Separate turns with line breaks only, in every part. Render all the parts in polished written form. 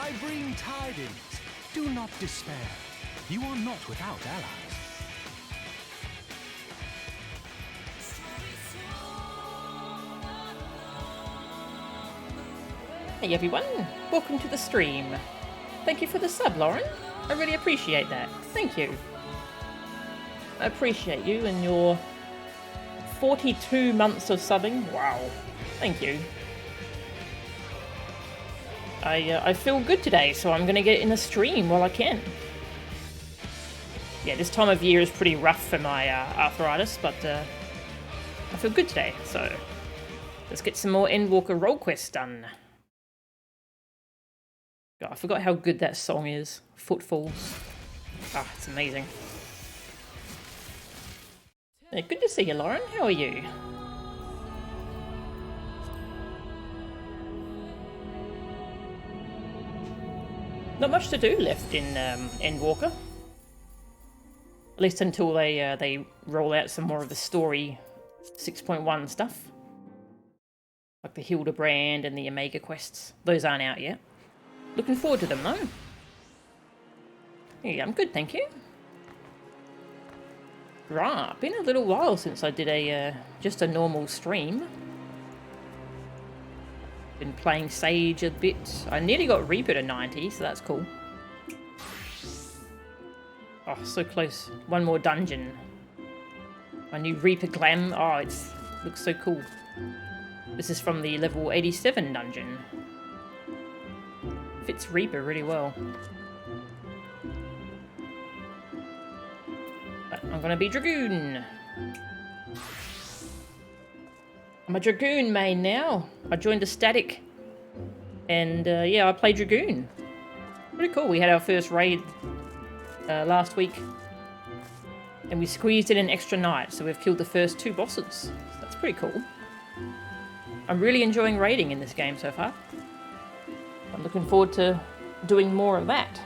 I bring tidings. Do not despair. You are not without allies.
Hey everyone, welcome to the stream. Thank you for the sub, Lauren. I really appreciate that. Thank you. I appreciate you and your 42 months of subbing. Wow. Thank you. I feel good today, so I'm going to get in the stream while I can. Yeah, this time of year is pretty rough for my arthritis, but I feel good today, so let's get some more Endwalker role quests done. God, I forgot how good that song is. Footfalls. Ah, it's amazing. Yeah, good to see you, Lauren. How are you? Not much to do left in Endwalker. At least until they roll out some more of the story 6.1 stuff. Like the Hildebrand and the Omega quests. Those aren't out yet. Looking forward to them, though. Yeah, I'm good, thank you. Right, been a little while since I did a just a normal stream. Been playing Sage a bit. I nearly got Reaper to 90, so that's cool. Oh, so close. One more dungeon. My new Reaper Glam. Oh, it's looks so cool. This is from the level 87 dungeon. Fits Reaper really well. But I'm gonna be Dragoon. I'm a Dragoon main now. I joined a static. And yeah, I play Dragoon. Pretty cool. We had our first raid last week. And we squeezed in an extra night, so we've killed the first 2 bosses. So that's pretty cool. I'm really enjoying raiding in this game so far. I'm looking forward to doing more of that.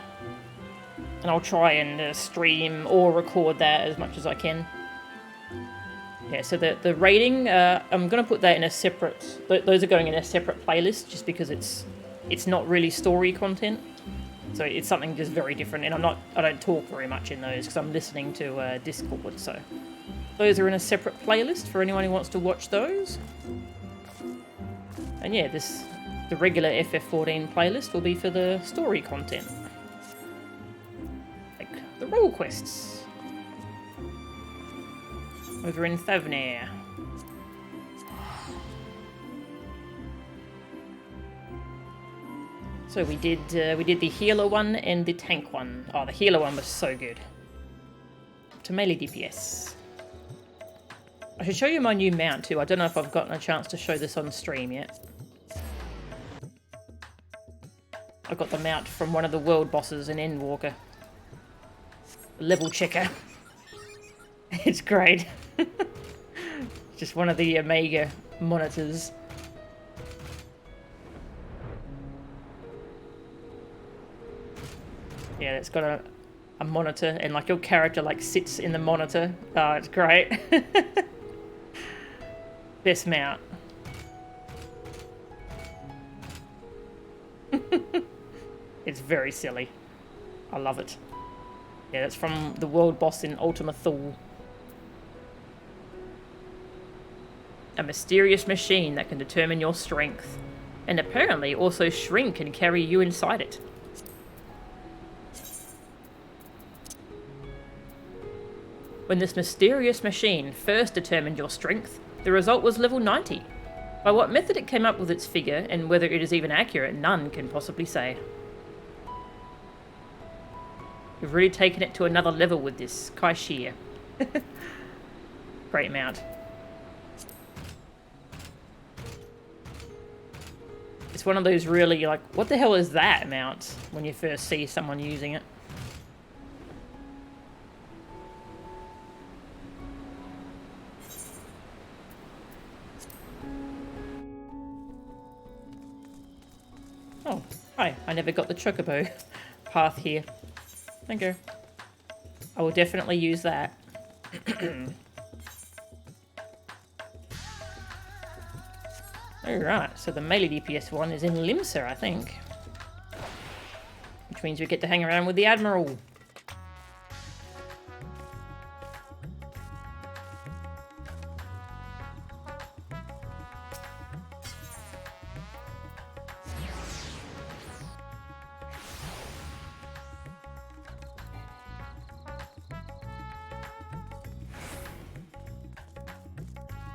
And I'll try and stream or record that as much as I can. Yeah, so the raiding, I'm going to put that in a separate... Those are going in a separate playlist just because it's not really story content. So it's something just very different. And I don't talk very much in those because I'm listening to Discord. So those are in a separate playlist for anyone who wants to watch those. And yeah, the regular FF14 playlist will be for the story content. Like the role quests. Over in Thavnair. So we did the healer one and the tank one. Oh, the healer one was so good. To Melee DPS. I should show you my new mount too. I don't know if I've gotten a chance to show this on stream yet. I got the mount from one of the world bosses in Endwalker. Level checker. It's great. Just one of the Omega monitors. Yeah, it's got a monitor and like your character like sits in the monitor. Oh, it's great. Best mount. It's very silly. I love it. Yeah, that's from the world boss in Ultima Thule. A mysterious machine that can determine your strength, and apparently also shrink and carry you inside it. When this mysterious machine first determined your strength, the result was level 90. By what method it came up with its figure, and whether it is even accurate, none can possibly say. We've really taken it to another level with this Kaishir. Great mount. It's one of those really, like, what the hell is that mount when you first see someone using it? Oh, hi. I never got the chocobo path here. Thank you. I will definitely use that. Alright, so the Melee DPS one is in Limsa, I think. which means we get to hang around with the Admiral.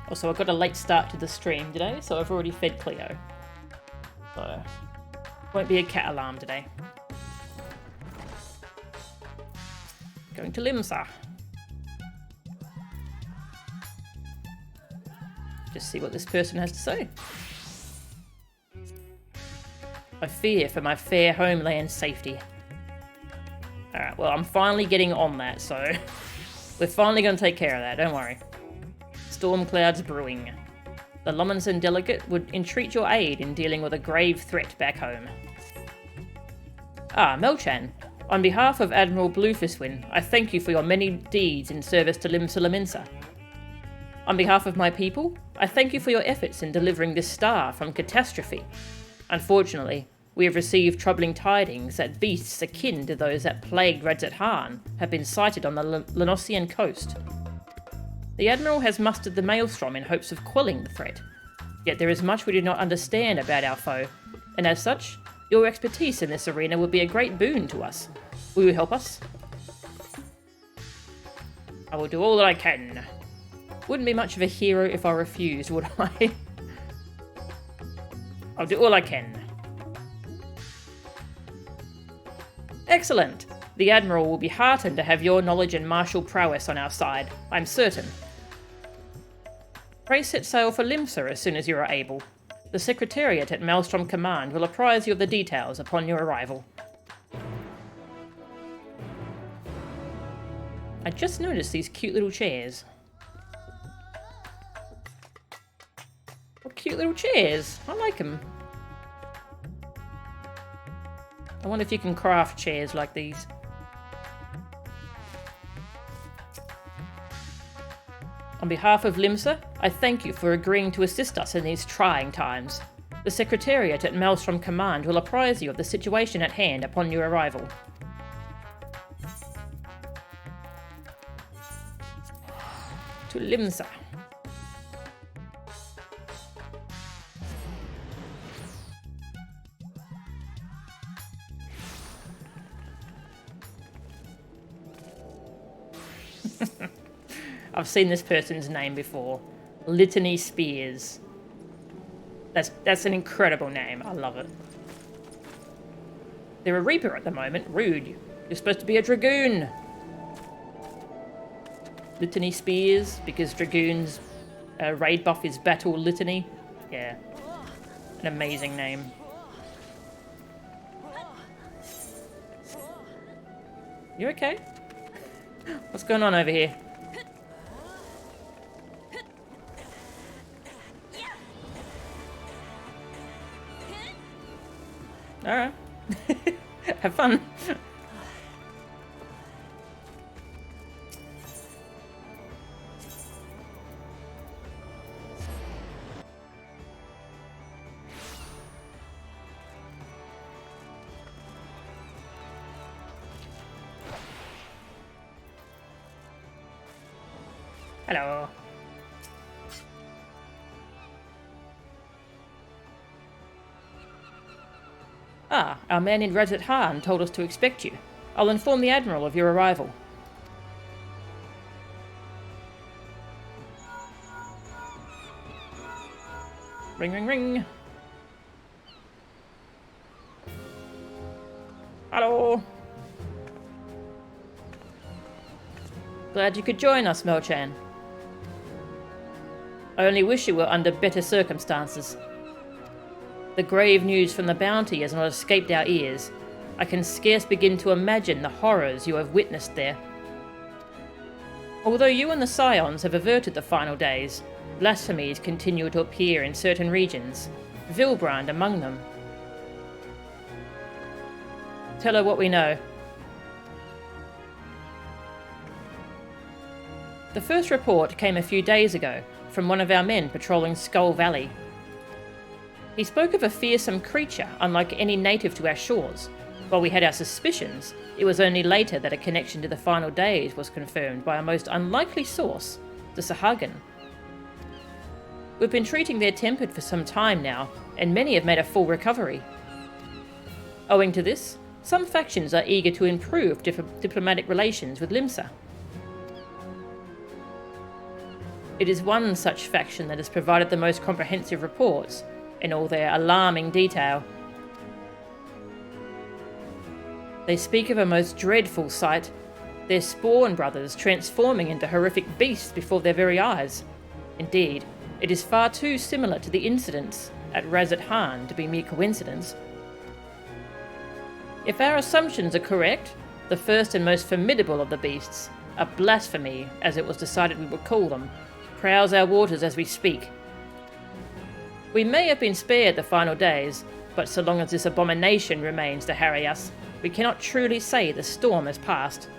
Also, I got a late start to the stream today, so I've already fed Cleo. So, won't be a cat alarm today. Going to Limsa. Just see what this person has to say. I fear for my fair homeland's safety. Alright, well, I'm finally getting on that, so we're finally going to take care of that, don't worry. Storm clouds brewing. The Lominsan delegate would entreat your aid in dealing with a grave threat back home. Ah, Melchan. On behalf of Admiral Bluefistwin, I thank you for your many deeds in service to Lominsa. On behalf of my people, I thank you for your efforts in delivering this star from catastrophe. Unfortunately, we have received troubling tidings that beasts akin to those that plagued Radzat Han have been sighted on the Lenosian coast. The Admiral has mustered the Maelstrom in hopes of quelling the threat. Yet there is much we do not understand about our foe, and as such, your expertise in this arena would be a great boon to us. Will you help us? I will do all that I can. Wouldn't be much of a hero if I refused, would I? I'll do all I can. Excellent! The Admiral will be heartened to have your knowledge and martial prowess on our side, I'm certain. Pray set sail for Limsa as soon as you are able. The Secretariat at Maelstrom Command will apprise you of the details upon your arrival. I just noticed these cute little chairs. What cute little chairs! I like them. I wonder if you can craft chairs like these. On behalf of Limsa, I thank you for agreeing to assist us in these trying times. The Secretariat at Maelstrom Command will apprise you of the situation at hand upon your arrival. To Limsa. I've seen this person's name before. Litany Spears. That's an incredible name. I love it. They're a Reaper at the moment. Rude. You're supposed to be a Dragoon. Litany Spears, because Dragoon's raid buff is Battle Litany. Yeah. An amazing name. You okay? What's going on over here? Alright. Have fun. Hello. Ah, our man in Radzat Han told us to expect you. I'll inform the Admiral of your arrival. Ring, ring, ring. Hello. Glad you could join us, Melchan. I only wish you were under better circumstances. The grave news from the bounty has not escaped our ears. I can scarce begin to imagine the horrors you have witnessed there. Although you and the Scions have averted the final days, blasphemies continue to appear in certain regions, Vilbrand among them. Tell her what we know. The first report came a few days ago from one of our men patrolling Skull Valley. He spoke of a fearsome creature unlike any native to our shores, While we had our suspicions, it was only later that a connection to the final days was confirmed by a most unlikely source, the Sahagin. We've been treating their tempered for some time now, and many have made a full recovery. Owing to this, some factions are eager to improve diplomatic relations with Limsa. It is one such faction that has provided the most comprehensive reports, in all their alarming detail. They speak of a most dreadful sight, their spawn brothers transforming into horrific beasts before their very eyes. Indeed, it is far too similar to the incidents at Razat Han to be mere coincidence. If our assumptions are correct, the first and most formidable of the beasts, a blasphemy, as it was decided we would call them, prowls our waters as we speak. We may have been spared the final days, but so long as this abomination remains to harry us, we cannot truly say the storm has passed.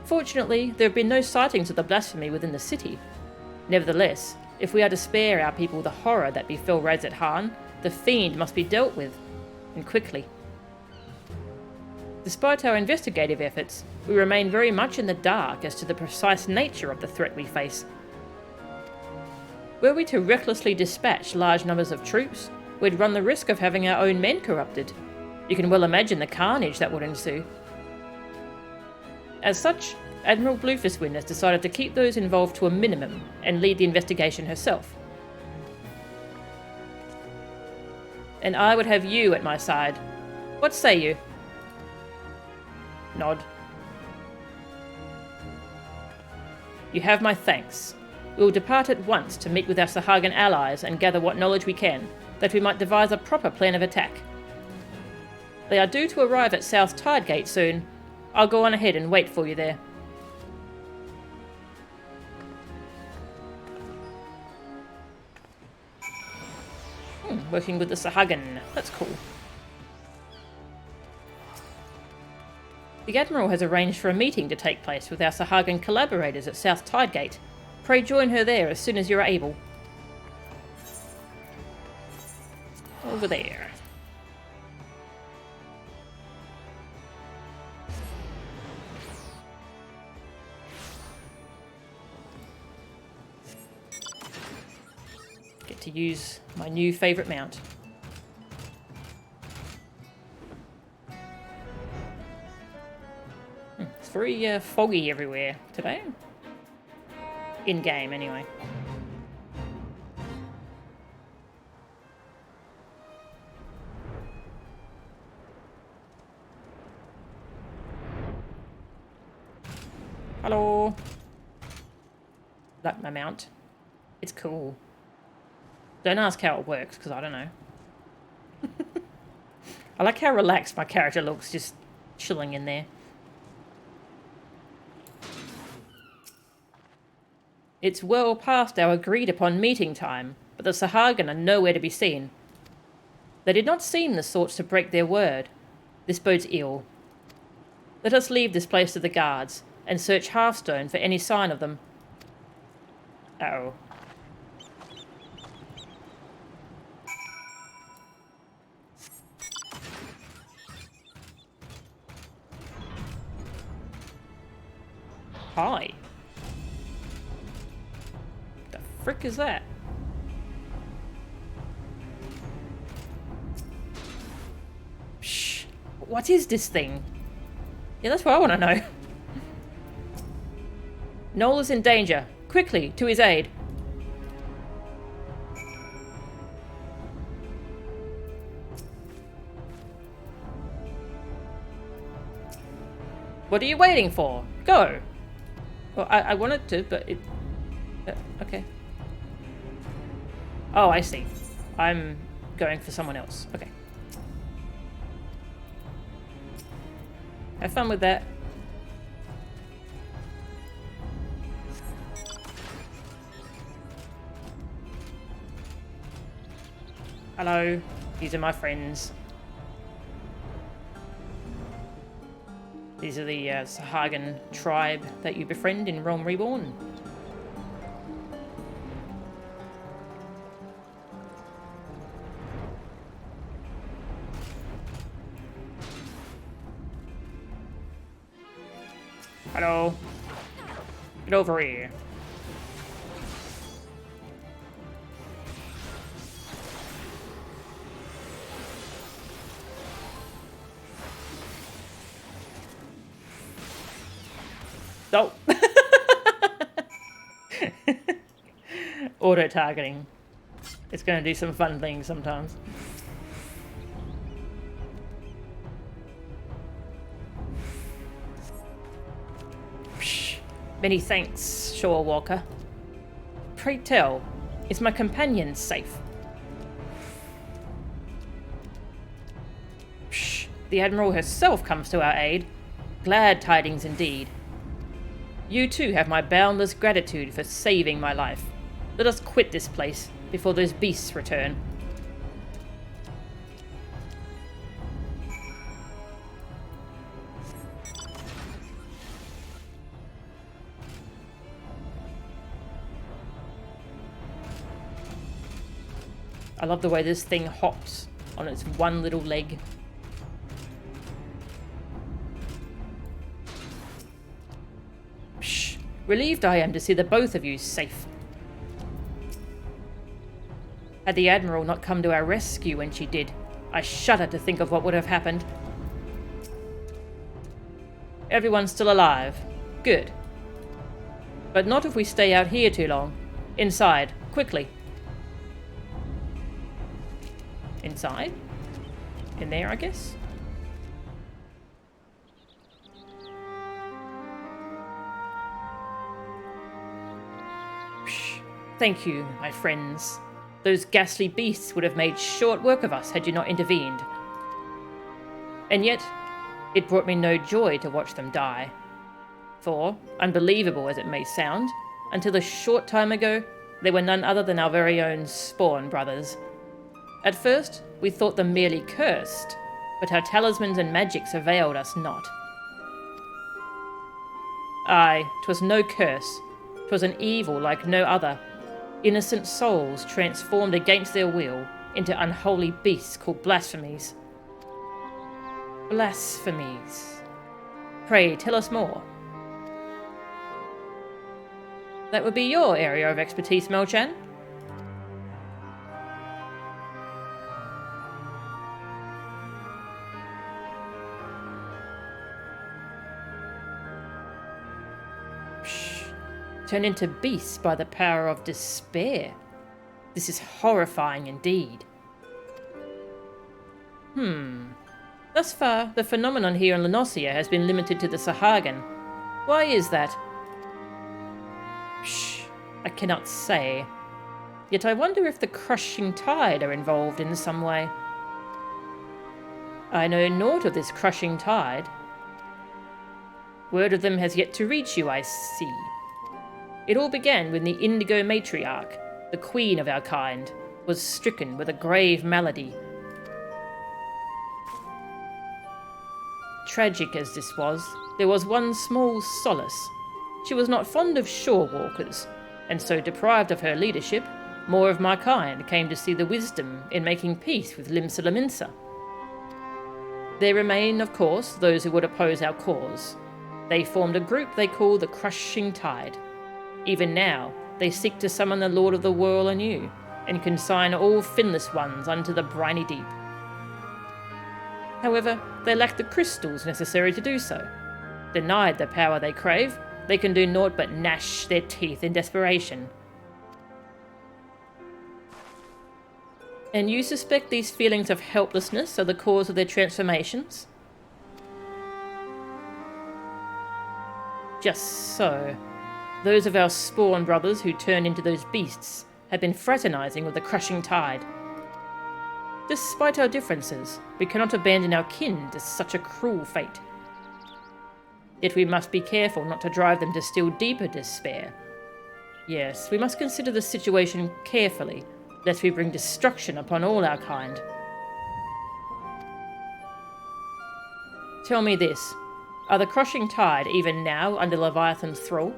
Fortunately, there have been no sightings of the blasphemy within the city. Nevertheless, if we are to spare our people the horror that befell Razat Han, the fiend must be dealt with, and quickly. Despite our investigative efforts, we remain very much in the dark as to the precise nature of the threat we face. Were we to recklessly dispatch large numbers of troops, we'd run the risk of having our own men corrupted. You can well imagine the carnage that would ensue. As such, Admiral Bluefistwind has decided to keep those involved to a minimum and lead the investigation herself. And I would have you at my side. What say you? Nod. You have my thanks. We will depart at once to meet with our Sahagin allies and gather what knowledge we can, that we might devise a proper plan of attack. They are due to arrive at South Tidegate soon. I'll go on ahead and wait for you there. Working with the Sahagin. That's cool. The Admiral has arranged for a meeting to take place with our Sahagin collaborators at South Tidegate. Pray join her there as soon as you are able. Over there. Get to use my new favourite mount. It's very foggy everywhere today. In-game, anyway. Hello. Like my mount. It's cool. Don't ask how it works, because I don't know. I like how relaxed my character looks, just chilling in there. It's well past our agreed-upon meeting time, but the Sahagin are nowhere to be seen. They did not seem the sorts to break their word. This bodes ill. Let us leave this place to the guards, and search Hearthstone for any sign of them. Uh-oh. Hi. The frick is that? Shh. What is this thing? Yeah, that's what I want to know. Noel is in danger. Quickly, to his aid. What are you waiting for? Go! Well, I wanted to, but it... okay. Oh, I see. I'm going for someone else. Okay. Have fun with that. Hello. These are my friends. These are the Sahagin tribe that you befriend in Realm Reborn. Hello. Get over here. Oh. Auto-targeting. It's going to do some fun things sometimes. Psh, many thanks, Shore Walker. Pray tell, is my companion safe? Psh, the Admiral herself comes to our aid. Glad tidings indeed. You too have my boundless gratitude for saving my life. Let us quit this place before those beasts return. I love the way this thing hops on its one little leg. Psh, relieved I am to see the both of you safe. Had the Admiral not come to our rescue when she did, I shudder to think of what would have happened. Everyone's still alive. Good. But not if we stay out here too long. Inside, quickly. Inside? In there, I guess? Psh, thank you, my friends. Those ghastly beasts would have made short work of us had you not intervened. And yet, it brought me no joy to watch them die. For, unbelievable as it may sound, until a short time ago, they were none other than our very own spawn brothers. At first, we thought them merely cursed, but our talismans and magics availed us not. Aye, 'twas no curse. 'Twas an evil like no other. Innocent souls transformed against their will into unholy beasts called blasphemies. Blasphemies. Pray, tell us more. That would be your area of expertise, Mel-chan. Turned into beasts by the power of despair. This is horrifying indeed. Thus far, the phenomenon here in Lenosia has been limited to the Sahagin. Why is that? Psh, I cannot say. Yet I wonder if the crushing tide are involved in some way. I know naught of this crushing tide. Word of them has yet to reach you, I see. It all began when the Indigo Matriarch, the queen of our kind, was stricken with a grave malady. Tragic as this was, there was one small solace. She was not fond of shore walkers, and so deprived of her leadership, more of my kind came to see the wisdom in making peace with Lominsa. There remain, of course, those who would oppose our cause. They formed a group they call the Crushing Tide. Even now, they seek to summon the Lord of the Whirl anew, and consign all finless ones unto the briny deep. However, they lack the crystals necessary to do so. Denied the power they crave, they can do naught but gnash their teeth in desperation. And you suspect these feelings of helplessness are the cause of their transformations? Just so. Those of our spawn brothers who turned into those beasts have been fraternizing with the Crushing Tide. Despite our differences, we cannot abandon our kin to such a cruel fate. Yet we must be careful not to drive them to still deeper despair. Yes, we must consider the situation carefully, lest we bring destruction upon all our kind. Tell me this, are the Crushing Tide even now under Leviathan's thrall?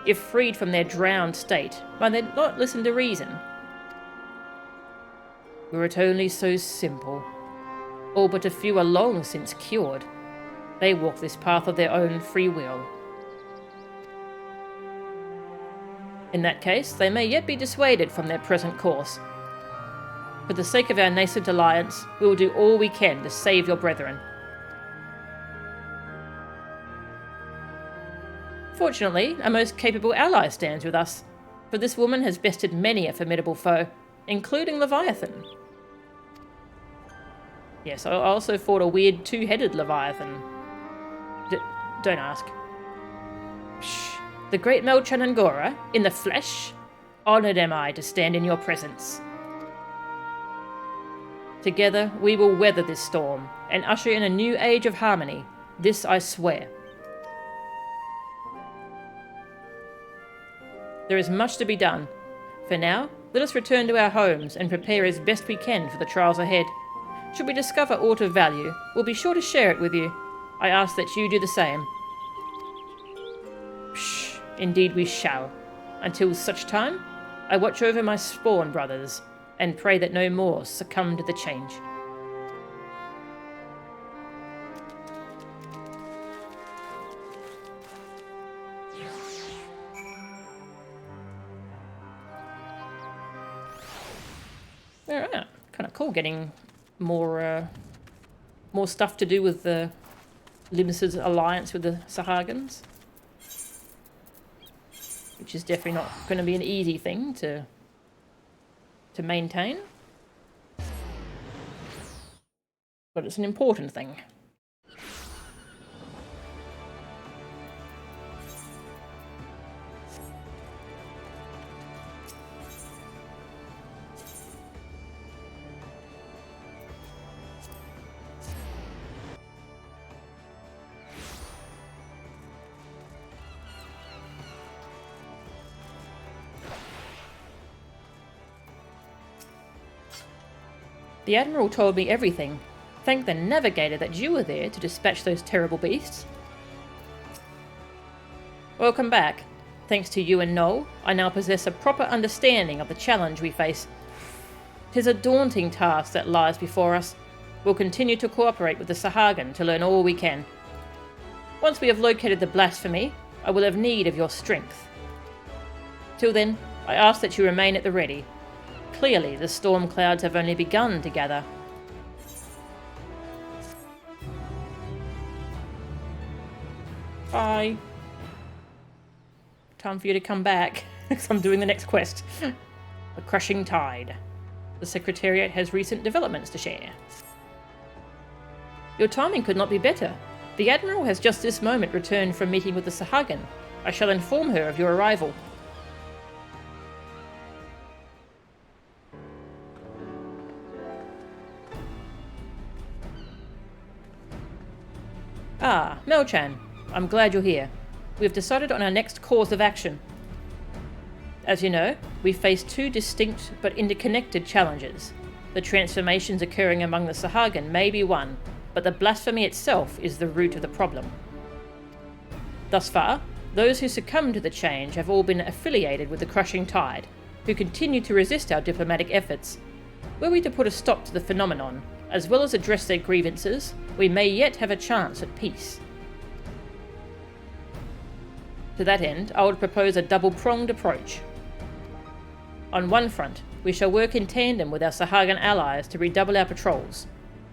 If freed from their drowned state, might they not listen to reason? Were it only so simple. All but a few are long since cured. They walk this path of their own free will. In that case, they may yet be dissuaded from their present course. For the sake of our nascent alliance, we will do all we can to save your brethren. Fortunately, a most capable ally stands with us, for this woman has bested many a formidable foe, including Leviathan. Yes, I also fought a weird two-headed Leviathan. Don't ask. Shh. The great Melchan Angora, in the flesh? Honoured am I to stand in your presence. Together we will weather this storm, and usher in a new age of harmony. This I swear. There is much to be done. For now, let us return to our homes and prepare as best we can for the trials ahead. Should we discover aught of value, we'll be sure to share it with you. I ask that you do the same. Shh, indeed we shall. Until such time, I watch over my spawn brothers, and pray that no more succumb to the change. Alright, kind of cool getting more stuff to do with the Lominsans' alliance with the Sahagins. Which is definitely not going to be an easy thing to maintain. But it's an important thing. The Admiral told me everything. Thank the Navigator that you were there to dispatch those terrible beasts. Welcome back. Thanks to you and Noel, I now possess a proper understanding of the challenge we face. 'Tis a daunting task that lies before us. We'll continue to cooperate with the Sahagin to learn all we can. Once we have located the blasphemy, I will have need of your strength. Till then, I ask that you remain at the ready. Clearly, the storm clouds have only begun to gather. Bye. Time for you to come back, because I'm doing the next quest. The Crushing Tide. The Secretariat has recent developments to share. Your timing could not be better. The Admiral has just this moment returned from meeting with the Sahagin. I shall inform her of your arrival. Ah, Melchan. I'm glad you're here. We have decided on our next course of action. As you know, we face two distinct but interconnected challenges. The transformations occurring among the Sahagin may be one, but the blasphemy itself is the root of the problem. Thus far, those who succumb to the change have all been affiliated with the Crushing Tide, who continue to resist our diplomatic efforts. Were we to put a stop to the phenomenon, as well as address their grievances, we may yet have a chance at peace. To that end, I would propose a double-pronged approach. On one front, we shall work in tandem with our Sahagin allies to redouble our patrols.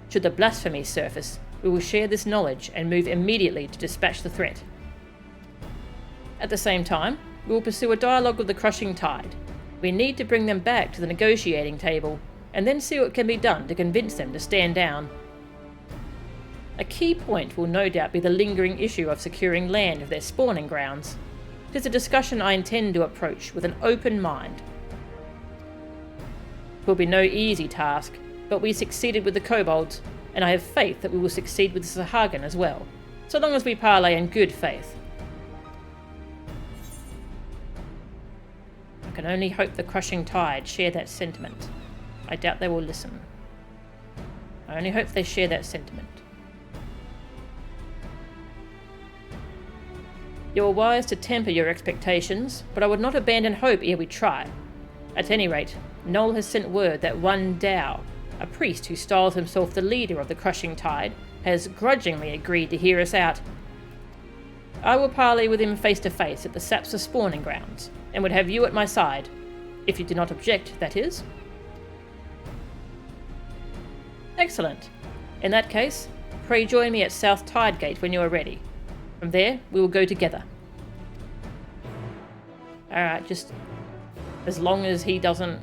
Should the blasphemy surface, we will share this knowledge and move immediately to dispatch the threat. At the same time, we will pursue a dialogue with the Crushing Tide. We need to bring them back to the negotiating table, and then see what can be done to convince them to stand down. A key point will no doubt be the lingering issue of securing land of their spawning grounds. It is a discussion I intend to approach with an open mind. It will be no easy task, but we succeeded with the kobolds, and I have faith that we will succeed with the Sahagin as well, so long as we parley in good faith. I can only hope the Crushing Tide share that sentiment. I doubt they will listen. I only hope they share that sentiment. You are wise to temper your expectations, but I would not abandon hope ere we try. At any rate, Noel has sent word that one Dao, a priest who styles himself the leader of the Crushing Tide, has grudgingly agreed to hear us out. I will parley with him face to face at the Sapsa spawning grounds, and would have you at my side. If you do not object, that is. Excellent. In that case, pray join me at South Tide Gate when you are ready. From there, we will go together. Alright, just as long as he doesn't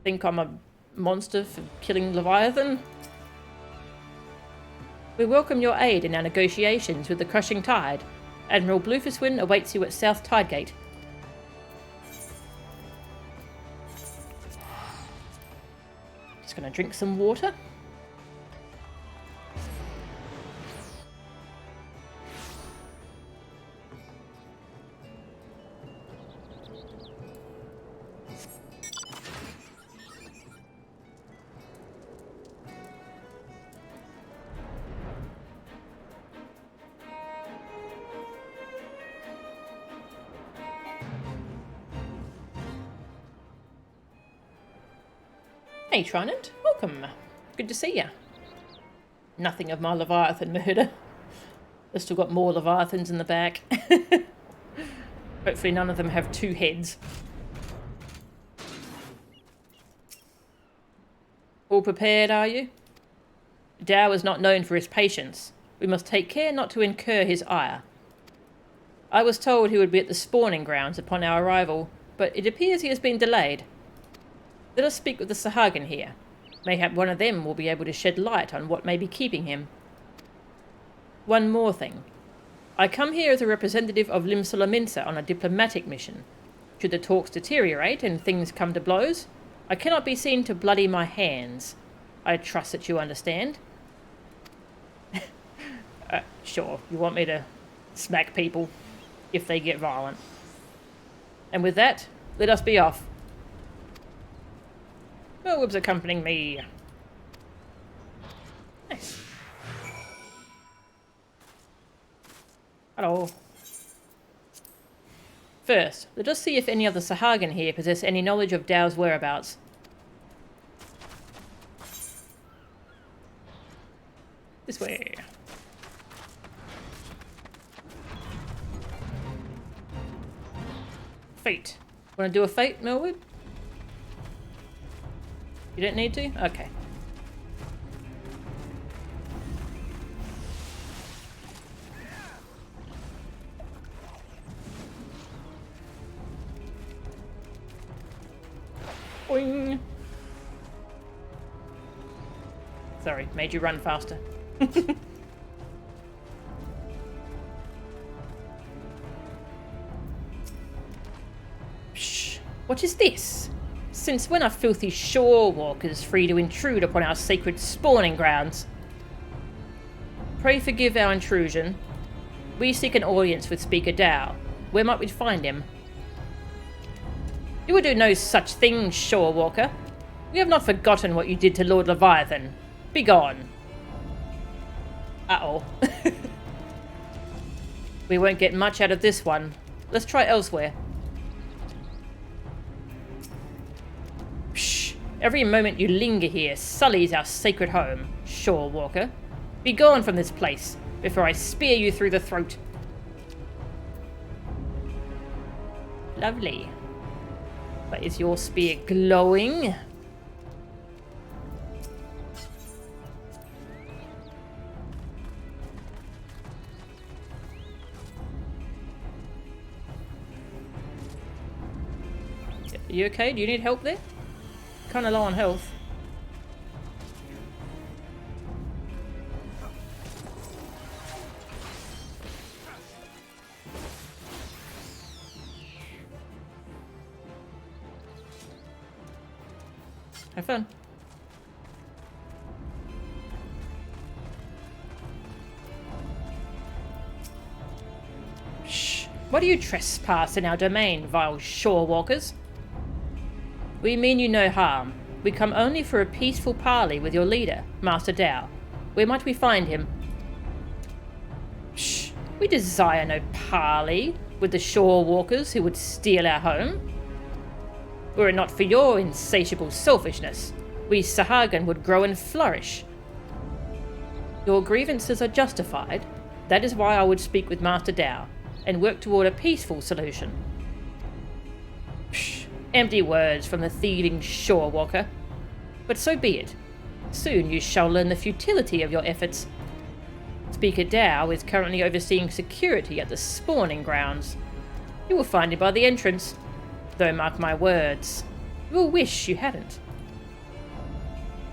think I'm a monster for killing Leviathan. We welcome your aid in our negotiations with the Crushing Tide. Admiral Bluefistwind awaits you at South Tide Gate. Just gonna drink some water. Hey Trinant, welcome. Good to see ya. Nothing of my Leviathan murder. I've still got more Leviathans in the back. Hopefully none of them have two heads. All prepared, are you? Dow is not known for his patience. We must take care not to incur his ire. I was told he would be at the spawning grounds upon our arrival, but it appears he has been delayed. Let us speak with the Sahagin here. Mayhap one of them will be able to shed light on what may be keeping him. One more thing. I come here as a representative of Lominsan on a diplomatic mission. Should the talks deteriorate and things come to blows, I cannot be seen to bloody my hands. I trust that you understand. Sure, you want me to smack people if they get violent. And with that, let us be off. Werewolves accompanying me. Nice. Hello. First, let us see if any of the Sahagin here possess any knowledge of Dow's whereabouts. This way. Fate. Want to do a fate, Millwood? You don't need to? Okay. Boing. Sorry, made you run faster. Shh. What is this? Since when are filthy shore walkers free to intrude upon our sacred spawning grounds? Pray forgive our intrusion. We seek an audience with Speaker Dow. Where might we find him? You will do no such thing, shore walker. We have not forgotten what you did to Lord Leviathan. Begone. Uh-oh. We won't get much out of this one. Let's try elsewhere. Every moment you linger here sullies our sacred home, shore walker. Be gone from this place before I spear you through the throat. Lovely. But is your spear glowing? Are you okay? Do you need help there? Kind of low on health. Have fun. Shh! Why do you trespass in our domain, vile shore walkers? We mean you no harm. We come only for a peaceful parley with your leader, Master Dow. Where might we find him? Shh! We desire no parley with the shore walkers who would steal our home. Were it not for your insatiable selfishness, we Sahagin would grow and flourish. Your grievances are justified. That is why I would speak with Master Dow and work toward a peaceful solution. Psh, empty words from the thieving shore walker. But so be it. Soon you shall learn the futility of your efforts. Speaker Dow is currently overseeing security at the spawning grounds. You will find him by the entrance, though mark my words, you will wish you hadn't.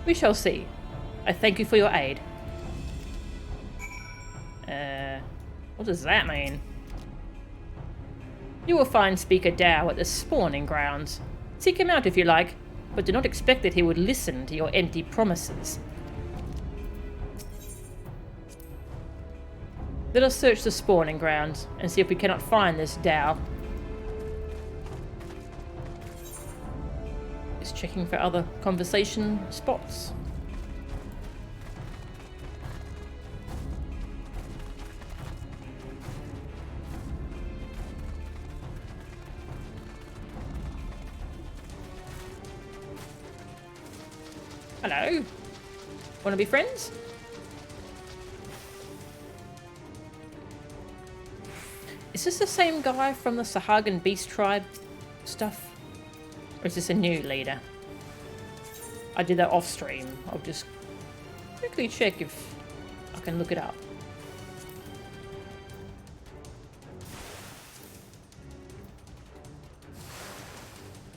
We shall see. I thank you for your aid. What does that mean? You will find Speaker Dow at the spawning grounds. Seek him out if you like, but do not expect that he would listen to your empty promises. Let us search the spawning grounds and see if we cannot find this Dow. Just checking for other conversation spots. Hello. Wanna be friends? Is this the same guy from the Sahagin Beast Tribe stuff? Or is this a new leader? I did that off stream. I'll just quickly check if I can look it up.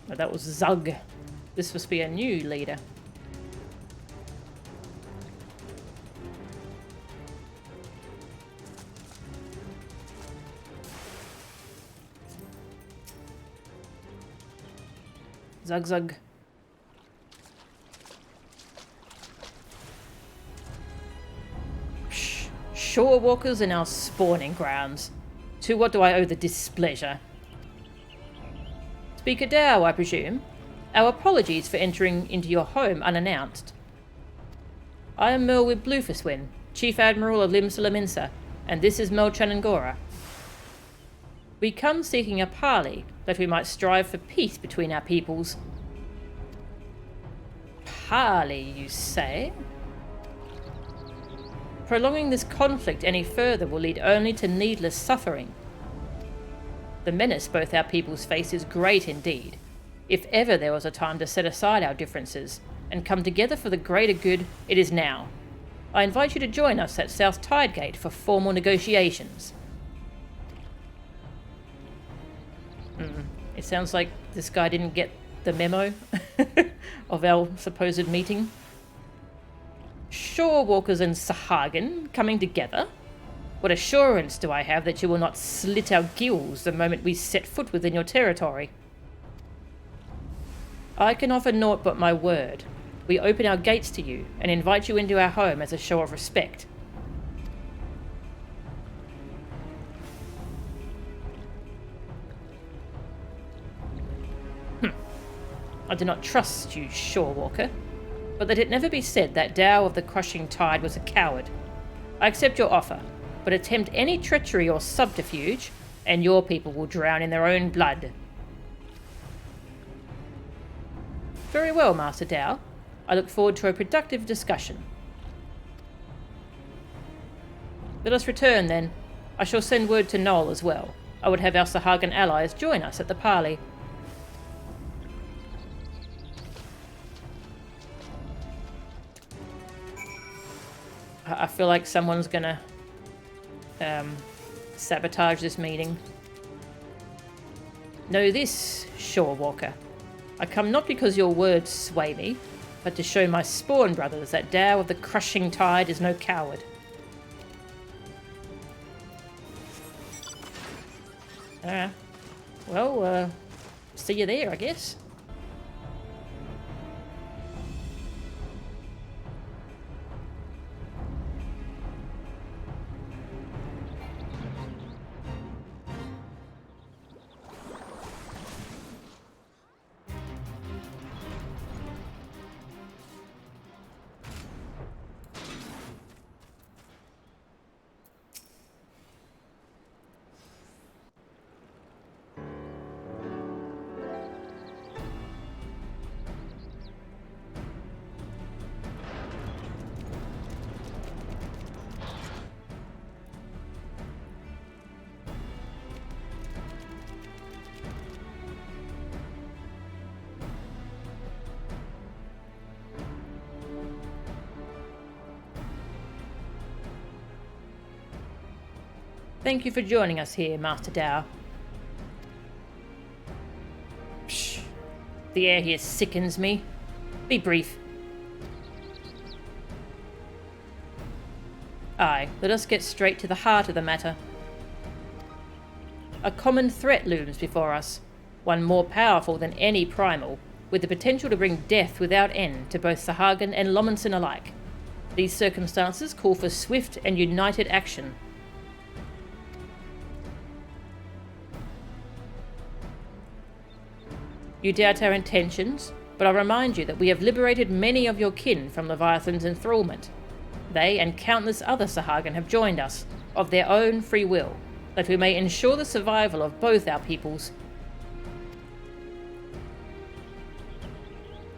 Oh, that was Zug. This must be a new leader. Zug Zug. Shore walkers in our spawning grounds. To what do I owe the displeasure? Speaker Dow, I presume. Our apologies for entering into your home unannounced. I am Merwib Bluefiswin, Chief Admiral of Lominsa, and this is Melchanangora. We come seeking a parley that we might strive for peace between our peoples. Parley, you say? Prolonging this conflict any further will lead only to needless suffering. The menace both our peoples face is great indeed. If ever there was a time to set aside our differences and come together for the greater good, it is now. I invite you to join us at South Tidegate for formal negotiations. It sounds like this guy didn't get the memo of our supposed meeting. Shore walkers and Sahagin coming together? What assurance do I have that you will not slit our gills the moment we set foot within your territory? I can offer naught but my word. We open our gates to you and invite you into our home as a show of respect. I do not trust you, Shore Walker, but let it never be said that Dow of the Crushing Tide was a coward. I accept your offer, but attempt any treachery or subterfuge, and your people will drown in their own blood. Very well, Master Dow. I look forward to a productive discussion. Let us return, then. I shall send word to Noel as well. I would have our Sahagin allies join us at the parley. I feel like someone's gonna sabotage this meeting. Know this, Shore Walker. I come not because your words sway me, but to show my spawn brothers that Dow of the Crushing Tide is no coward. Well, see you there, I guess. Thank you for joining us here, Master Dow. Psh, the air here sickens me. Be brief. Aye, let us get straight to the heart of the matter. A common threat looms before us, one more powerful than any primal, with the potential to bring death without end to both Sahagin and Lominsan alike. These circumstances call for swift and united action. You doubt our intentions, but I remind you that we have liberated many of your kin from Leviathan's enthrallment. They and countless other Sahagin have joined us, of their own free will, that we may ensure the survival of both our peoples.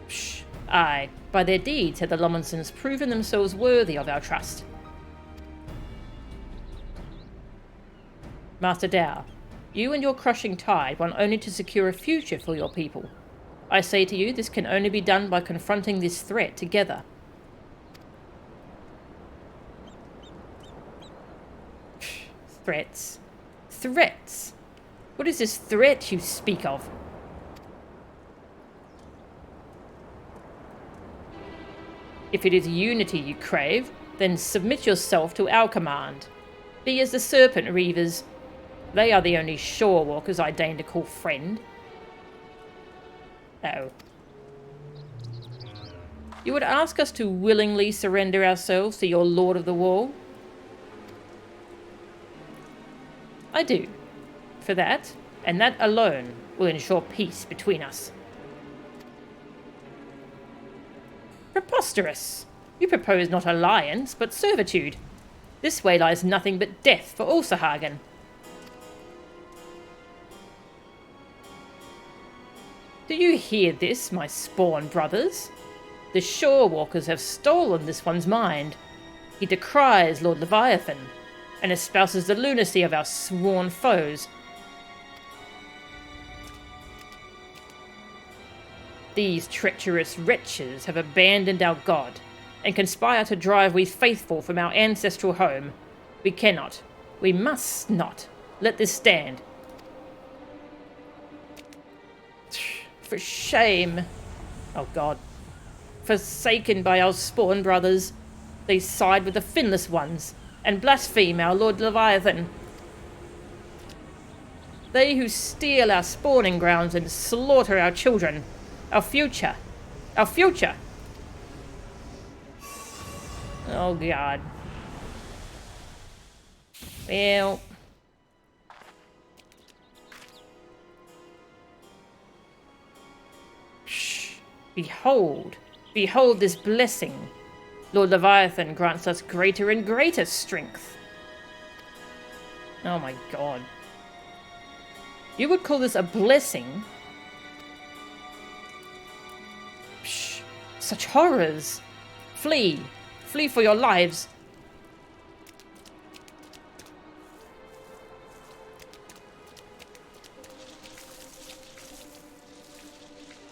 Psh, aye, by their deeds have the Lominsans proven themselves worthy of our trust. Master Dow, you and your crushing tide want only to secure a future for your people. I say to you, this can only be done by confronting this threat together. Threats? Threats? What is this threat you speak of? If it is unity you crave, then submit yourself to our command. Be as the Serpent Reavers. They are the only shore walkers I deign to call friend. Oh. You would ask us to willingly surrender ourselves to your Lord of the Wall? I do. For that, and that alone, will ensure peace between us. Preposterous! You propose not alliance, but servitude. This way lies nothing but death for all Sahagin. Do you hear this, my spawn brothers? The shore walkers have stolen this one's mind. He decries Lord Leviathan, and espouses the lunacy of our sworn foes. These treacherous wretches have abandoned our god, and conspire to drive we faithful from our ancestral home. We cannot, we must not, let this stand. For shame. Oh god. Forsaken by our spawn brothers, they side with the finless ones, and blaspheme our Lord Leviathan. They who steal our spawning grounds and slaughter our children. Our future. Our future. Oh god. Well. Shh. Behold. Behold this blessing. Lord Leviathan grants us greater and greater strength. Oh my god. You would call this a blessing? Psh, such horrors. Flee. Flee for your lives.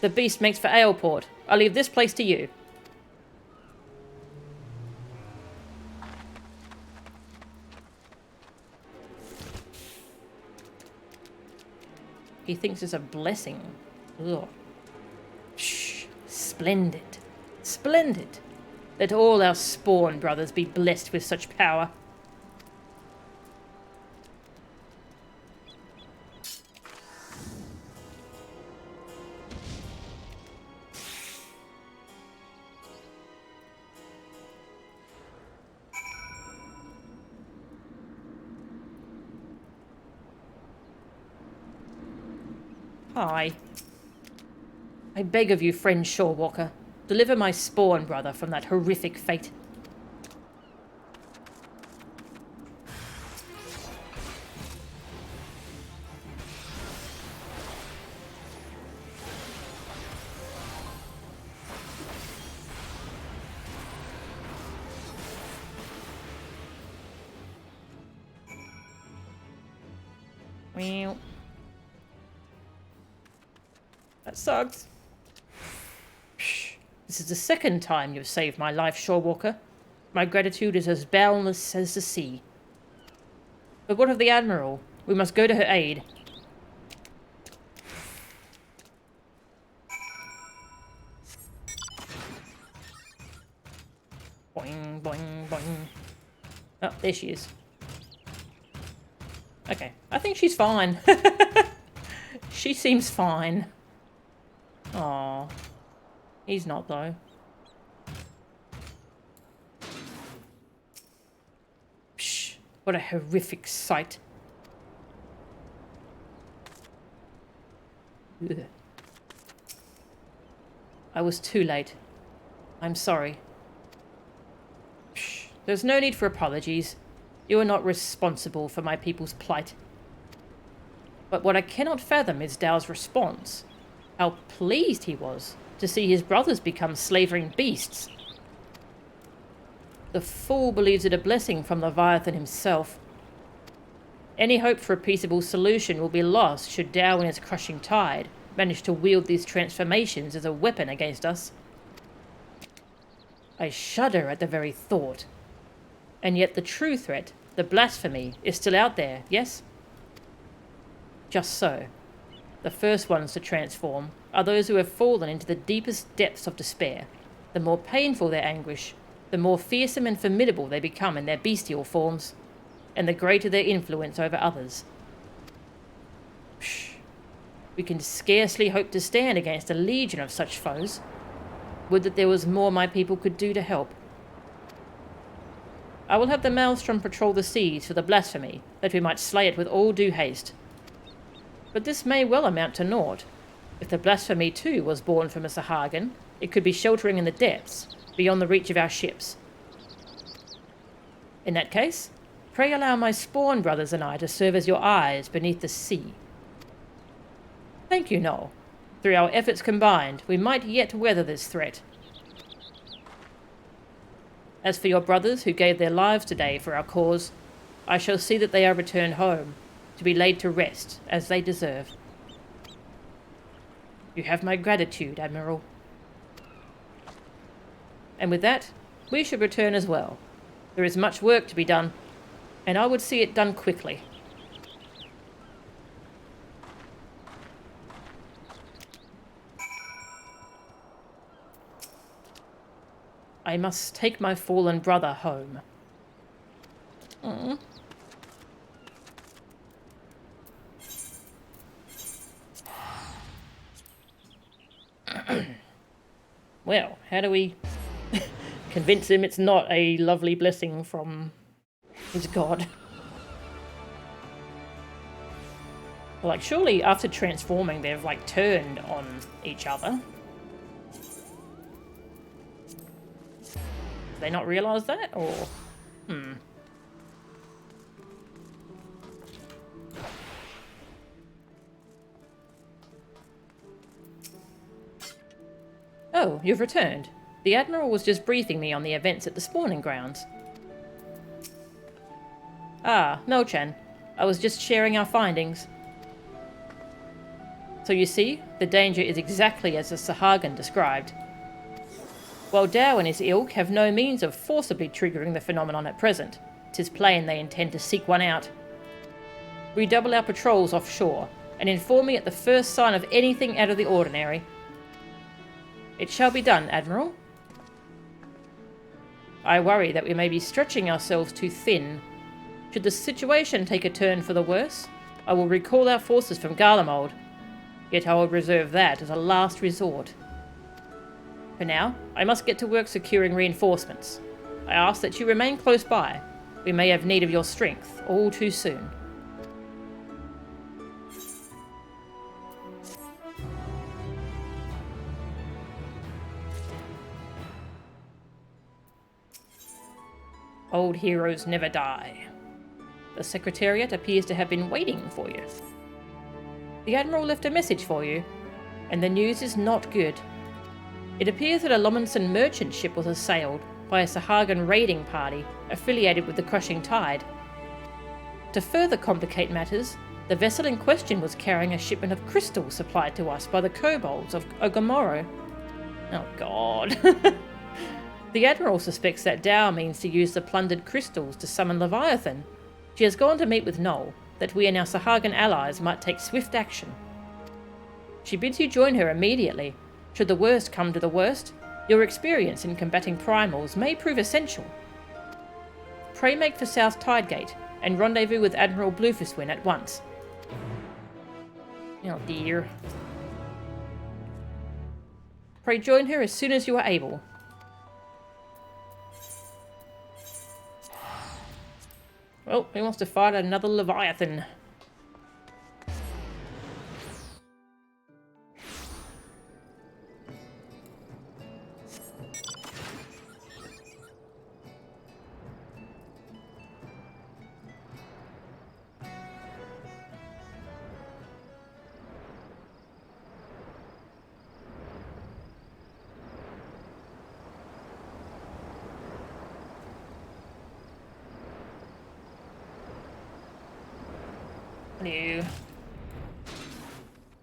The beast makes for Aleport. I'll leave this place to you. He thinks it's a blessing. Ugh. Shh. Splendid. Splendid. Let all our spawn brothers be blessed with such power. Hi. I beg of you, friend Shorewalker, deliver my spawn brother from that horrific fate. Well. That sucks. Psh, this is the second time you've saved my life, Shorewalker. My gratitude is as boundless as the sea. But what of the Admiral? We must go to her aid. Boing, boing, boing. Oh, there she is. Okay, I think she's fine. She seems fine. Aww. He's not, though. Psh, what a horrific sight. Ugh. I was too late. I'm sorry. Psh, there's no need for apologies. You are not responsible for my people's plight. But what I cannot fathom is Dao's response. How pleased he was to see his brothers become slavering beasts. The fool believes it a blessing from Leviathan himself. Any hope for a peaceable solution will be lost should Dao in its crushing tide manage to wield these transformations as a weapon against us. I shudder at the very thought. And yet the true threat, the blasphemy, is still out there, yes? Just so. The first ones to transform are those who have fallen into the deepest depths of despair. The more painful their anguish, the more fearsome and formidable they become in their bestial forms, and the greater their influence over others. Psh, we can scarcely hope to stand against a legion of such foes. Would that there was more my people could do to help. I will have the Maelstrom patrol the seas for the blasphemy, that we might slay it with all due haste. But this may well amount to naught. If the blasphemy too was born from a Sahagin, it could be sheltering in the depths, beyond the reach of our ships. In that case, pray allow my spawn brothers and I to serve as your eyes beneath the sea. Thank you, Noel. Through our efforts combined, we might yet weather this threat. As for your brothers who gave their lives today for our cause, I shall see that they are returned home, to be laid to rest, as they deserve. You have my gratitude, Admiral. And with that, we should return as well. There is much work to be done, and I would see it done quickly. I must take my fallen brother home. Well, how do we convince him it's not a lovely blessing from his god? Like, surely after transforming, they've, like, turned on each other. Did they not realise that, or... Oh, you've returned. The Admiral was just briefing me on the events at the spawning grounds. Ah, Mel-chan. I was just sharing our findings. So you see, the danger is exactly as the Sahagin described. While Dao and his ilk have no means of forcibly triggering the phenomenon at present, 'tis plain they intend to seek one out. Redouble our patrols offshore, and inform me at the first sign of anything out of the ordinary. It shall be done, Admiral. I worry that we may be stretching ourselves too thin. Should the situation take a turn for the worse, I will recall our forces from Garlemald. Yet I will reserve that as a last resort. For now, I must get to work securing reinforcements. I ask that you remain close by. We may have need of your strength all too soon. Old heroes never die. The Secretariat appears to have been waiting for you. The Admiral left a message for you, and the news is not good. It appears that a Lominsan merchant ship was assailed by a Sahagin raiding party affiliated with the Crushing Tide. To further complicate matters, the vessel in question was carrying a shipment of crystals supplied to us by the kobolds of Ogomoro. Oh god. The Admiral suspects that Dao means to use the plundered crystals to summon Leviathan, She has gone to meet with Noel, that we and our Sahagin allies might take swift action. She bids you join her immediately. Should the worst come to the worst, your experience in combating primals may prove essential. Pray make for South Tidegate and rendezvous with Admiral Bluefistwin at once. Oh dear. Pray join her as soon as you are able. Well, he wants to fight another Leviathan. Hello.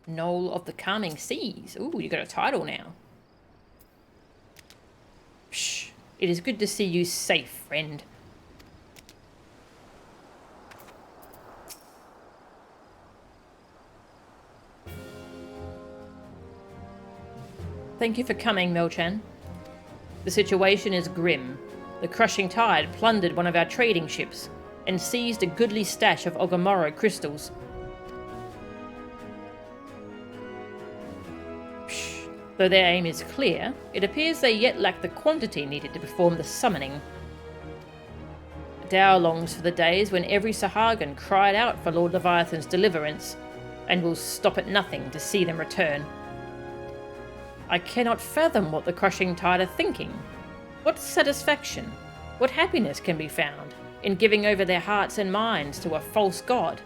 Knoll of the Calming Seas. Ooh, you got a title now. Psh, it is good to see you safe, friend. Thank you for coming, Melchan. The situation is grim. The crushing tide plundered one of our trading ships and seized a goodly stash of Ogomoro crystals. Psh, though their aim is clear, it appears they yet lack the quantity needed to perform the summoning. Dow longs for the days when every Sahagin cried out for Lord Leviathan's deliverance, and will stop at nothing to see them return. I cannot fathom what the crushing tide are thinking. What satisfaction, what happiness can be found in giving over their hearts and minds to a false god?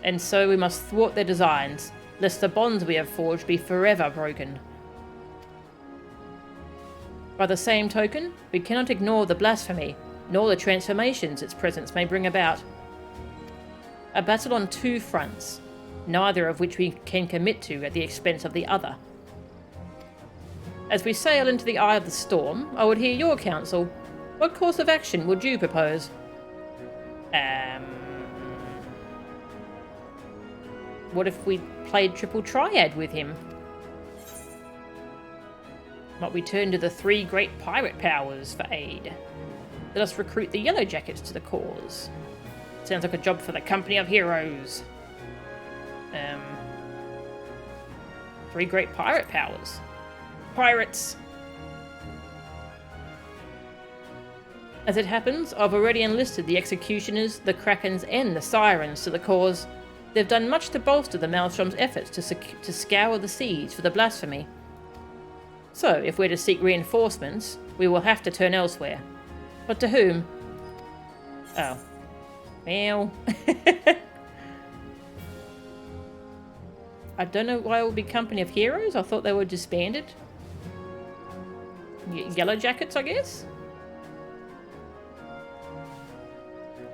And so we must thwart their designs, lest the bonds we have forged be forever broken. By the same token, we cannot ignore the blasphemy, nor the transformations its presence may bring about. A battle on two fronts, neither of which we can commit to at the expense of the other. As we sail into the eye of the storm, I would hear your counsel. What course of action would you propose? What if we played triple triad with him? Might we turn to the three great pirate powers for aid? Let us recruit the Yellow Jackets to the cause. Sounds like a job for the Company of Heroes. Three great pirate powers. Pirates! As it happens, I've already enlisted the Executioners, the Krakens, and the Sirens to the cause. They've done much to bolster the Maelstrom's efforts to scour the seas for the blasphemy. So, if we're to seek reinforcements, we will have to turn elsewhere. But to whom? Oh. Well... I don't know why it would be Company of Heroes. I thought they were disbanded. Yellow Jackets, I guess?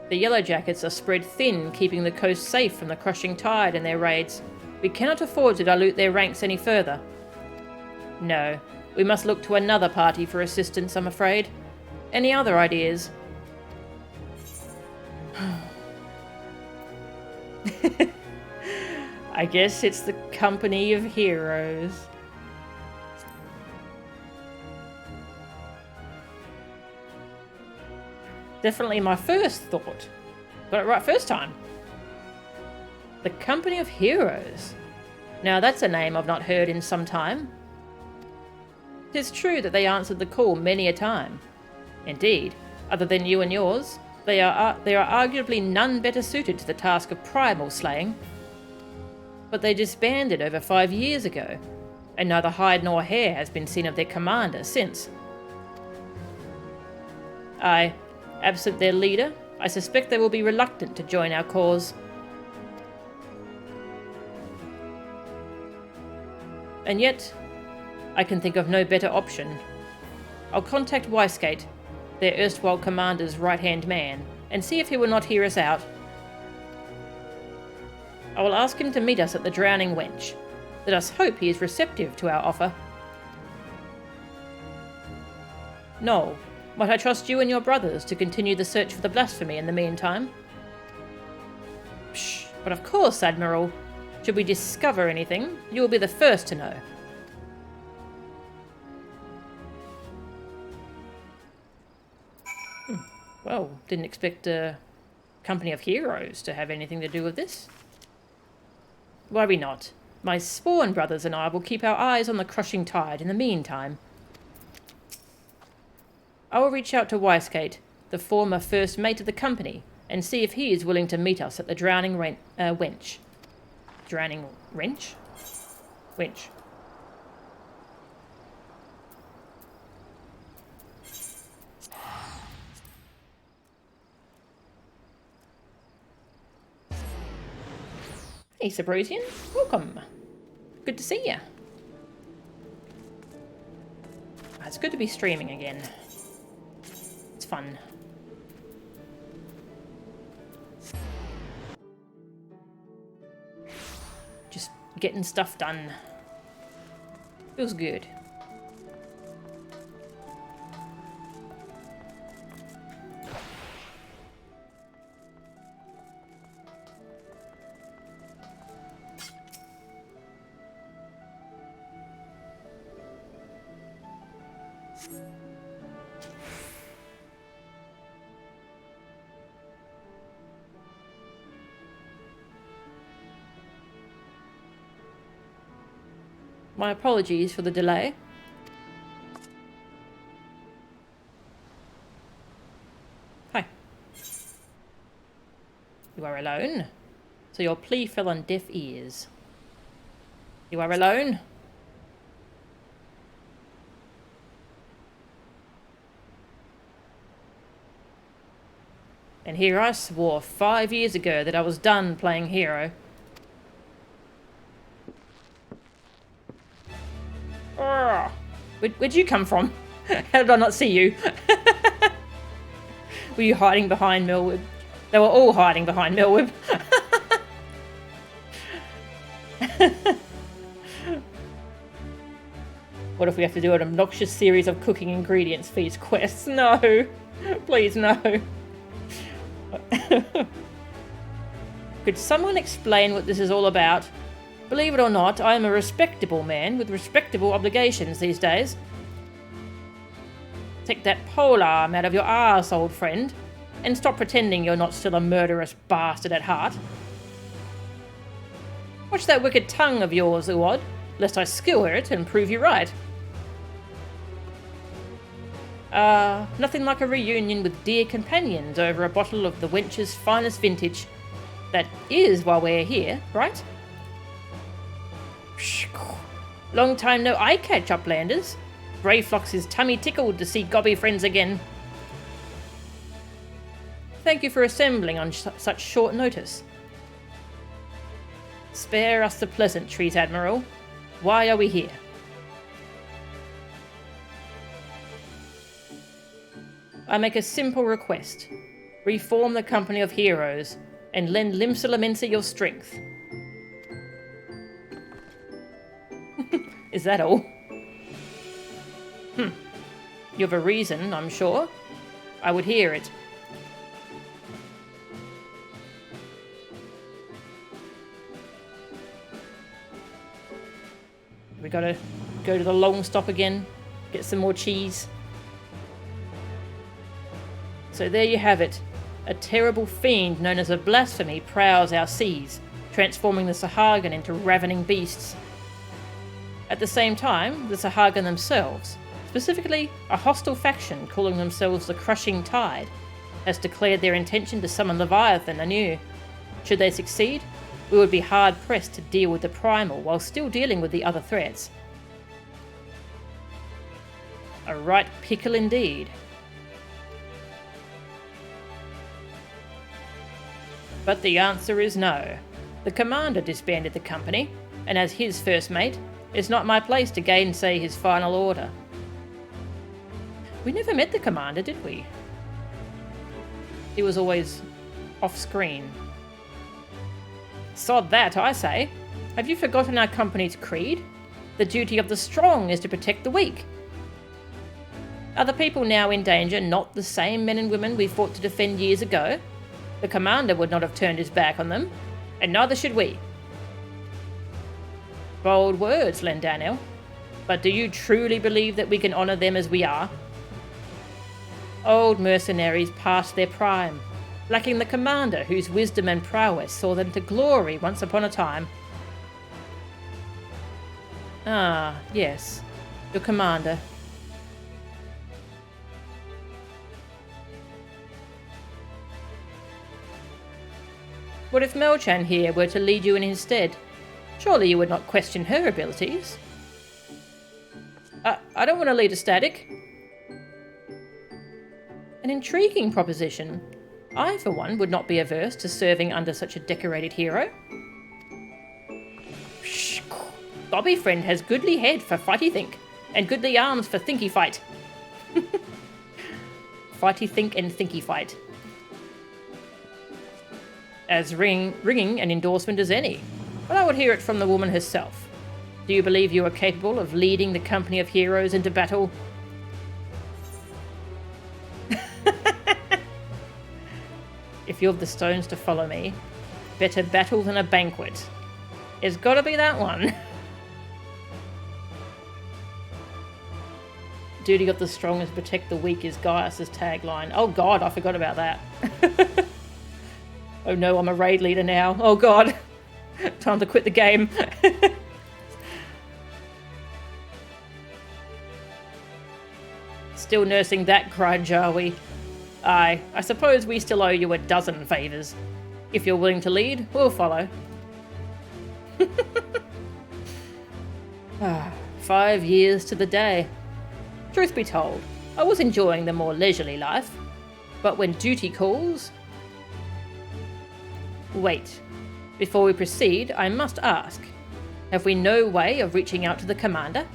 The Yellow Jackets are spread thin, keeping the coast safe from the crushing tide in their raids. We cannot afford to dilute their ranks any further. No, we must look to another party for assistance, I'm afraid. Any other ideas? I guess it's the Company of Heroes. Definitely my first thought. Got it right first time. The Company of Heroes. Now that's a name I've not heard in some time. It is true that they answered the call many a time. Indeed, other than you and yours, they are arguably none better suited to the task of primal slaying. But they disbanded over 5 years ago, and neither hide nor hair has been seen of their commander since. Aye, absent their leader, I suspect they will be reluctant to join our cause. And yet, I can think of no better option. I'll contact Weisgate, their erstwhile commander's right-hand man, and see if he will not hear us out. I will ask him to meet us at the Drowning Wench. Let us hope he is receptive to our offer. Noel, Might I trust you and your brothers to continue the search for the blasphemy in the meantime? Psh, but of course, Admiral. Should we discover anything, you will be the first to know. Well, didn't expect a company of heroes to have anything to do with this. Worry not. My spawn brothers and I will keep our eyes on the crushing tide in the meantime. I will reach out to Weisgate, the former first mate of the company, and see if he is willing to meet us at the Drowning Wench. Drowning Wrench? Wench. Hey, Sabrosian. Welcome. Good to see you. It's good to be streaming again. It's fun. Just getting stuff done. Feels good. My apologies for the delay. Hi. You are alone? So your plea fell on deaf ears. You are alone? And here I swore 5 years ago that I was done playing hero. Where'd you come from? How did I not see you? Were you hiding behind Millwib? They were all hiding behind Millwib. What if we have to do an obnoxious series of cooking ingredients for these quests? No. Please, no. Could someone explain what this is all about? Believe it or not, I am a respectable man with respectable obligations these days. Take that polearm out of your arse, old friend, and stop pretending you're not still a murderous bastard at heart. Watch that wicked tongue of yours, Uod, lest I skewer it and prove you right. Nothing like a reunion with dear companions over a bottle of the wench's finest vintage. That is why we're here, right? Long time no eye catch, Uplanders. Brayflox's tummy tickled to see gobby friends again. Thank you for assembling on such short notice. Spare us the pleasantries, Admiral. Why are we here? I make a simple request. Reform the company of heroes and lend Limsa Lamensa your strength. Is that all? You have a reason, I'm sure. I would hear it. We gotta go to the long stop again, get some more cheese. So there you have it. A terrible fiend known as a blasphemy prowls our seas, transforming the Sahagin into ravening beasts. At the same time, the Sahagin themselves, specifically a hostile faction calling themselves the Crushing Tide, has declared their intention to summon Leviathan anew. Should they succeed, we would be hard-pressed to deal with the Primal while still dealing with the other threats. A right pickle indeed. But the answer is no. The commander disbanded the company, and as his first mate, it's not my place to gainsay his final order. We never met the commander, did we? He was always off-screen. Sod that, I say. Have you forgotten our company's creed? The duty of the strong is to protect the weak. Are the people now in danger not the same men and women we fought to defend years ago? The commander would not have turned his back on them, and neither should we. Bold words, Lendanel. But do you truly believe that we can honour them as we are? Old mercenaries past their prime, lacking the commander whose wisdom and prowess saw them to glory once upon a time. Ah, yes, your commander. What if Melchan here were to lead you in his stead? Surely you would not question her abilities. I don't want to lead a static. An intriguing proposition. I, for one, would not be averse to serving under such a decorated hero. Bobby friend has goodly head for fighty think, and goodly arms for thinky fight. Fighty think and thinky fight. As ringing an endorsement as any, but I would hear it from the woman herself. Do you believe you are capable of leading the company of heroes into battle? If you have the stones to follow me, better battle than a banquet. It's gotta be that one. Duty of the strong is protect the weak is Gaius' tagline. Oh god, I forgot about that. Oh no, I'm a raid leader now. Oh god. Time to quit the game. Still nursing that grudge, are we? Aye, I suppose we still owe you a dozen favours. If you're willing to lead, we'll follow. 5 years to the day. Truth be told, I was enjoying the more leisurely life. But when duty calls... Wait. Before we proceed, I must ask. Have we no way of reaching out to the commander?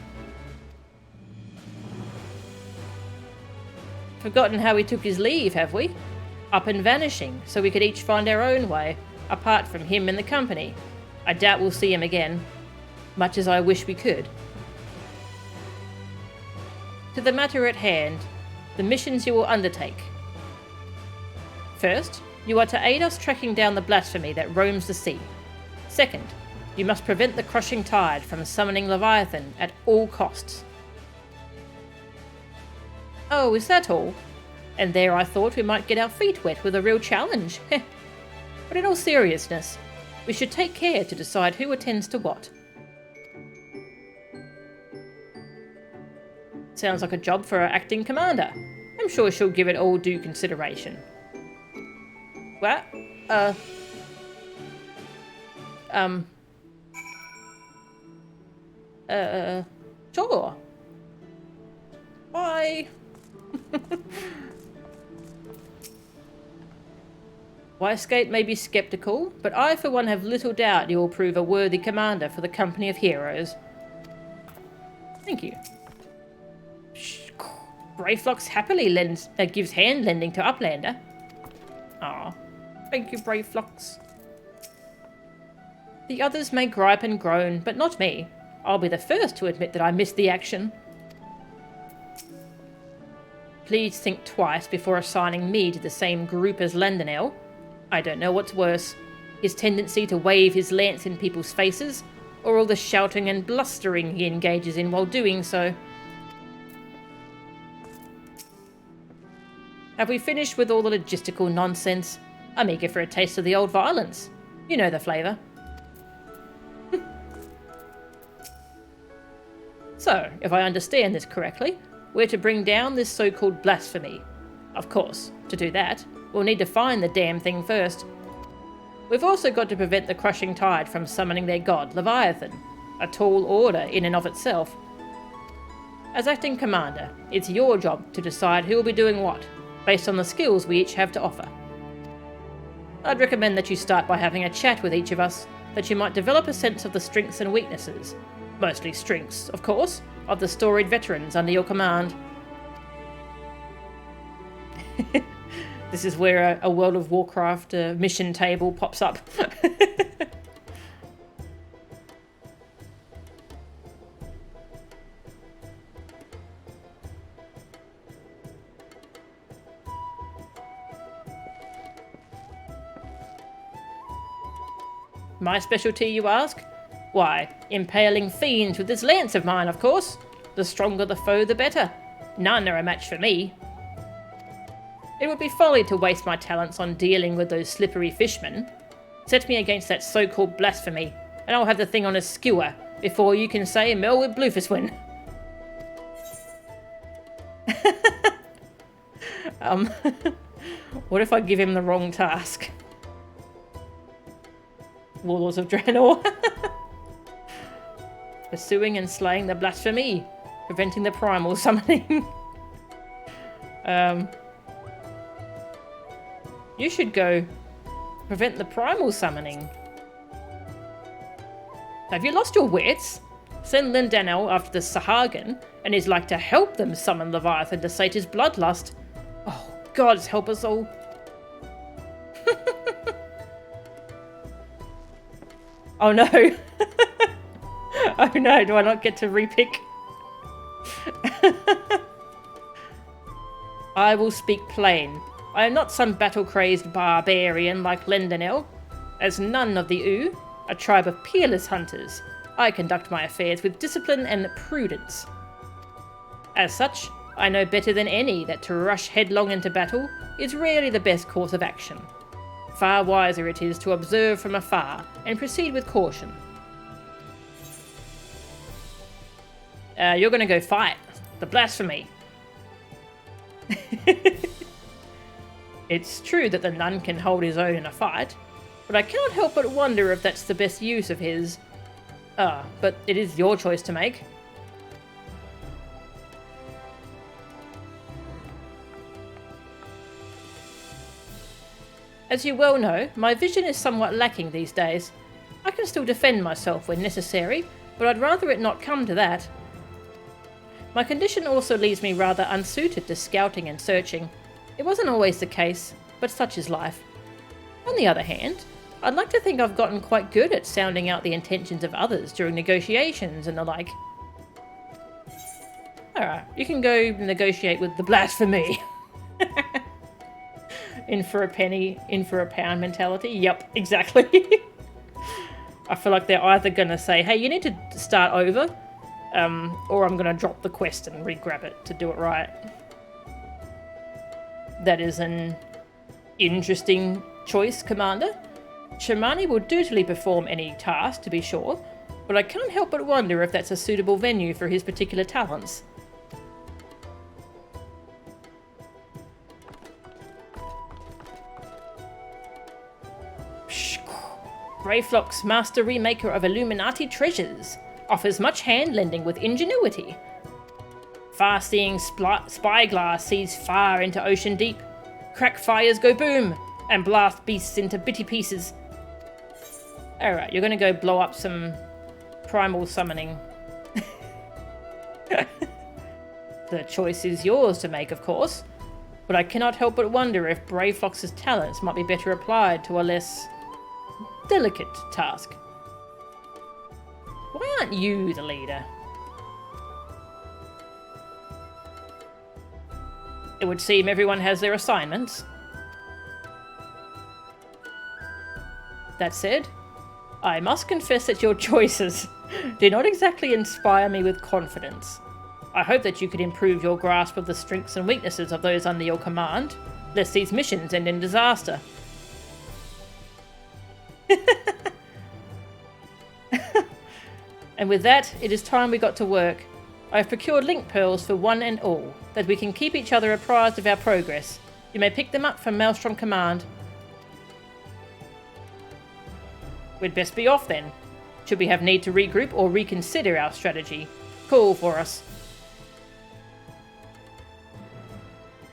Forgotten how he took his leave, have we? Up and vanishing, so we could each find our own way, apart from him and the company. I doubt we'll see him again, much as I wish we could. To the matter at hand, the missions you will undertake. First, you are to aid us tracking down the blasphemy that roams the sea. Second, you must prevent the crushing tide from summoning Leviathan at all costs. Oh, is that all? And there I thought we might get our feet wet with a real challenge. But in all seriousness, we should take care to decide who attends to what. Sounds like a job for our acting commander. I'm sure she'll give it all due consideration. What? Sure. Why? Wyskate may be sceptical, but I for one have little doubt you will prove a worthy commander for the company of heroes. Thank you. Brayflox happily gives hand lending to Uplander. Ah, thank you, Brayflox. The others may gripe and groan, but not me. I'll be the first to admit that I missed the action. Please think twice before assigning me to the same group as Lendanel. I don't know what's worse, his tendency to wave his lance in people's faces, or all the shouting and blustering he engages in while doing so. Have we finished with all the logistical nonsense? I'm eager for a taste of the old violence. You know the flavour. So, if I understand this correctly, we're to bring down this so-called blasphemy. Of course, to do that, we'll need to find the damn thing first. We've also got to prevent the crushing tide from summoning their god, Leviathan, a tall order in and of itself. As acting commander, it's your job to decide who will be doing what, based on the skills we each have to offer. I'd recommend that you start by having a chat with each of us, that you might develop a sense of the strengths and weaknesses, mostly strengths, of course, of the storied veterans under your command. This is where a World of Warcraft mission table pops up. My specialty, you ask? Why, impaling fiends with this lance of mine, of course. The stronger the foe, the better. None are a match for me. It would be folly to waste my talents on dealing with those slippery fishmen. Set me against that so-called blasphemy, and I'll have the thing on a skewer before you can say Mel with Bluefiswin. What if I give him the wrong task? Warlords of Draenor. Pursuing and slaying the blasphemy. Preventing the primal summoning. You should go prevent the primal summoning. Have you lost your wits? Send Lindanel after the Sahagin, and he's like to help them summon Leviathan to sate his bloodlust. Oh, gods help us all. Oh no. Oh no, do I not get to repick? I will speak plain. I am not some battle-crazed barbarian like Lendanel. As none of the U, a tribe of peerless hunters, I conduct my affairs with discipline and prudence. As such, I know better than any that to rush headlong into battle is rarely the best course of action. Far wiser it is to observe from afar and proceed with caution. You're going to go fight the blasphemy. It's true that the nun can hold his own in a fight, but I cannot help but wonder if that's the best use of his... but it is your choice to make. As you well know, my vision is somewhat lacking these days. I can still defend myself when necessary, but I'd rather it not come to that. My condition also leaves me rather unsuited to scouting and searching. It wasn't always the case, but such is life. On the other hand, I'd like to think I've gotten quite good at sounding out the intentions of others during negotiations and the like. Alright, you can go negotiate with the blasphemy. In for a penny, in for a pound mentality. Yep, exactly. I feel like they're either going to say, hey, you need to start over, or I'm going to drop the quest and re-grab it to do it right. That is an interesting choice, Commander. Shamani will dutifully perform any task, to be sure, but I can't help but wonder if that's a suitable venue for his particular talents. Greyflock's master remaker of Illuminati treasures offers much hand-lending with ingenuity. Far-seeing spyglass sees far into ocean deep. Crack fires go boom, and blast beasts into bitty pieces. Alright, you're gonna go blow up some primal summoning. The choice is yours to make, of course, but I cannot help but wonder if Brayflox's talents might be better applied to a less delicate task. Why aren't you the leader? It would seem everyone has their assignments. That said, I must confess that your choices do not exactly inspire me with confidence. I hope that you could improve your grasp of the strengths and weaknesses of those under your command, lest these missions end in disaster. And with that, it is time we got to work. I have procured link pearls for one and all, that we can keep each other apprised of our progress. You may pick them up from Maelstrom Command. We'd best be off then. Should we have need to regroup or reconsider our strategy, call for us.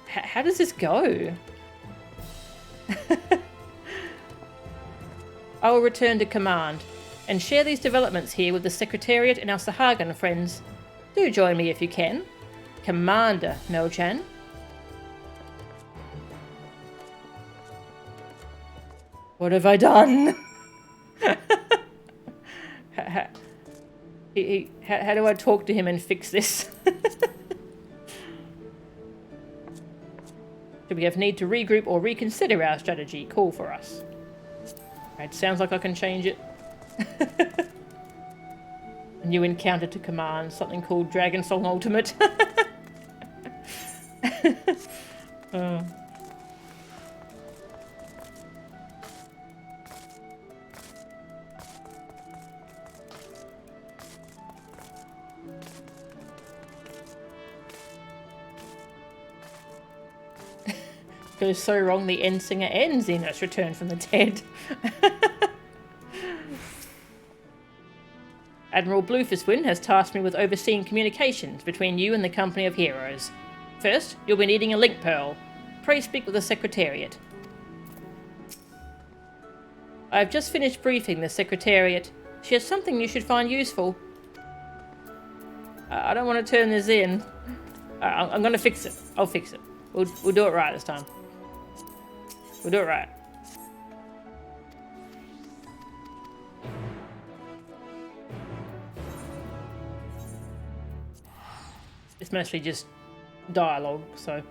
How does this go? I will return to command and share these developments here with the Secretariat and our Sahagin friends. Do join me if you can. Commander Melchan. What have I done? How do I talk to him and fix this? Do we have need to regroup or reconsider our strategy? Call for us. Right, sounds like I can change it. A new encounter to command, something called Dragon Song Ultimate. Oh. Goes so wrong, the end singer and Xenos return from the dead. Admiral Bluefistwind has tasked me with overseeing communications between you and the company of heroes. First, you'll be needing a link pearl. Pray speak with the Secretariat. I have just finished briefing the Secretariat. She has something you should find useful. I don't want to turn this in. I'm going to fix it. I'll fix it. We'll do it right this time. We'll do it right. It's mostly just dialogue, so...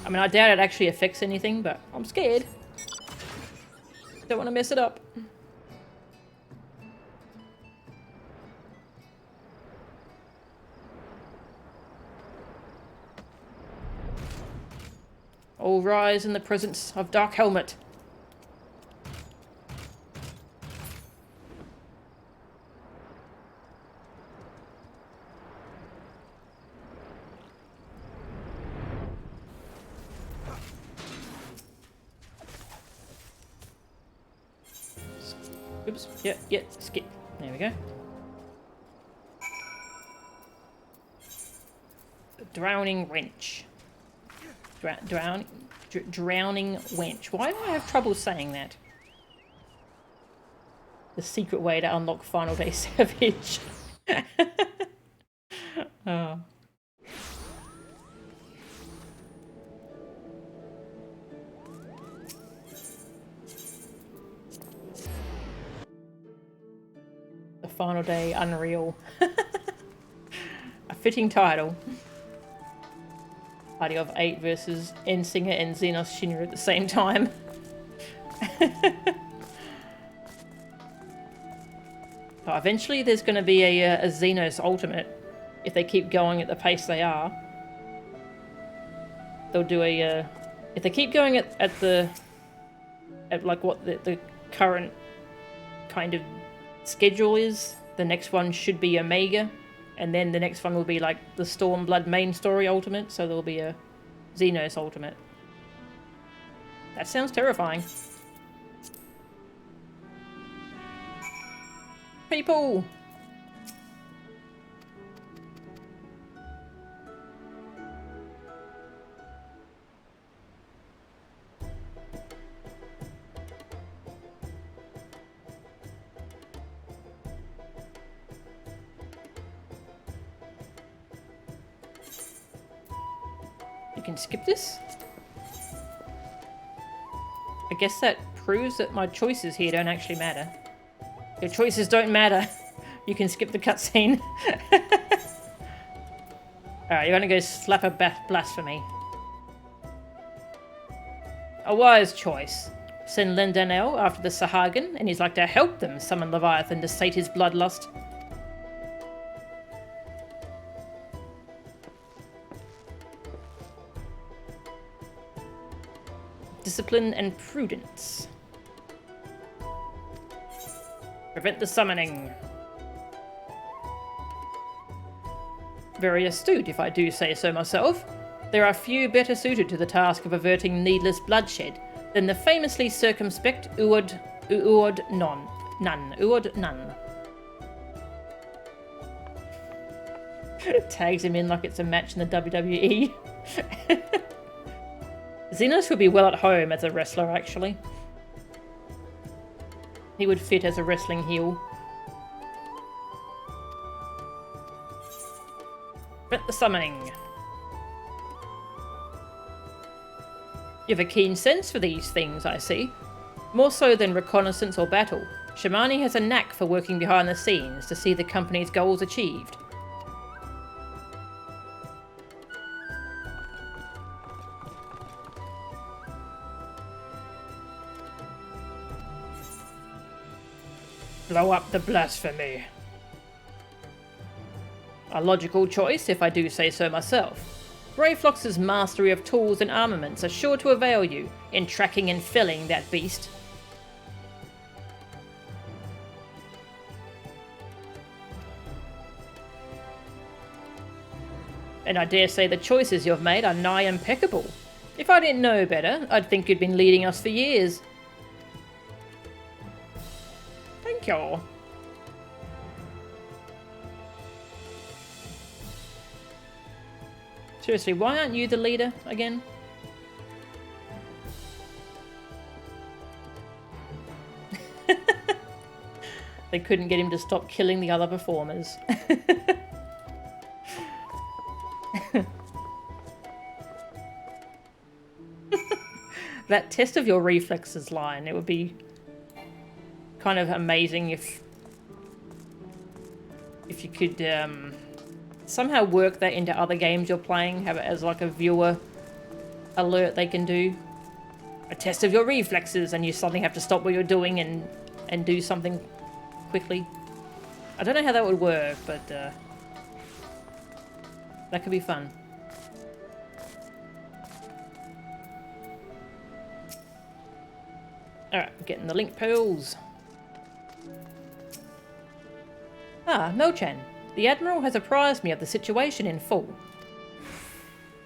I mean, I doubt it actually affects anything, but I'm scared. Don't want to mess it up. All rise in the presence of Dark Helmet. Oops, yeah, skip. There we go. Drowning Wench. Drowning Wench. Why do I have trouble saying that? The secret way to unlock Final Day Savage. Oh. The Final Day Unreal. A fitting title. Party of 8 versus Endsinger and Xenos Shinra at the same time. Oh, eventually there's going to be a Xenos Ultimate. If they keep going at the pace they are. They'll do a... if they keep going at like what the current kind of schedule is, the next one should be Omega. And then the next one will be like the Stormblood main story ultimate, so there'll be a Xenos ultimate. That sounds terrifying. People! You can skip this? I guess that proves that my choices here don't actually matter. Your choices don't matter. You can skip the cutscene. Alright, you're gonna go slap a blasphemy. A wise choice. Send Lendanel after the Sahagin, and he's like to help them summon Leviathan to sate his bloodlust. Discipline and prudence. Prevent the summoning. Very astute, if I do say so myself. There are few better suited to the task of averting needless bloodshed than the famously circumspect Uod Nun. Tags him in like it's a match in the WWE. Xenos would be well at home as a wrestler, actually. He would fit as a wrestling heel. Prevent the summoning. You have a keen sense for these things, I see. More so than reconnaissance or battle, Shamani has a knack for working behind the scenes to see the company's goals achieved. Blow up the blasphemy. A logical choice, if I do say so myself. Greyflox's mastery of tools and armaments are sure to avail you in tracking and felling that beast. And I dare say the choices you've made are nigh impeccable. If I didn't know better, I'd think you'd been leading us for years. Thank you. Seriously, why aren't you the leader again? They couldn't get him to stop killing the other performers. That test of your reflexes line, it would be kind of amazing if you could somehow work that into other games you're playing, have it as like a viewer alert they can do. A test of your reflexes, and you suddenly have to stop what you're doing and do something quickly. I don't know how that would work, but that could be fun. Alright, getting the link pearls. Ah, Melchan. The Admiral has apprised me of the situation in full.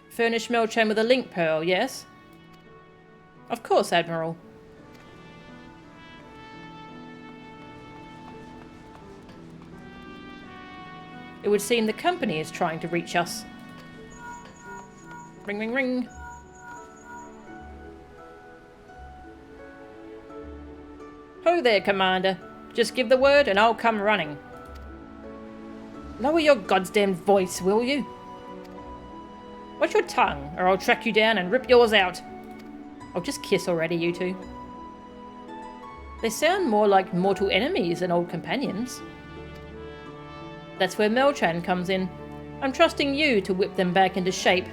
Furnish Melchan with a link pearl, yes? Of course, Admiral. It would seem the company is trying to reach us. Ring, ring, ring. Ho there, Commander. Just give the word and I'll come running. Lower your goddamn voice, will you? Watch your tongue, or I'll track you down and rip yours out. I'll just kiss already, you two. They sound more like mortal enemies than old companions. That's where Melchan comes in. I'm trusting you to whip them back into shape,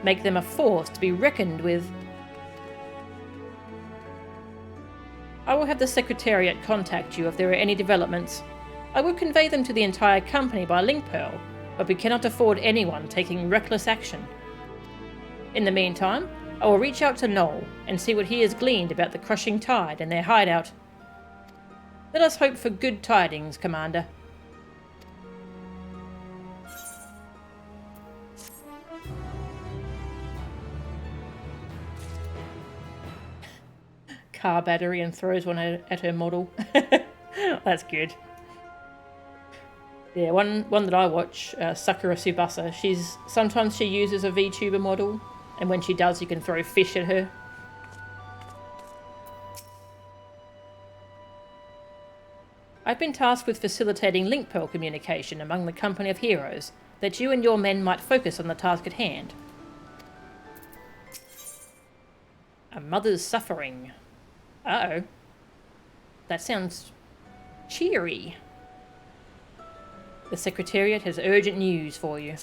make them a force to be reckoned with. I will have the Secretariat contact you if there are any developments. I will convey them to the entire company by link pearl, but we cannot afford anyone taking reckless action. In the meantime, I will reach out to Noel and see what he has gleaned about the crushing tide and their hideout. Let us hope for good tidings, Commander. Car battery and throws one at her model. That's good. Yeah, one that I watch, Sakura Tsubasa, sometimes she uses a VTuber model, and when she does, you can throw fish at her. I've been tasked with facilitating link pearl communication among the company of heroes, that you and your men might focus on the task at hand. A mother's suffering. Uh-oh. That sounds cheery. The Secretariat has urgent news for you.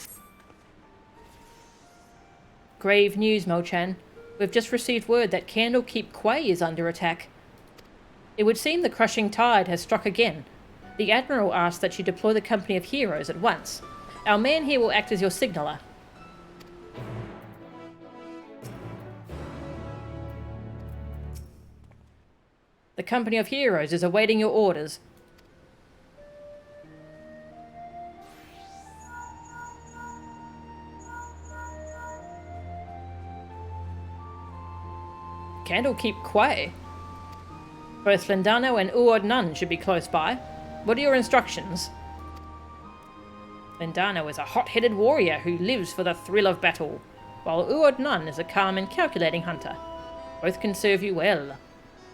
Grave news, Melchan. We've just received word that Candlekeep Quay is under attack. It would seem the crushing tide has struck again. The Admiral asked that you deploy the company of heroes at once. Our man here will act as your signaller. The company of heroes is awaiting your orders. Candlekeep Quay. Both Lindano and Uod Nun should be close by. What are your instructions? Lindano is a hot-headed warrior who lives for the thrill of battle, while Uod Nun is a calm and calculating hunter. Both can serve you well,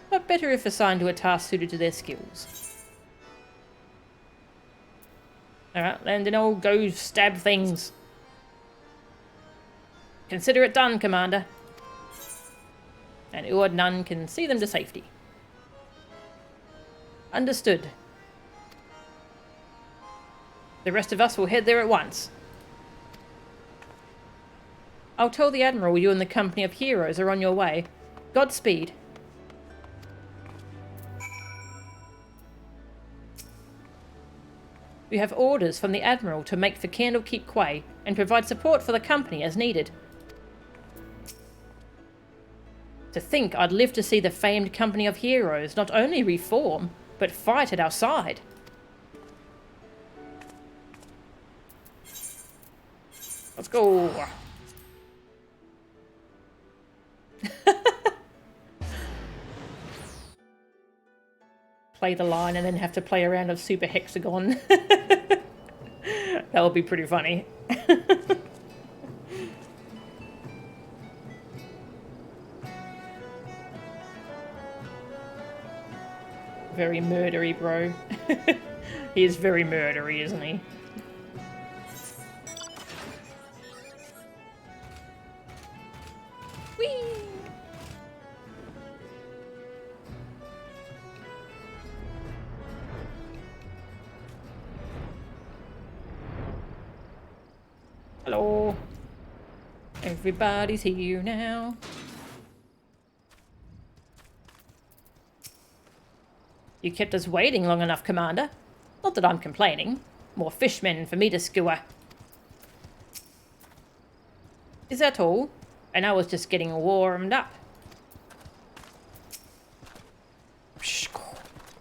but better if assigned to a task suited to their skills. Alright, Lindano, go stab things. Consider it done, Commander. And Uod Nun can see them to safety. Understood. The rest of us will head there at once. I'll tell the Admiral you and the company of heroes are on your way. Godspeed. We have orders from the Admiral to make for Candlekeep Quay and provide support for the company as needed. To think I'd live to see the famed company of heroes not only reform, but fight at our side. Let's go. Play the line and then have to play a round of Super Hexagon. That would be pretty funny. Very murdery, bro. He is very murdery, isn't he? Whee! Hello. Everybody's here now. You kept us waiting long enough, Commander. Not that I'm complaining. More fishmen for me to skewer. Is that all? And I was just getting warmed up.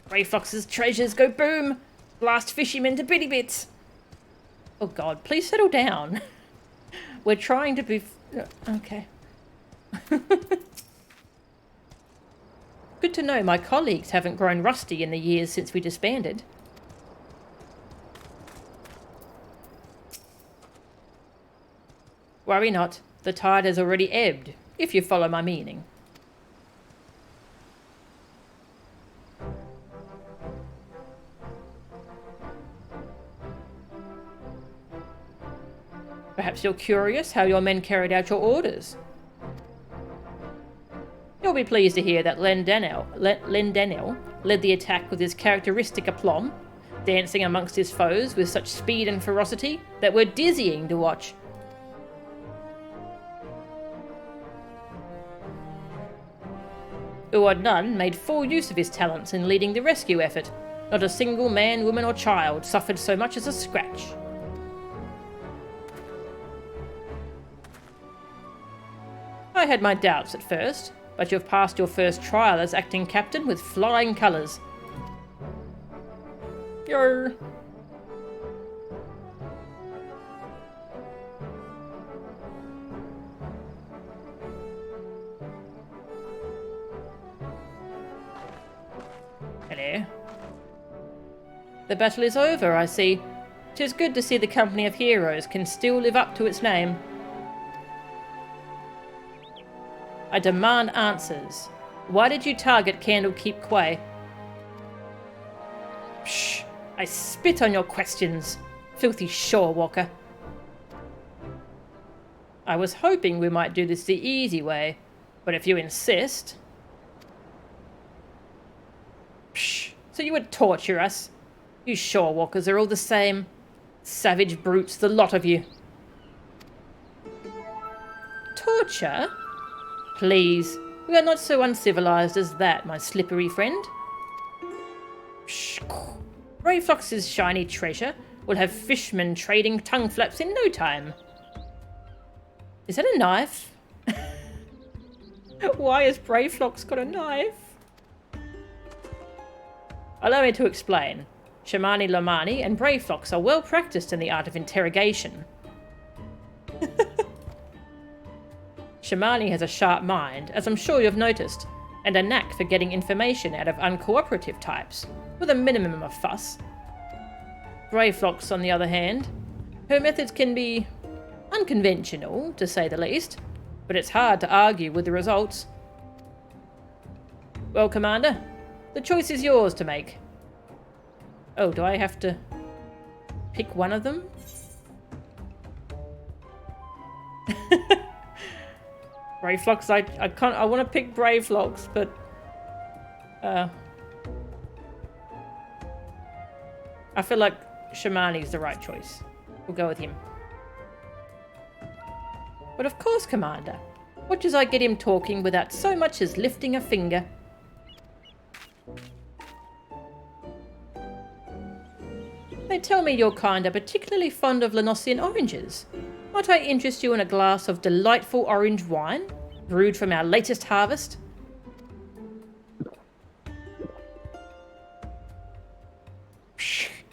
Grey Fox's treasures go boom! Blast fishermen to bitty bits! Oh god, please settle down. We're trying to be... Okay. Good to know my colleagues haven't grown rusty in the years since we disbanded. Worry not, the tide has already ebbed, if you follow my meaning. Perhaps you're curious how your men carried out your orders. You'll be pleased to hear that Lendenell led the attack with his characteristic aplomb, dancing amongst his foes with such speed and ferocity that were dizzying to watch. Uad Nun made full use of his talents in leading the rescue effort. Not a single man, woman or child suffered so much as a scratch. I had my doubts at first, but you've passed your first trial as acting captain with flying colours. Yo. Hello. The battle is over, I see. 'Tis good to see the company of heroes can still live up to its name. I demand answers. Why did you target Candlekeep Quay? Psh! I spit on your questions, filthy shorewalker. I was hoping we might do this the easy way, but if you insist... Psh! So you would torture us? You shorewalkers are all the same. Savage brutes, the lot of you. Torture? Please, we are not so uncivilized as that, my slippery friend. Shh. Grey Fox's shiny treasure will have fishmen trading tongue flaps in no time. Is that a knife? Why has Grey Fox got a knife? Allow me to explain. Shamani Lomani and Grey Fox are well practiced in the art of interrogation. Shamani has a sharp mind, as I'm sure you've noticed, and a knack for getting information out of uncooperative types, with a minimum of fuss. Grey Fox, on the other hand, her methods can be unconventional, to say the least, but it's hard to argue with the results. Well, Commander, the choice is yours to make. Oh, do I have to pick one of them? Brave Flux, I want to pick Brave Flux, but I feel like Shamani's the right choice. We'll go with him. But of course, Commander. Watch as I get him talking without so much as lifting a finger. tell me your kind are particularly fond of Lenosian oranges. Might I interest you in a glass of delightful orange wine, brewed from our latest harvest?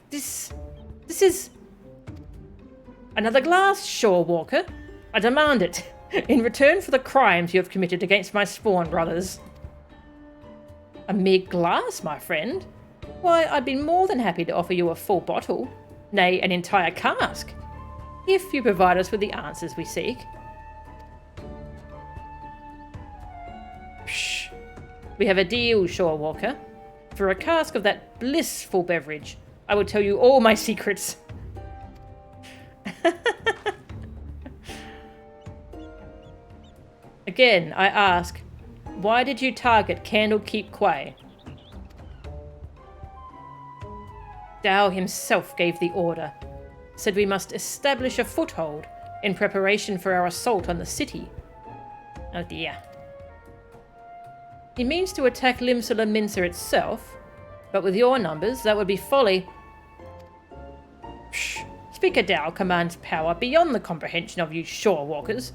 This is... Another glass, Shorewalker. I demand it, in return for the crimes you have committed against my spawn brothers. A mere glass, my friend? Why, I'd be more than happy to offer you a full bottle, nay, an entire cask, if you provide us with the answers we seek. Psh! We have a deal, Shorewalker. For a cask of that blissful beverage, I will tell you all my secrets. Again, I ask, why did you target Candlekeep Quay? Dao himself gave the order, said we must establish a foothold in preparation for our assault on the city. Oh dear. He means to attack Limsala Minsa itself, but with your numbers, that would be folly. Psh! Speaker Dao commands power beyond the comprehension of you Shorewalkers.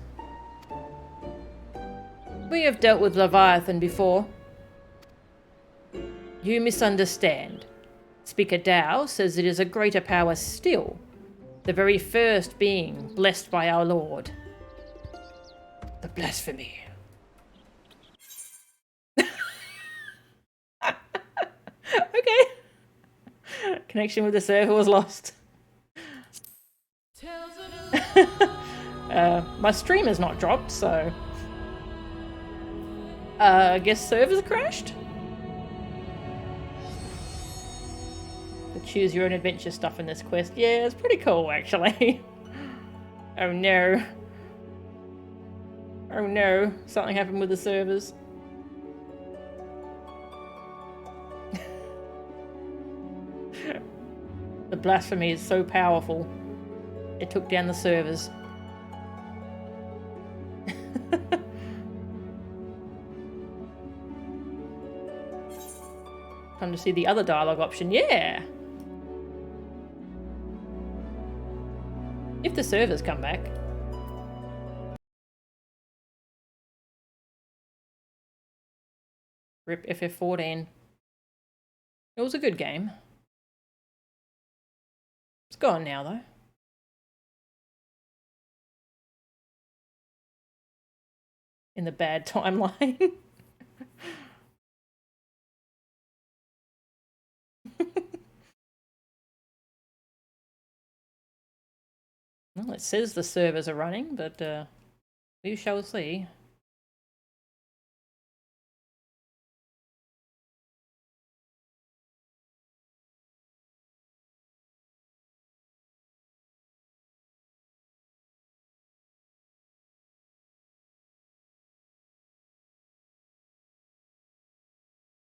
We have dealt with Leviathan before. You misunderstand. Speaker Dao says it is a greater power still, the very first being blessed by our Lord. The blasphemy. Okay. Connection with the server was lost. My stream has not dropped, so... I guess servers crashed? The choose your own adventure stuff in this quest. Yeah, it's pretty cool, actually. Oh no. Oh no, something happened with the servers. The blasphemy is so powerful. It took down the servers. Time to see the other dialogue option. Yeah! If the servers come back. Rip FF14. It was a good game. It's gone now, though. In the bad timeline. Well, it says the servers are running, but we shall see.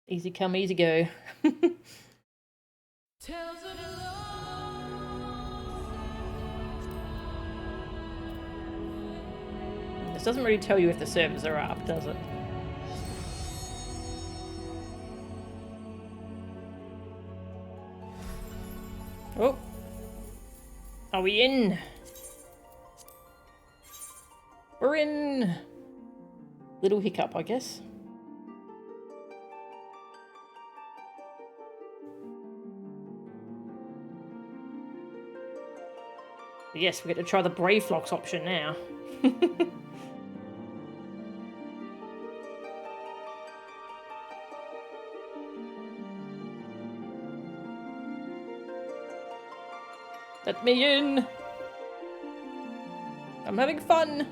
Easy come, easy go. This doesn't really tell you if the servers are up, does it? Oh. Are we in? We're in. Little hiccup, I guess. Yes, we get to try the Brave Flocks option now. Let me in! I'm having fun!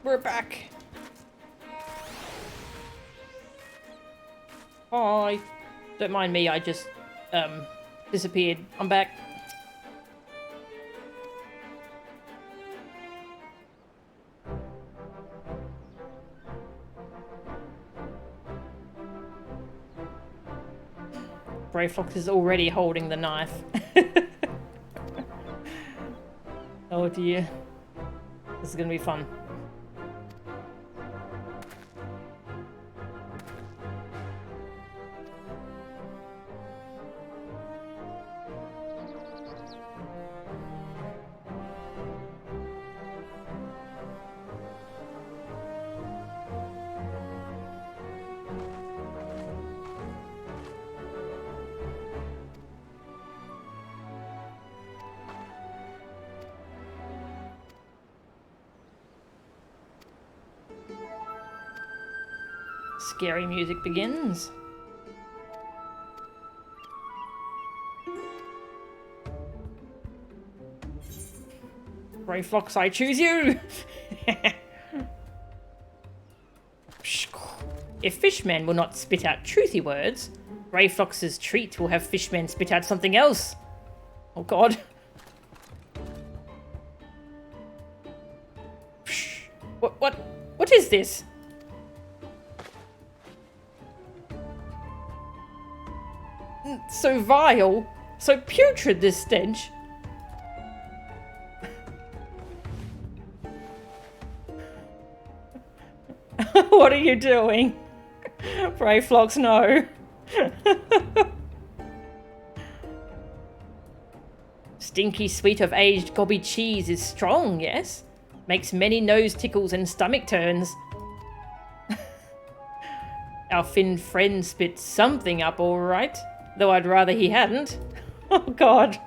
We're back! Hi! Don't mind me, I just, disappeared. I'm back. Brave Fox is already holding the knife. Oh dear. This is gonna be fun. Scary music begins. Greyflox, I choose you! If fishmen will not spit out truthy words, Greyflox's treat will have fishmen spit out something else. Oh god. What is this? So vile, so putrid this stench. What are you doing? Greyflox, no. Stinky sweet of aged gobby cheese is strong, yes? Makes many nose tickles and stomach turns. Our Finn friend spit something up all right, though I'd rather he hadn't. Oh god.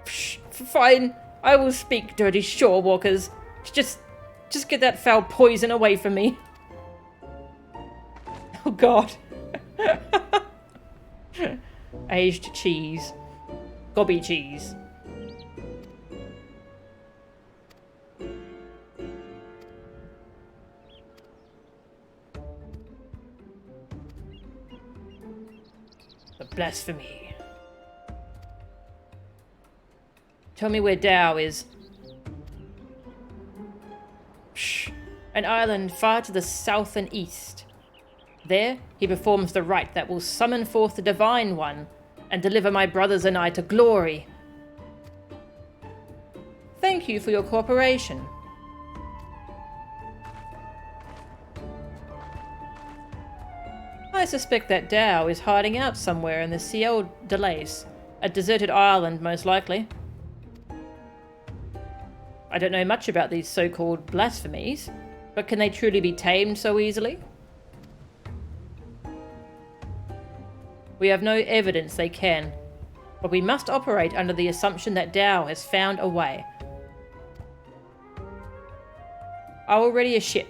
Psh, fine, I will speak, dirty shorewalkers. Just get that foul poison away from me. Oh god. Aged cheese. Gobby cheese. The blasphemy. Tell me where Dow is. Shh. An island far to the south and east. There, he performs the rite that will summon forth the Divine One and deliver my brothers and I to glory. Thank you for your cooperation. I suspect that Dow is hiding out somewhere in the Ciel de Lace, a deserted island most likely. I don't know much about these so-called blasphemies, but can they truly be tamed so easily? We have no evidence they can, but we must operate under the assumption that Dow has found a way. I will ready a ship.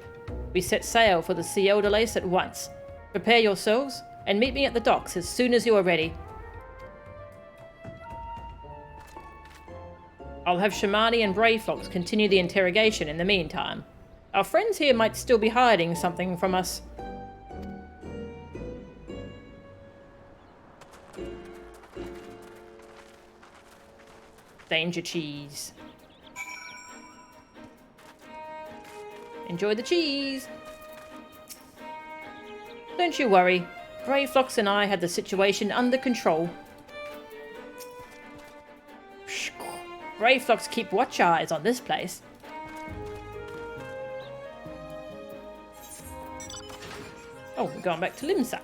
We set sail for the Ciel de Lace at once. Prepare yourselves, and meet me at the docks as soon as you are ready. I'll have Shamani and Greyflox continue the interrogation in the meantime. Our friends here might still be hiding something from us. Danger cheese. Enjoy the cheese. Don't you worry. Greyflox and I had the situation under control. Greyflox keep watch eyes on this place. Oh, we're going back to Limsa.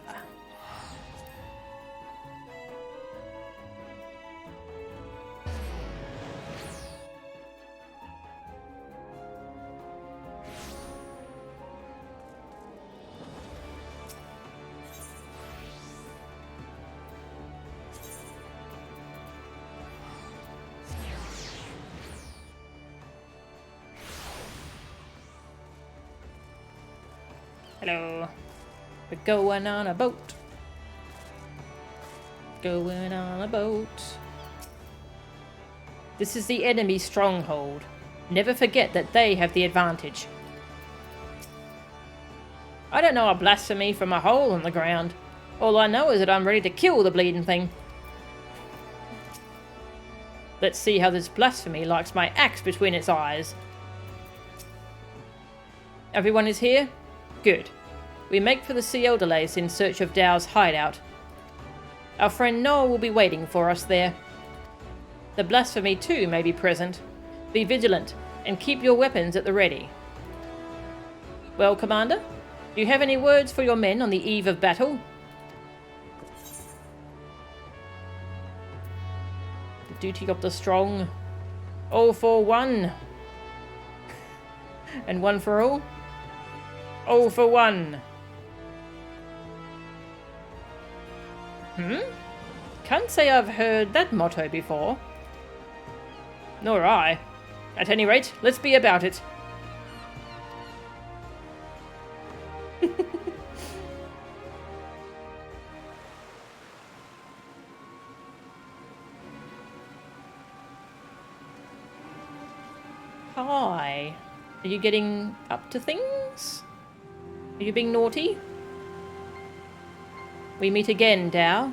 Hello. We're going on a boat. Going on a boat. This is the enemy stronghold. Never forget that they have the advantage. I don't know a blasphemy from a hole in the ground. All I know is that I'm ready to kill the bleeding thing. Let's see how this blasphemy likes my axe between its eyes. Everyone is here? Good. We make for the Ciel de Lace in search of Dow's hideout. Our friend Noah will be waiting for us there. The blasphemy too may be present. Be vigilant and keep your weapons at the ready. Well, Commander, do you have any words for your men on the eve of battle? The duty of the strong. All for one. And one for all. All for one. Can't say I've heard that motto before. Nor I. At any rate, let's be about it. Hi. Are you getting up to things? Are you being naughty? We meet again, Dao.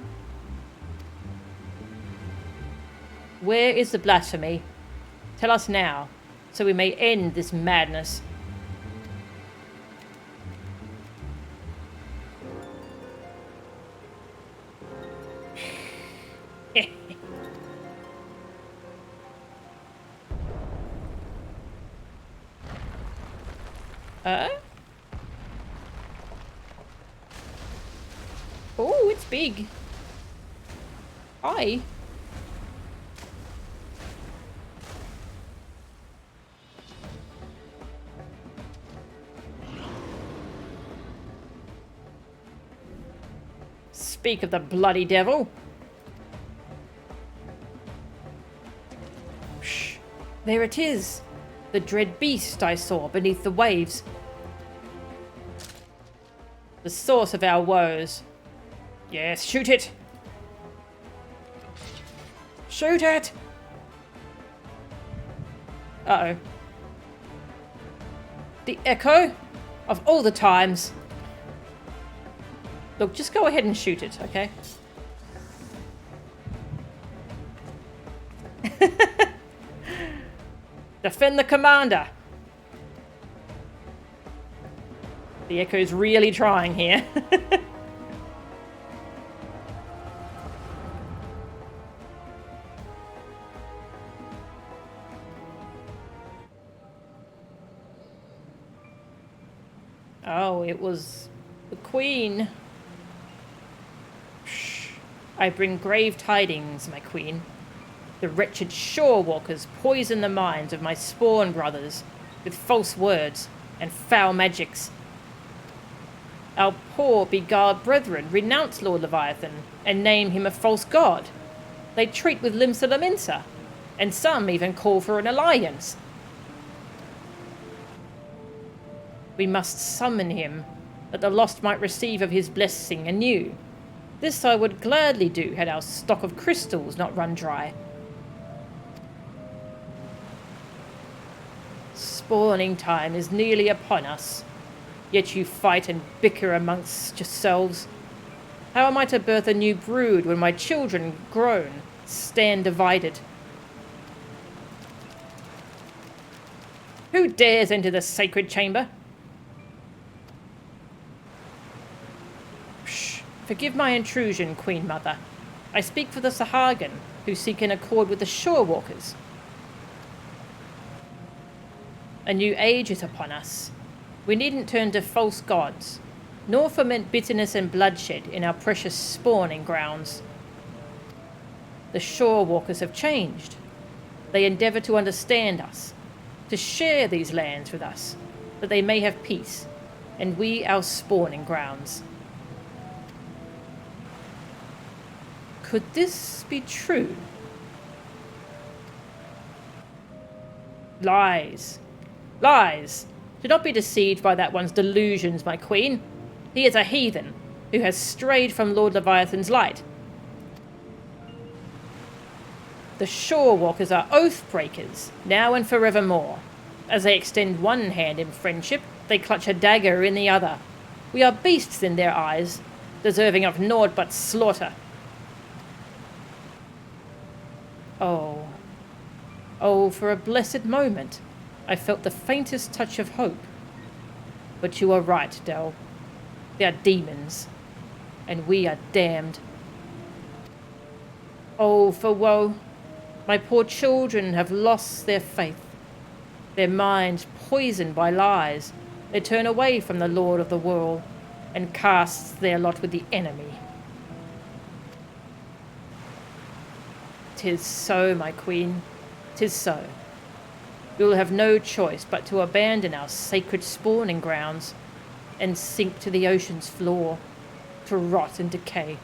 Where is the blasphemy? Tell us now, so we may end this madness. Oh, it's big. Hi. Speak of the bloody devil. Shh. There it is. The dread beast I saw beneath the waves. The source of our woes. Yes, shoot it. Shoot it. Uh-oh. The echo of all the times. Look, just go ahead and shoot it, okay? Defend the commander. The echo's really trying here. Oh, it was the Queen. Shh. I bring grave tidings, my Queen. The wretched shore walkers poison the minds of my spawn brothers with false words and foul magics. Our poor beguiled brethren renounce Lord Leviathan and name him a false god. They treat with Limsa Lominsa, and some even call for an alliance. We must summon him, that the lost might receive of his blessing anew. This I would gladly do, had our stock of crystals not run dry. Spawning time is nearly upon us, yet you fight and bicker amongst yourselves. How am I to birth a new brood when my children, grown, stand divided? Who dares enter the sacred chamber? Shh. Forgive my intrusion, Queen Mother. I speak for the Sahagin, who seek an accord with the shore walkers. A new age is upon us. We needn't turn to false gods, nor foment bitterness and bloodshed in our precious spawning grounds. The shore walkers have changed. They endeavour to understand us, to share these lands with us, that they may have peace, and we our spawning grounds. Could this be true? Lies. Lies! Do not be deceived by that one's delusions, my queen. He is a heathen who has strayed from Lord Leviathan's light. The shore walkers are oath breakers, now and forevermore. As they extend one hand in friendship, they clutch a dagger in the other. We are beasts in their eyes, deserving of naught but slaughter. Oh. Oh, for a blessed moment, I felt the faintest touch of hope. But you are right, Del. They are demons, and we are damned. Oh, for woe! My poor children have lost their faith. Their minds poisoned by lies, they turn away from the Lord of the world and cast their lot with the enemy. 'Tis so, my queen, 'tis so. We will have no choice but to abandon our sacred spawning grounds and sink to the ocean's floor, to rot and decay.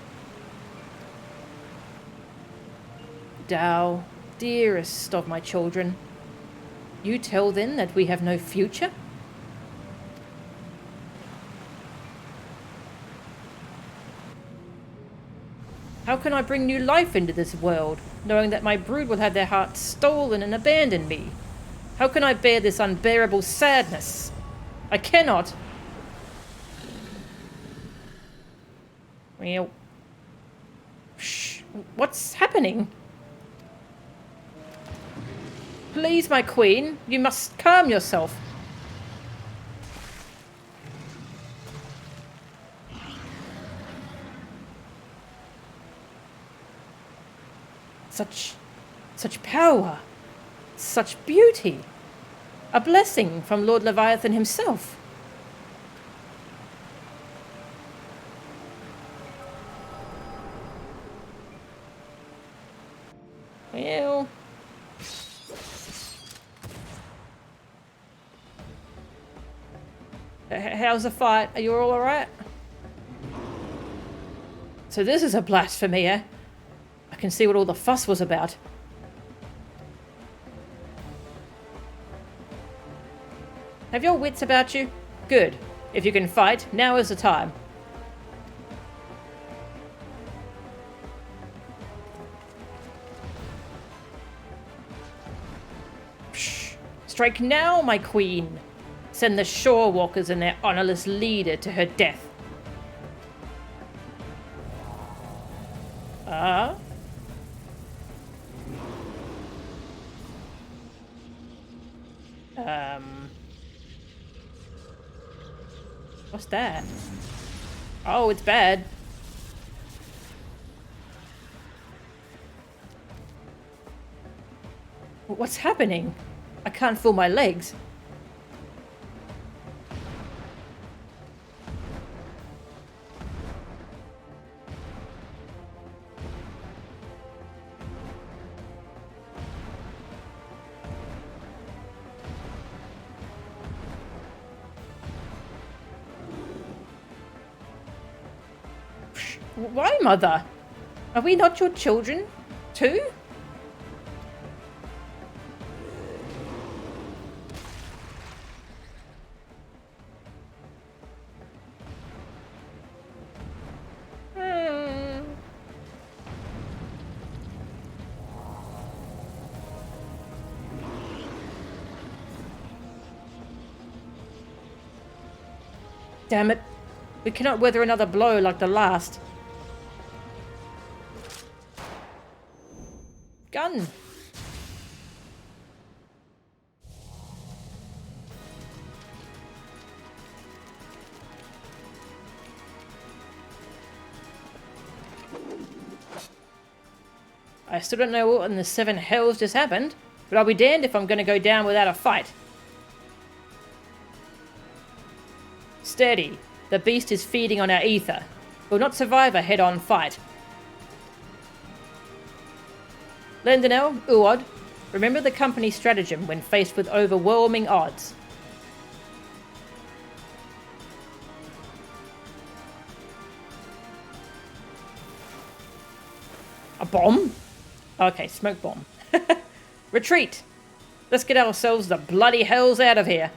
Dao, dearest of my children, you tell then that we have no future? How can I bring new life into this world, knowing that my brood will have their hearts stolen and abandon me? How can I bear this unbearable sadness? I cannot. Well, shh. What's happening? Please, my queen, you must calm yourself. Such power, such beauty. A blessing from Lord Leviathan himself. Well... How's the fight? Are you all alright? So this is a blasphemy, eh? I can see what all the fuss was about. Have your wits about you? Good. If you can fight, now is the time. Psh. Strike now, my queen. Send the shore walkers and their honorless leader to her death. What's that? Oh, it's bad. What's happening? I can't feel my legs. Why, Mother? Are we not your children, too? Damn it. We cannot weather another blow like the last. Gun. I still don't know what in the seven hells just happened, but I'll be damned if I'm going to go down without a fight. Steady. The beast is feeding on our ether. We'll not survive a head-on fight. Lendenel, Uod, remember the company's stratagem when faced with overwhelming odds. A bomb? Okay, smoke bomb. Retreat! Let's get ourselves the bloody hells out of here.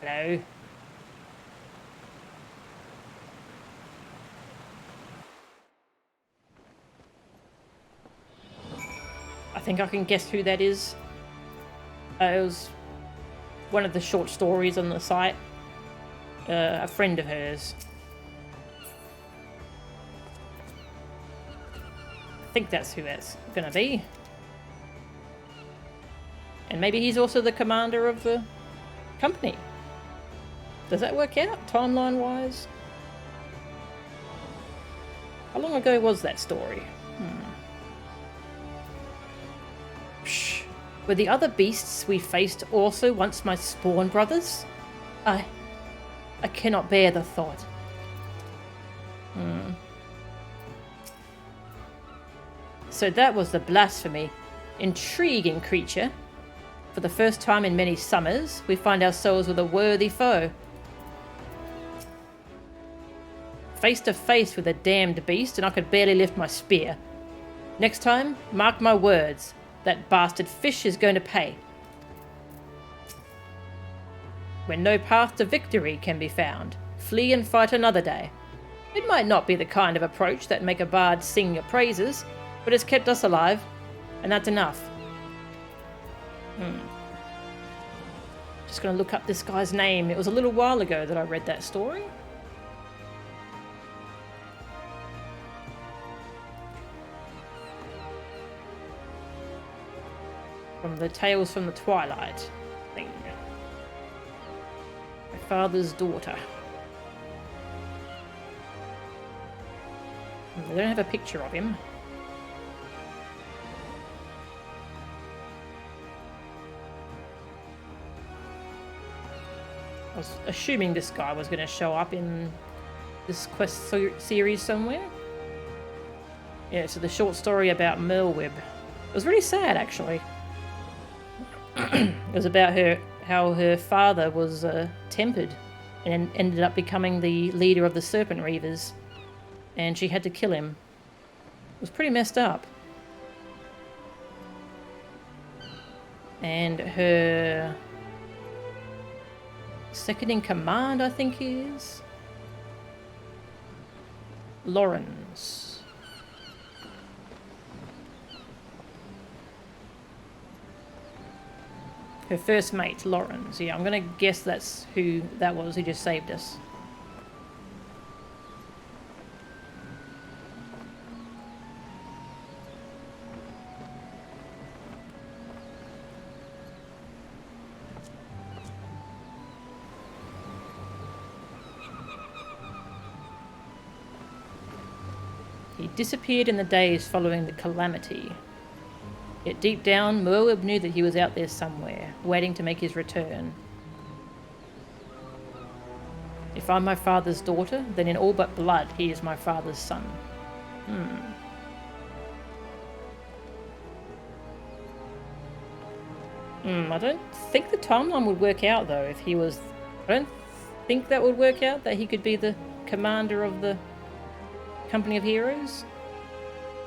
Hello. I think I can guess who that is. It was one of the short stories on the site. A friend of hers. I think that's who that's gonna be. And maybe he's also the commander of the company. Does that work out, timeline-wise? How long ago was that story? Psh. Were the other beasts we faced also once my spawn brothers? I cannot bear the thought. So that was the blasphemy. Intriguing creature. For the first time in many summers, we find ourselves with a worthy foe. face to face with a damned beast and I could barely lift my spear. Next time, mark my words, that bastard fish is going to pay. When no path to victory can be found, flee and fight another day. It might not be the kind of approach that make a bard sing your praises, but it's kept us alive, and that's enough. Just going to look up this guy's name. It was a little while ago that I read that story. From the Tales from the Twilight thing. My father's daughter. They don't have a picture of him. I was assuming this guy was going to show up in this quest series somewhere. Yeah, so the short story about Merlweb. It was really sad, actually. It was about how her father was tempered and ended up becoming the leader of the Serpent Reavers. And she had to kill him. It was pretty messed up. And her second in command, I think he is. Lawrence. Her first mate, Lawrence. Yeah, I'm gonna guess that's who that was who just saved us. He disappeared in the days following the calamity. Yet deep down, Merlweb knew that he was out there somewhere, waiting to make his return. If I'm my father's daughter, then in all but blood, he is my father's son. I don't think the timeline would work out, though, if he was... I don't think that would work out, that he could be the commander of the Company of Heroes.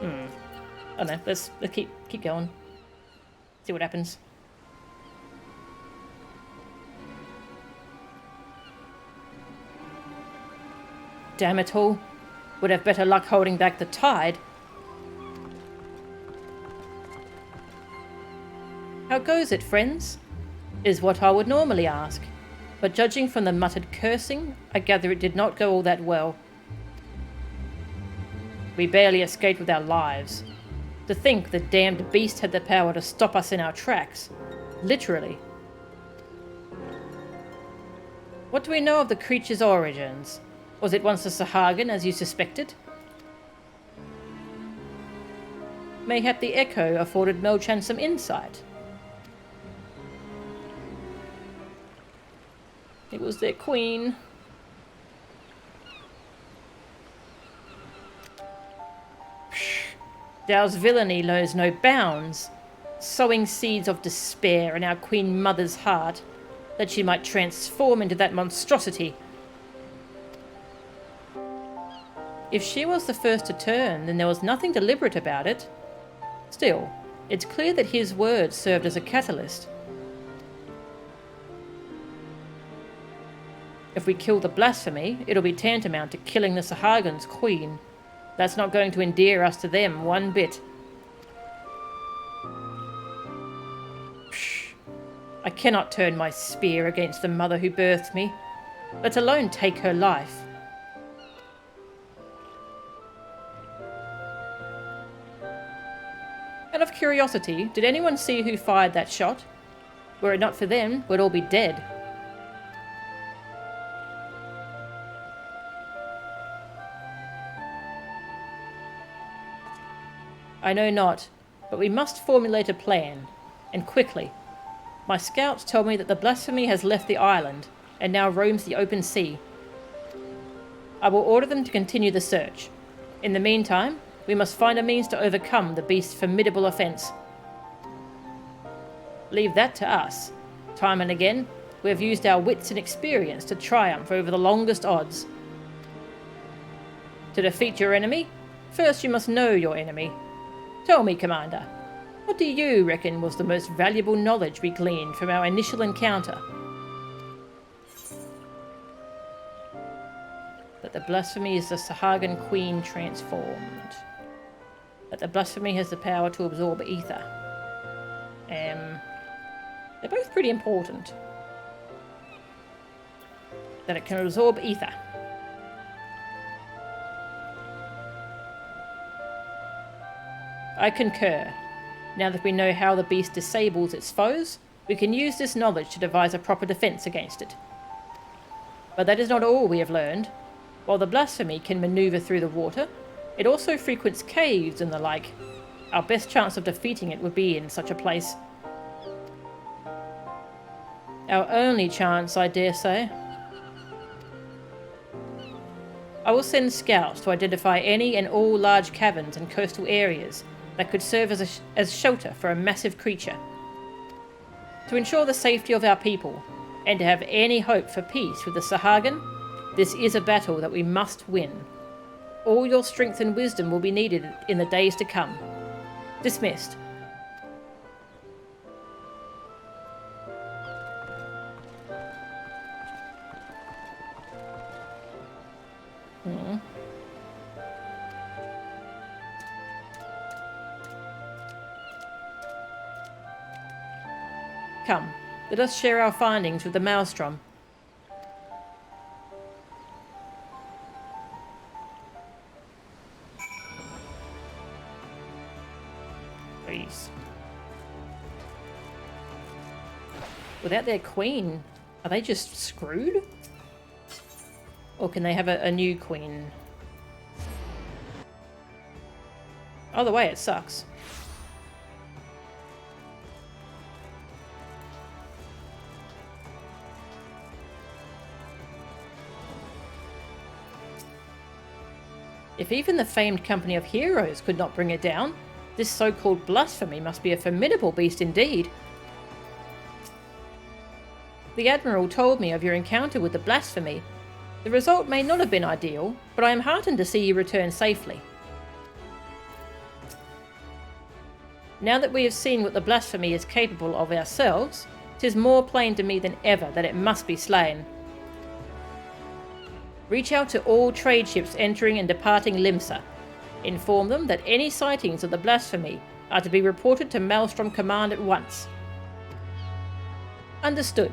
I don't know. Let's keep going. See what happens. Damn it all. Would have better luck holding back the tide. How goes it, friends? Is what I would normally ask. But judging from the muttered cursing, I gather it did not go all that well. We barely escaped with our lives. To think the damned beast had the power to stop us in our tracks. Literally. What do we know of the creature's origins? Was it once a Sahagin, as you suspected? Mayhap the echo afforded Melchan some insight. It was their queen. Dow's villainy knows no bounds, sowing seeds of despair in our Queen Mother's heart, that she might transform into that monstrosity. If she was the first to turn, then there was nothing deliberate about it. Still, it's clear that his words served as a catalyst. If we kill the blasphemy, it'll be tantamount to killing the Sahagin's queen. That's not going to endear us to them one bit. Psh, I cannot turn my spear against the mother who birthed me, let alone take her life. Out of curiosity, did anyone see who fired that shot? Were it not for them, we'd all be dead. I know not, but we must formulate a plan, and quickly. My scouts tell me that the blasphemy has left the island, and now roams the open sea. I will order them to continue the search. In the meantime, we must find a means to overcome the beast's formidable offence. Leave that to us. Time and again, we have used our wits and experience to triumph over the longest odds. To defeat your enemy, first you must know your enemy. Tell me, Commander, what do you reckon was the most valuable knowledge we gleaned from our initial encounter? That the blasphemy is the Sahagin Queen transformed. That the blasphemy has the power to absorb ether. They're both pretty important. That it can absorb ether. I concur. Now that we know how the beast disables its foes, we can use this knowledge to devise a proper defense against it. But that is not all we have learned. While the blasphemy can maneuver through the water, it also frequents caves and the like. Our best chance of defeating it would be in such a place. Our only chance, I dare say. I will send scouts to identify any and all large caverns and coastal areas that could serve as shelter for a massive creature. To ensure the safety of our people, and to have any hope for peace with the Sahagin, this is a battle that we must win. All your strength and wisdom will be needed in the days to come. Dismissed. Come, let us share our findings with the Maelstrom. Please. Without their queen, are they just screwed? Or can they have a new queen? Either way, it sucks. If even the famed company of heroes could not bring it down, this so-called blasphemy must be a formidable beast indeed. The Admiral told me of your encounter with the blasphemy. The result may not have been ideal, but I am heartened to see you return safely. Now that we have seen what the blasphemy is capable of ourselves, 'tis more plain to me than ever that it must be slain. Reach out to all trade ships entering and departing Limsa. Inform them that any sightings of the blasphemy are to be reported to Maelstrom Command at once. Understood.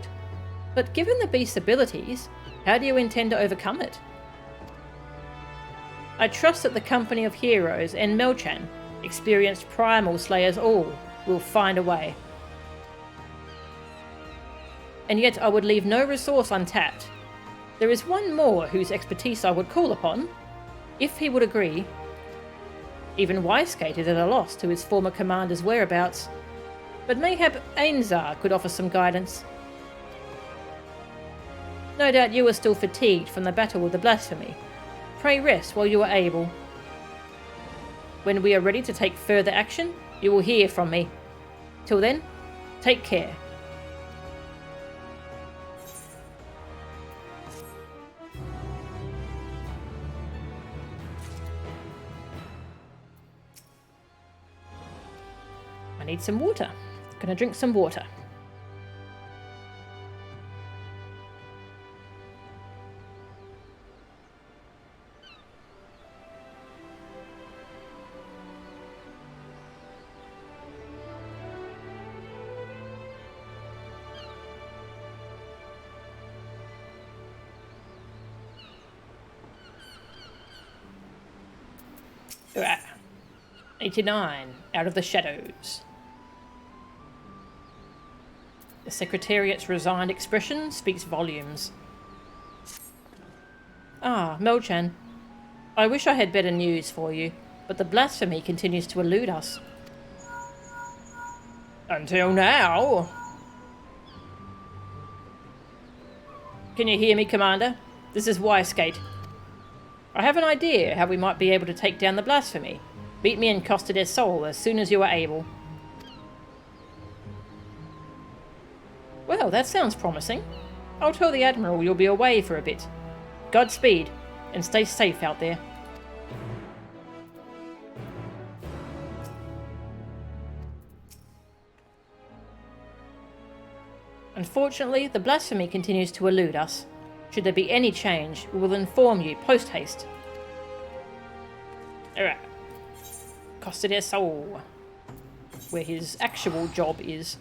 But given the beast's abilities, how do you intend to overcome it? I trust that the company of heroes and Melchan, experienced primal slayers all, will find a way. And yet I would leave no resource untapped. There is one more whose expertise I would call upon, if he would agree. Even Wisegate is at a loss to his former commander's whereabouts, but mayhap Ainzar could offer some guidance. No doubt you are still fatigued from the battle with the blasphemy. Pray rest while you are able. When we are ready to take further action, you will hear from me. Till then, take care. I need some water. Gonna drink some water. Ah, 89, out of the shadows. The Secretariat's resigned expression speaks volumes. Ah, Melchan. I wish I had better news for you, but the blasphemy continues to elude us. Until now. Can you hear me, Commander? This is Wisegate. I have an idea how we might be able to take down the blasphemy. Meet me in Costa del Sol as soon as you are able. Well, that sounds promising. I'll tell the Admiral you'll be away for a bit. Godspeed, and stay safe out there. Unfortunately, the blasphemy continues to elude us. Should there be any change, we will inform you post-haste. Alright. Costa del Sol. Where his actual job is.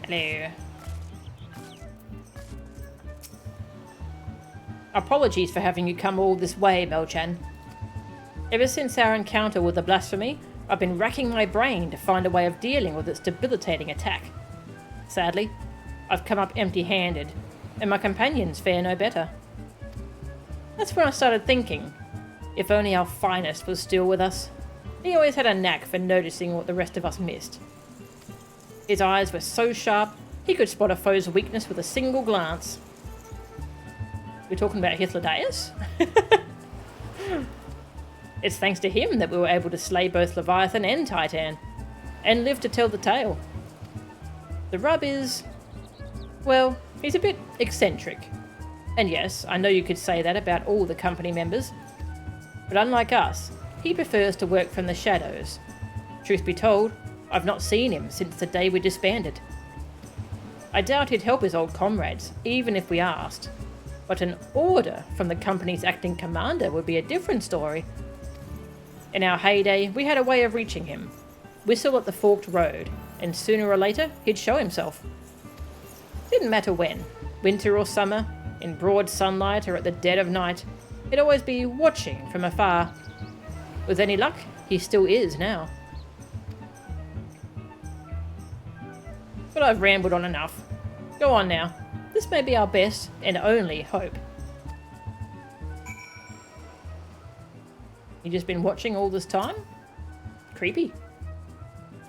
Hello. Apologies for having you come all this way, Melchan. Ever since our encounter with the blasphemy, I've been racking my brain to find a way of dealing with its debilitating attack. Sadly, I've come up empty-handed, and my companions fare no better. That's when I started thinking, if only our finest was still with us. He always had a knack for noticing what the rest of us missed. His eyes were so sharp, he could spot a foe's weakness with a single glance. We're talking about Hythlodaeus? It's thanks to him that we were able to slay both Leviathan and Titan, and live to tell the tale. The rub is, well, he's a bit eccentric. And yes, I know you could say that about all the company members. But unlike us, he prefers to work from the shadows. Truth be told, I've not seen him since the day we disbanded. I doubt he'd help his old comrades, even if we asked. But an order from the company's acting commander would be a different story. In our heyday, we had a way of reaching him. Whistle at the forked road, and sooner or later, he'd show himself. Didn't matter when, winter or summer, in broad sunlight or at the dead of night, he'd always be watching from afar. With any luck, he still is now. But I've rambled on enough. Go on now. This may be our best and only hope. You just been watching all this time? Creepy.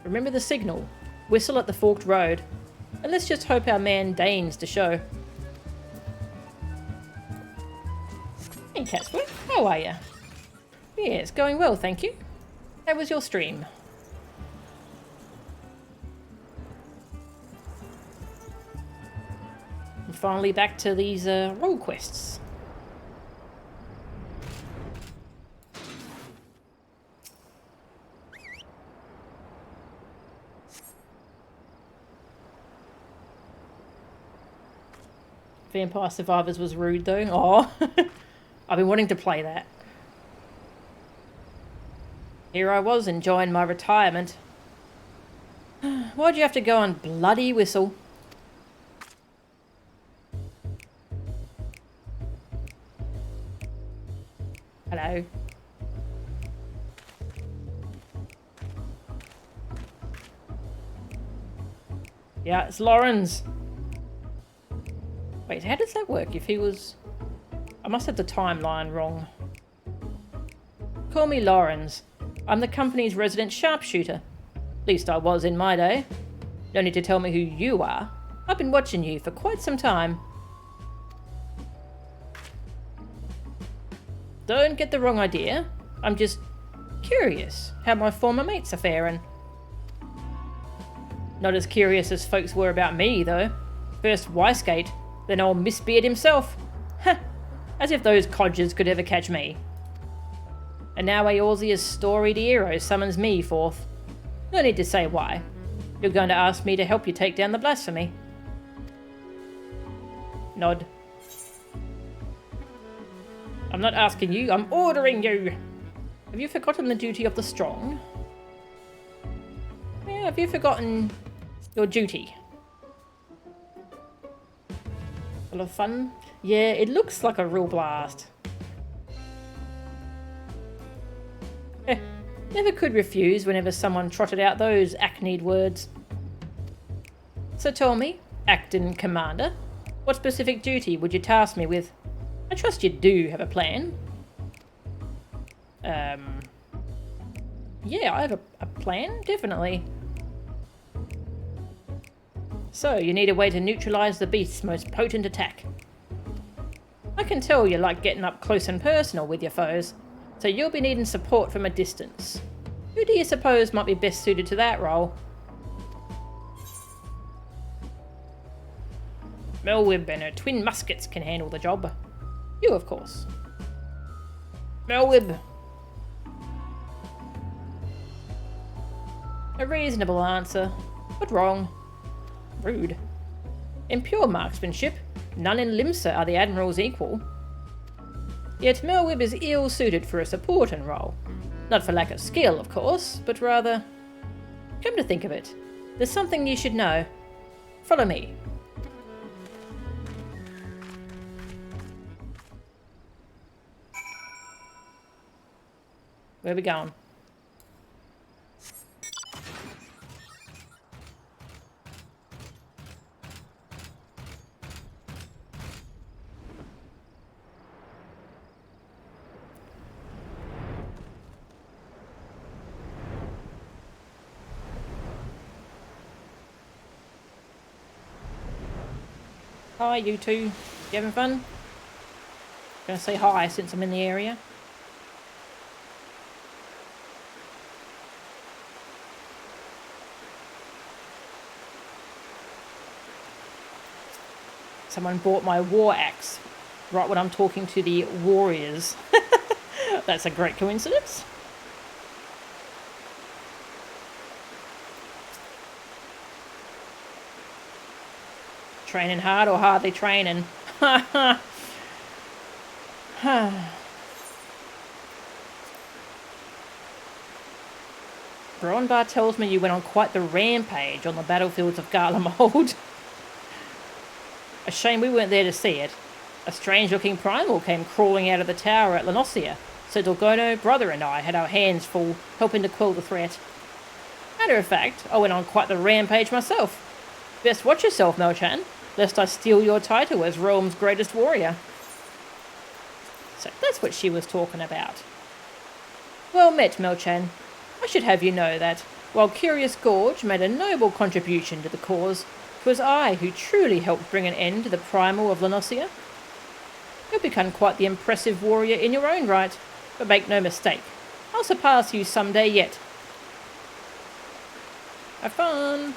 Remember the signal. Whistle at the forked road. And let's just hope our man deigns to show. Hey Catsworth, how are you? Yeah, it's going well, thank you. How was your stream? And finally back to these role quests. Vampire Survivors was rude though. Oh, I've been wanting to play that. Here I was enjoying my retirement. Why'd you have to go on bloody Whistle? Hello. Yeah, it's Lawrence. Wait, how does that work if he was... I must have the timeline wrong. Call me Lawrence. I'm the company's resident sharpshooter. At least I was in my day. No need to tell me who you are. I've been watching you for quite some time. Don't get the wrong idea. I'm just curious how my former mates are faring. Not as curious as folks were about me, though. First Wyskate, then old Mistbeard himself. Heh, as if those codgers could ever catch me. And now Eorzea's storied hero summons me forth. No need to say why. You're going to ask me to help you take down the blasphemy. Nod. I'm not asking you, I'm ordering you! Have you forgotten the duty of the strong? Yeah, have you forgotten your duty? Full of fun? Yeah, it looks like a real blast. Never could refuse whenever someone trotted out those acne-ed words. So tell me, Acting Commander, what specific duty would you task me with? I trust you do have a plan. Yeah, I have a plan, definitely. So, you need a way to neutralise the beast's most potent attack. I can tell you like getting up close and personal with your foes, so you'll be needing support from a distance. Who do you suppose might be best suited to that role? Melwib and her twin muskets can handle the job. You, of course. Melwib. A reasonable answer, but wrong. Rude. In pure marksmanship, none in Limsa are the Admiral's equal. Yet Melwib is ill-suited for a supporting role. Not for lack of skill, of course, but rather... Come to think of it, there's something you should know. Follow me. Where are we going? Hi, you two. You having fun? Gonna say hi since I'm in the area. Someone bought my war axe right when I'm talking to the warriors. That's a great coincidence. Training hard or hardly training? Bronbar tells me you went on quite the rampage on the battlefields of Garlemald. A shame we weren't there to see it. A strange-looking primal came crawling out of the tower at Lanosia, so Dorgono, brother and I had our hands full helping to quell the threat. Matter of fact, I went on quite the rampage myself. Best watch yourself, Melchan, lest I steal your title as Realm's greatest warrior. So that's what she was talking about. Well met, Melchan. I should have you know that, while Curious Gorge made a noble contribution to the cause, 'twas I who truly helped bring an end to the primal of Lanosia. You'll become quite the impressive warrior in your own right, but make no mistake, I'll surpass you someday yet. Have fun!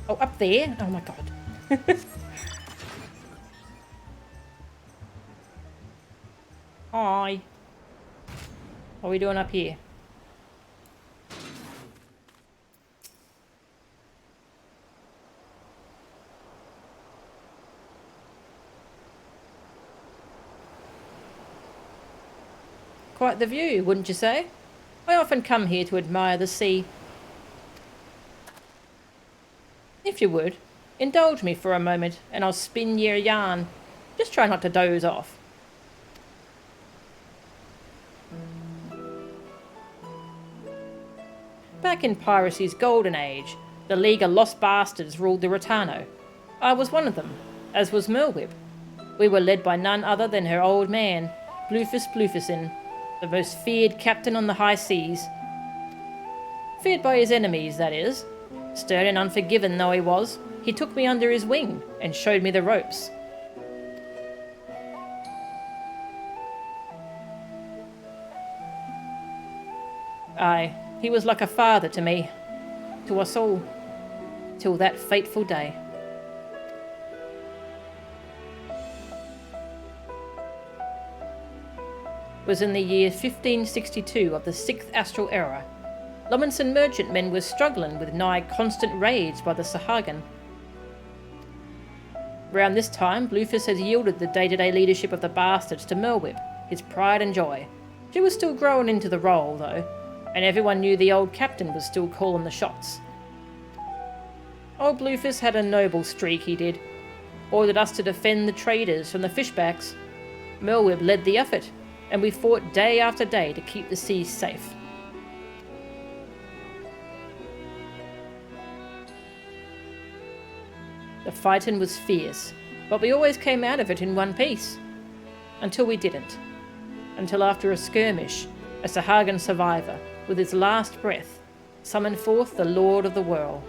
Oh, up there? Oh my god. Hi. What are we doing up here? Quite the view, wouldn't you say? I often come here to admire the sea. If you would, indulge me for a moment and I'll spin ye a yarn. Just try not to doze off. Back in piracy's golden age, the League of Lost Bastards ruled the Rotano. I was one of them, as was Melwib. We were led by none other than her old man, Bluefus Bluefusin, the most feared captain on the high seas. Feared by his enemies, that is. Stern and unforgiven though he was, he took me under his wing and showed me the ropes. Aye, he was like a father to me, to us all, till that fateful day. It was in the year 1562 of the 6th Astral Era. Lominsan merchantmen were struggling with nigh constant raids by the Sahagin. Around this time, Bluefus had yielded the day-to-day leadership of the bastards to Melwib, his pride and joy. She was still growing into the role, though, and everyone knew the old captain was still calling the shots. Old Bluefus had a noble streak, he did. Ordered us to defend the traders from the fishbacks. Melwib led the effort, and we fought day after day to keep the seas safe. The fighting was fierce, but we always came out of it in one piece. Until we didn't. Until after a skirmish, a Sahagin survivor, with his last breath, summoned forth the Lord of the Whirl.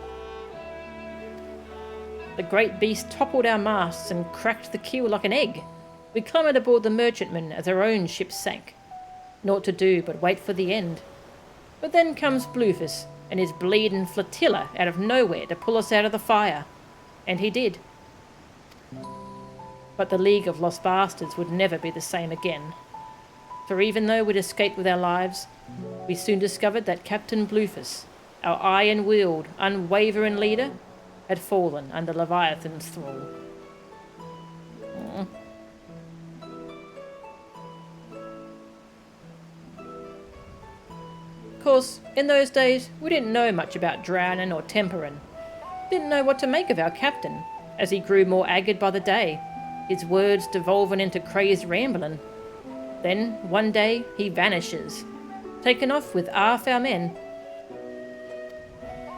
The great beast toppled our masts and cracked the keel like an egg. We clambered aboard the merchantman as our own ship sank. Naught to do but wait for the end. But then comes Bluefus and his bleeding flotilla out of nowhere to pull us out of the fire. And he did. But the League of Lost Bastards would never be the same again. For even though we'd escaped with our lives, we soon discovered that Captain Bluefus, our iron-willed, unwavering leader, had fallen under Leviathan's thrall. Of course, in those days, we didn't know much about drowning or tempering. Didn't know what to make of our captain, as he grew more haggard by the day, his words devolving into crazed rambling. Then, one day, he vanishes, taken off with half our men.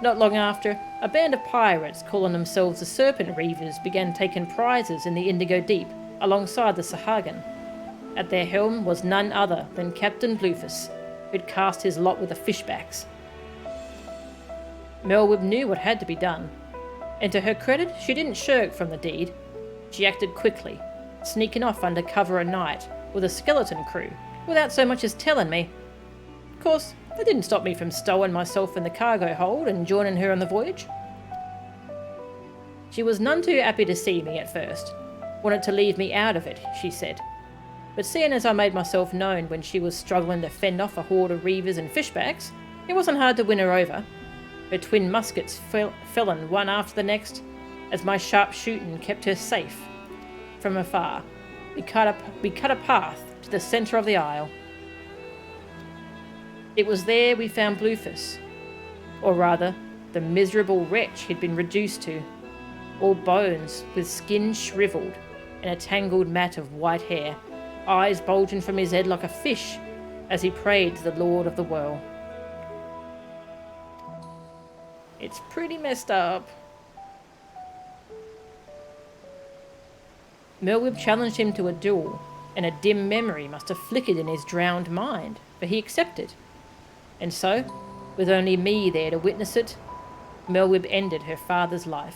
Not long after, a band of pirates calling themselves the Serpent Reavers began taking prizes in the Indigo Deep alongside the Sahagin. At their helm was none other than Captain Bluefus, who'd cast his lot with the fishbacks. Melwood knew what had to be done, and to her credit, she didn't shirk from the deed. She acted quickly, sneaking off under cover at night with a skeleton crew, without so much as telling me. Of course, that didn't stop me from stowing myself in the cargo hold and joining her on the voyage. She was none too happy to see me at first. Wanted to leave me out of it, she said. But seeing as I made myself known when she was struggling to fend off a horde of reavers and fishbacks, it wasn't hard to win her over. Her twin muskets fell in one after the next, as my sharp shooting kept her safe. From afar, we cut a path to the centre of the isle. It was there we found Bluefus, or rather, the miserable wretch he'd been reduced to, all bones, with skin shriveled and a tangled mat of white hair, eyes bulging from his head like a fish as he prayed to the Lord of the Whirl. It's pretty messed up. Melwood challenged him to a duel, and a dim memory must have flickered in his drowned mind, for he accepted. And so, with only me there to witness it, Melwood ended her father's life.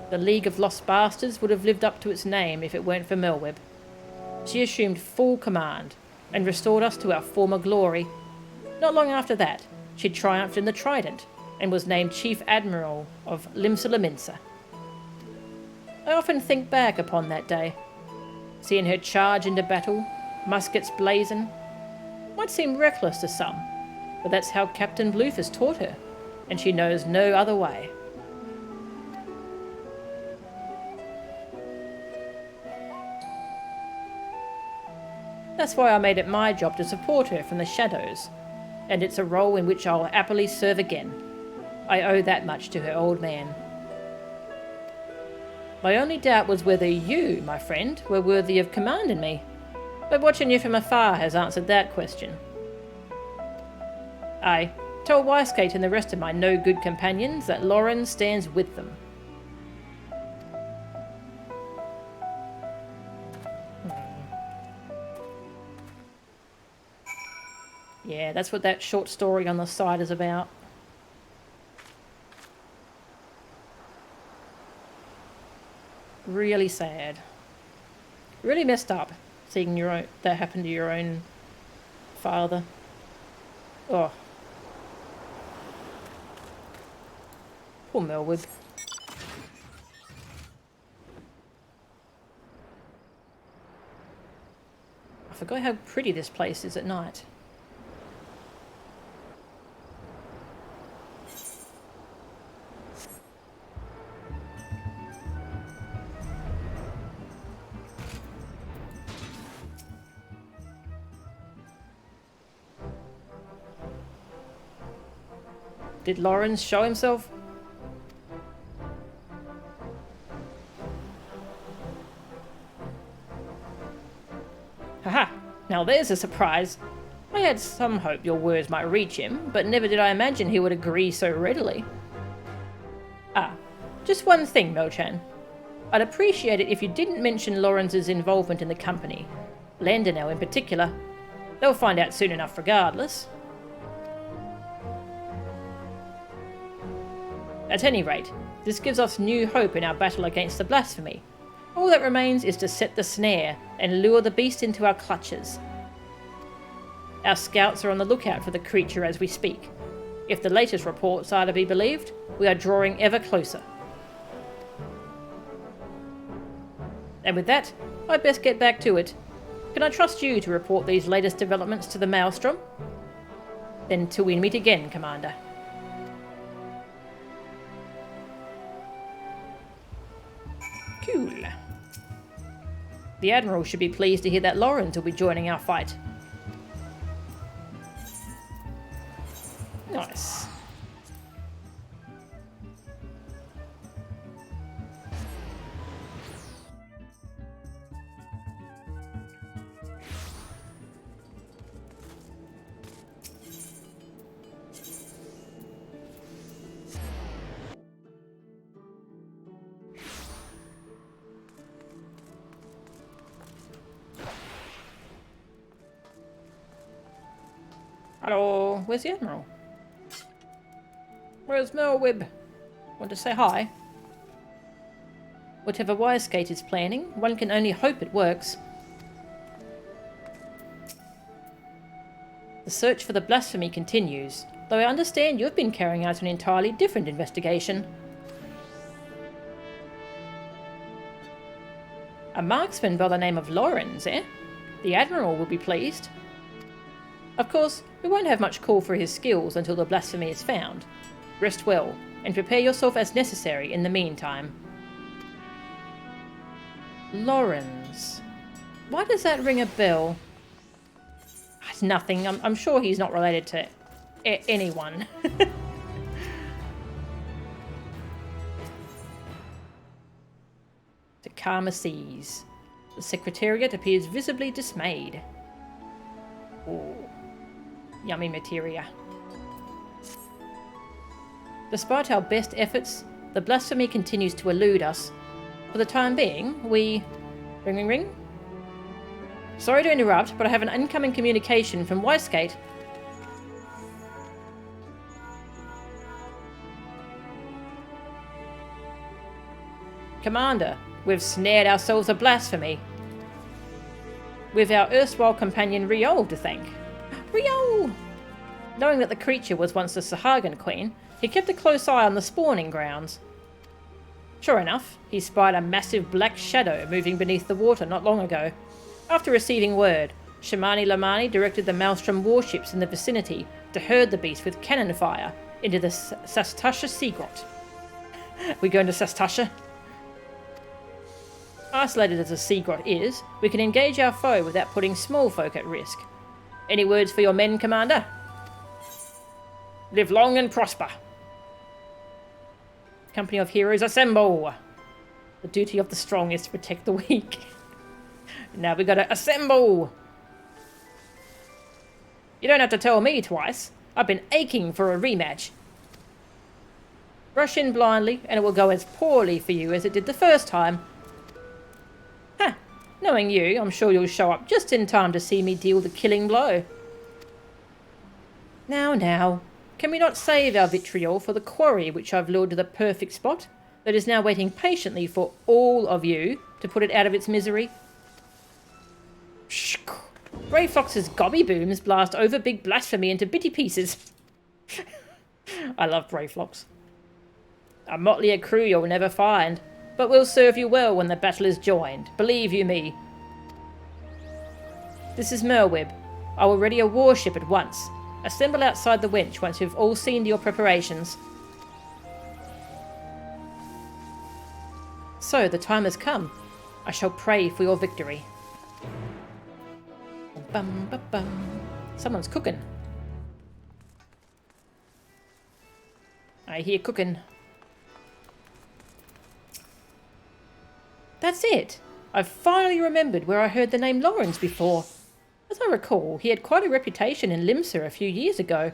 The League of Lost Bastards would have lived up to its name if it weren't for Melwood. She assumed full command, and restored us to our former glory. Not long after that, she triumphed in the Trident, and was named Chief Admiral of Lominsans. I often think back upon that day, seeing her charge into battle, muskets blazing. Might seem reckless to some, but that's how Captain Bluefus taught her, and she knows no other way. That's why I made it my job to support her from the shadows, and it's a role in which I'll happily serve again. I owe that much to her old man. My only doubt was whether you, my friend, were worthy of commanding me, but watching you from afar has answered that question. Aye, tell Wyskate and the rest of my no-good companions that Lauren stands with them. Yeah, that's what that short story on the side is about. Really sad. Really messed up seeing that happen to your own father. Oh. Poor Melwood. I forgot how pretty this place is at night. Did Lawrence show himself? Haha, now there's a surprise. I had some hope your words might reach him, but never did I imagine he would agree so readily. Ah, just one thing, Mochan. I'd appreciate it if you didn't mention Lawrence's involvement in the company. Landonell in particular. They'll find out soon enough regardless. At any rate, this gives us new hope in our battle against the blasphemy. All that remains is to set the snare and lure the beast into our clutches. Our scouts are on the lookout for the creature as we speak. If the latest reports are to be believed, we are drawing ever closer. And with that, I'd best get back to it. Can I trust you to report these latest developments to the Maelstrom? Then till we meet again, Commander. Cool. The Admiral should be pleased to hear that Lawrence will be joining our fight. Nice. Hello, where's the Admiral? Where's Melwib? Want to say hi? Whatever Wisegate is planning, one can only hope it works. The search for the blasphemy continues, though I understand you've been carrying out an entirely different investigation. A marksman by the name of Lawrence, eh? The Admiral will be pleased. Of course, we won't have much call for his skills until the blasphemy is found. Rest well, and prepare yourself as necessary in the meantime. Lawrence. Why does that ring a bell? It's nothing. I'm sure he's not related to anyone. To Karma Seas. The Secretariat appears visibly dismayed. Oh, yummy materia. Despite our best efforts, the blasphemy continues to elude us. For the time being, we... Ring, ring, ring? Sorry to interrupt, but I have an incoming communication from Wisegate. Commander, we've snared ourselves a blasphemy. With our erstwhile companion Riol to thank. Riol! Knowing that the creature was once the Sahagin queen, he kept a close eye on the spawning grounds. Sure enough, he spied a massive black shadow moving beneath the water not long ago. After receiving word, Shamani Lamani directed the Maelstrom warships in the vicinity to herd the beast with cannon fire into the Sastasha Sea Grot. We going to Sastasha? Isolated as the Sea Grot is, we can engage our foe without putting small folk at risk. Any words for your men, Commander? Live long and prosper. Company of heroes, assemble! The duty of the strong is to protect the weak. Now we gotta assemble! You don't have to tell me twice. I've been aching for a rematch. Rush in blindly, and it will go as poorly for you as it did the first time. Huh. Knowing you, I'm sure you'll show up just in time to see me deal the killing blow. Now. Can we not save our vitriol for the quarry which I've lured to the perfect spot, that is now waiting patiently for all of you to put it out of its misery? Grey Fox's gobby booms blast over big blasphemy into bitty pieces. I love Grey Fox. A motley crew you'll never find, but will serve you well when the battle is joined, believe you me. This is Merwib. I will ready a warship at once. Assemble outside the wench once you've all seen your preparations. So, the time has come. I shall pray for your victory. Bum, bum, bum. Someone's cooking. I hear cooking. That's it. I've finally remembered where I heard the name Lawrence before. As I recall, he had quite a reputation in Limsa a few years ago.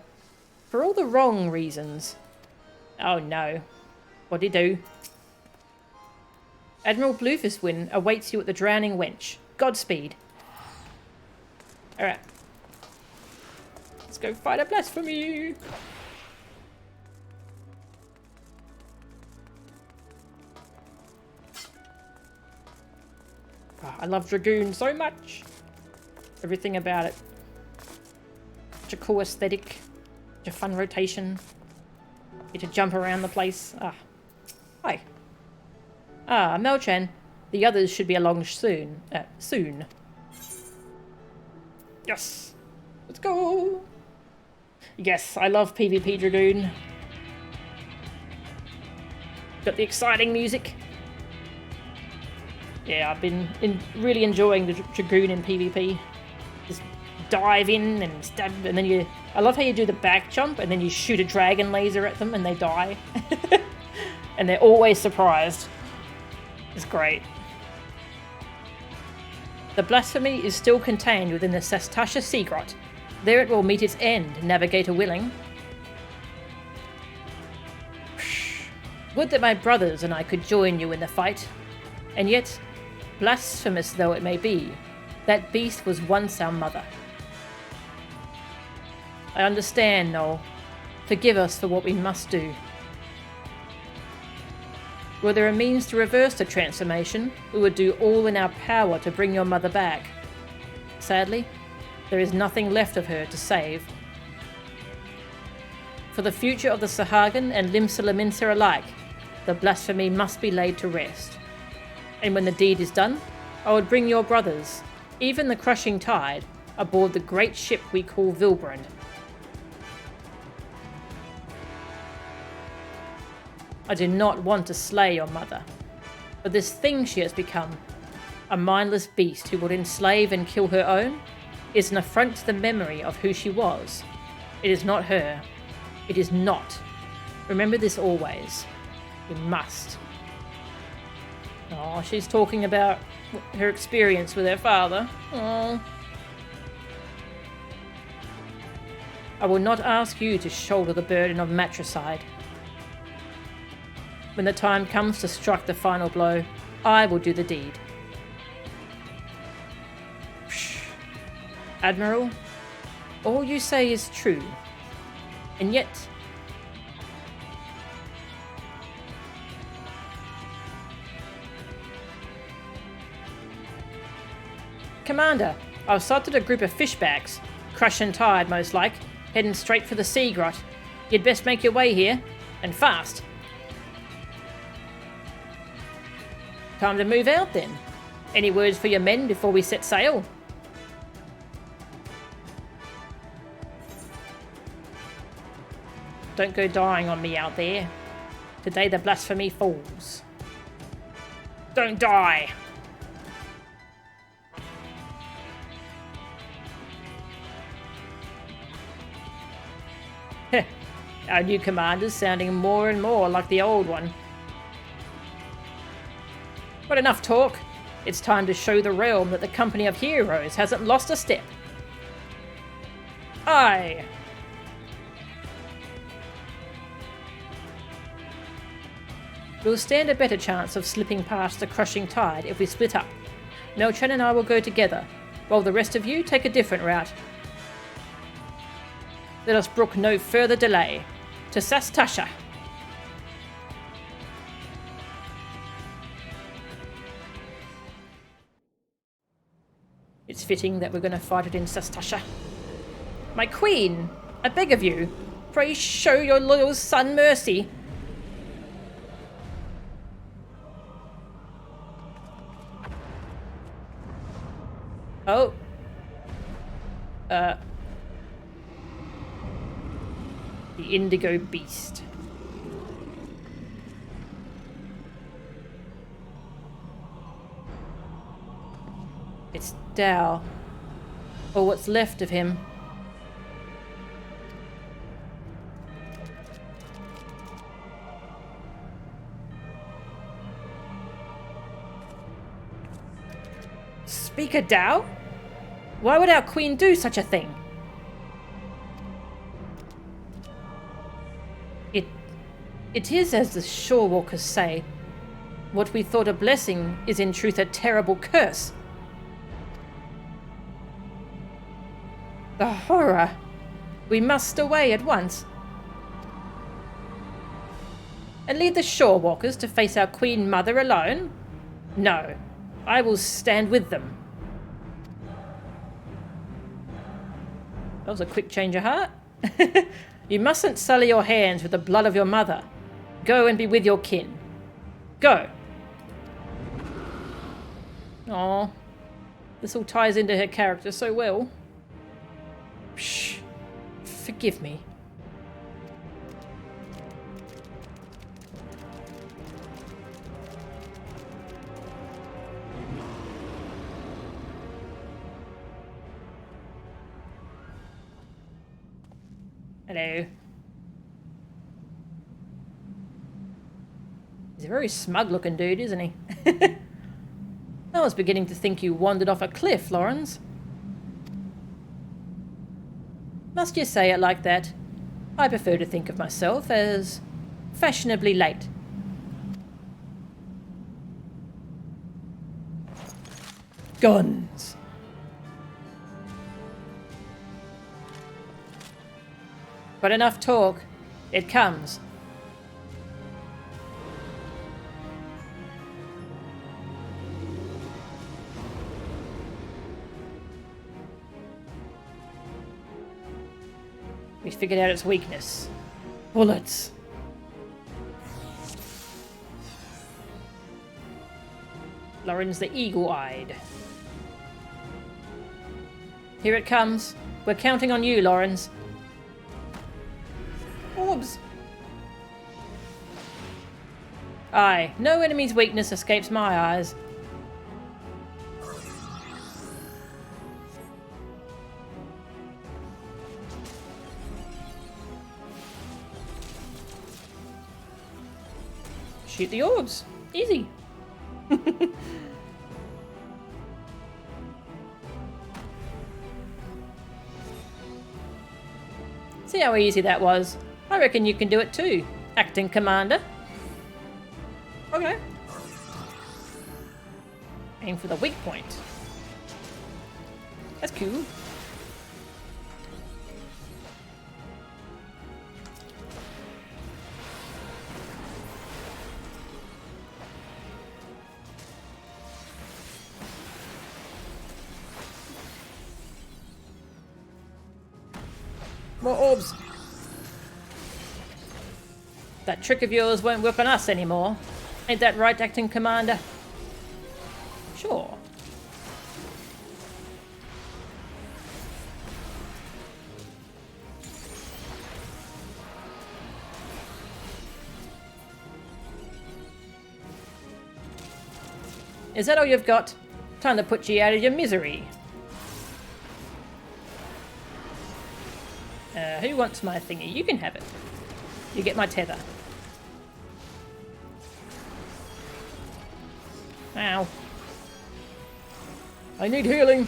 For all the wrong reasons. Oh no. What'd he do? Admiral Bluefistwind awaits you at the Drowning Wench. Godspeed. Alright. Let's go fight a blasphemy. love Dragoon so much. Everything about it. Such a cool aesthetic. Such a fun rotation. Get to jump around the place. Ah. Hi. Ah, Melchan. The others should be along soon. Soon. Yes. Let's go. Yes, I love PvP Dragoon. Got the exciting music. Yeah, I've been really enjoying the Dragoon in PvP. Just dive in and stab, and then I love how you do the back jump and then you shoot a dragon laser at them and they die. And they're always surprised. It's great. The blasphemy is still contained within the Sastasha Sea Grot. There it will meet its end, navigator willing. Would that my brothers and I could join you in the fight. And yet, blasphemous though it may be, that beast was once our mother. I understand, Noel. Forgive us for what we must do. Were there a means to reverse the transformation, we would do all in our power to bring your mother back. Sadly, there is nothing left of her to save. For the future of the Sahagin and Lominsans alike, the blasphemy must be laid to rest. And when the deed is done, I would bring your brothers, even the crushing tide, aboard the great ship we call Vilbrand. I do not want to slay your mother, but this thing she has become, a mindless beast who would enslave and kill her own, is an affront to the memory of who she was. It is not her. It is not. Remember this always. You must. Oh, she's talking about her experience with her father. Oh. I will not ask you to shoulder the burden of matricide. When the time comes to strike the final blow, I will do the deed. Admiral, all you say is true. And yet... Commander, I've sighted a group of fishbacks, crushed and tired most like, heading straight for the sea grot. You'd best make your way here, and fast. Time to move out then. Any words for your men before we set sail? Don't go dying on me out there. Today the blasphemy falls. Don't die! Heh, our new commander's sounding more and more like the old one. But enough talk. It's time to show the realm that the company of heroes hasn't lost a step. Aye! We'll stand a better chance of slipping past the crushing tide if we split up. Melchan and I will go together, while the rest of you take a different route. Let us brook no further delay. To Sastasha! It's fitting that we're going to fight it in Sastasha. My queen, I beg of you, pray show your loyal son mercy. Oh. The Indigo Beast. It's Dao. Or what's left of him. Speaker Dao? Why would our queen do such a thing? It is as the shorewalkers say. What we thought a blessing is in truth a terrible curse. The horror! We must away at once. And leave the shorewalkers to face our queen mother alone? No. I will stand with them. That was a quick change of heart. You mustn't sully your hands with the blood of your mother. Go and be with your kin. Go. Aw. This all ties into her character so well. Psh. Forgive me. Hello. He's a very smug-looking dude, isn't he? I was beginning to think you wandered off a cliff, Lawrence. Must you say it like that? I prefer to think of myself as fashionably late. Guns. But enough talk. It comes. We figured out its weakness. Bullets. Lauren's the eagle-eyed. Here it comes. We're counting on you, Lawrence. Orbs. Aye, no enemy's weakness escapes my eyes. Shoot the orbs. Easy. See how easy that was? I reckon you can do it too, Acting Commander. Okay. Aim for the weak point. That's cool. More orbs. That trick of yours won't work on us anymore. Ain't that right, Acting Commander? Sure. Is that all you've got? Time to put you out of your misery. Who wants my thingy? You can have it. You get my tether. Ow. I need healing.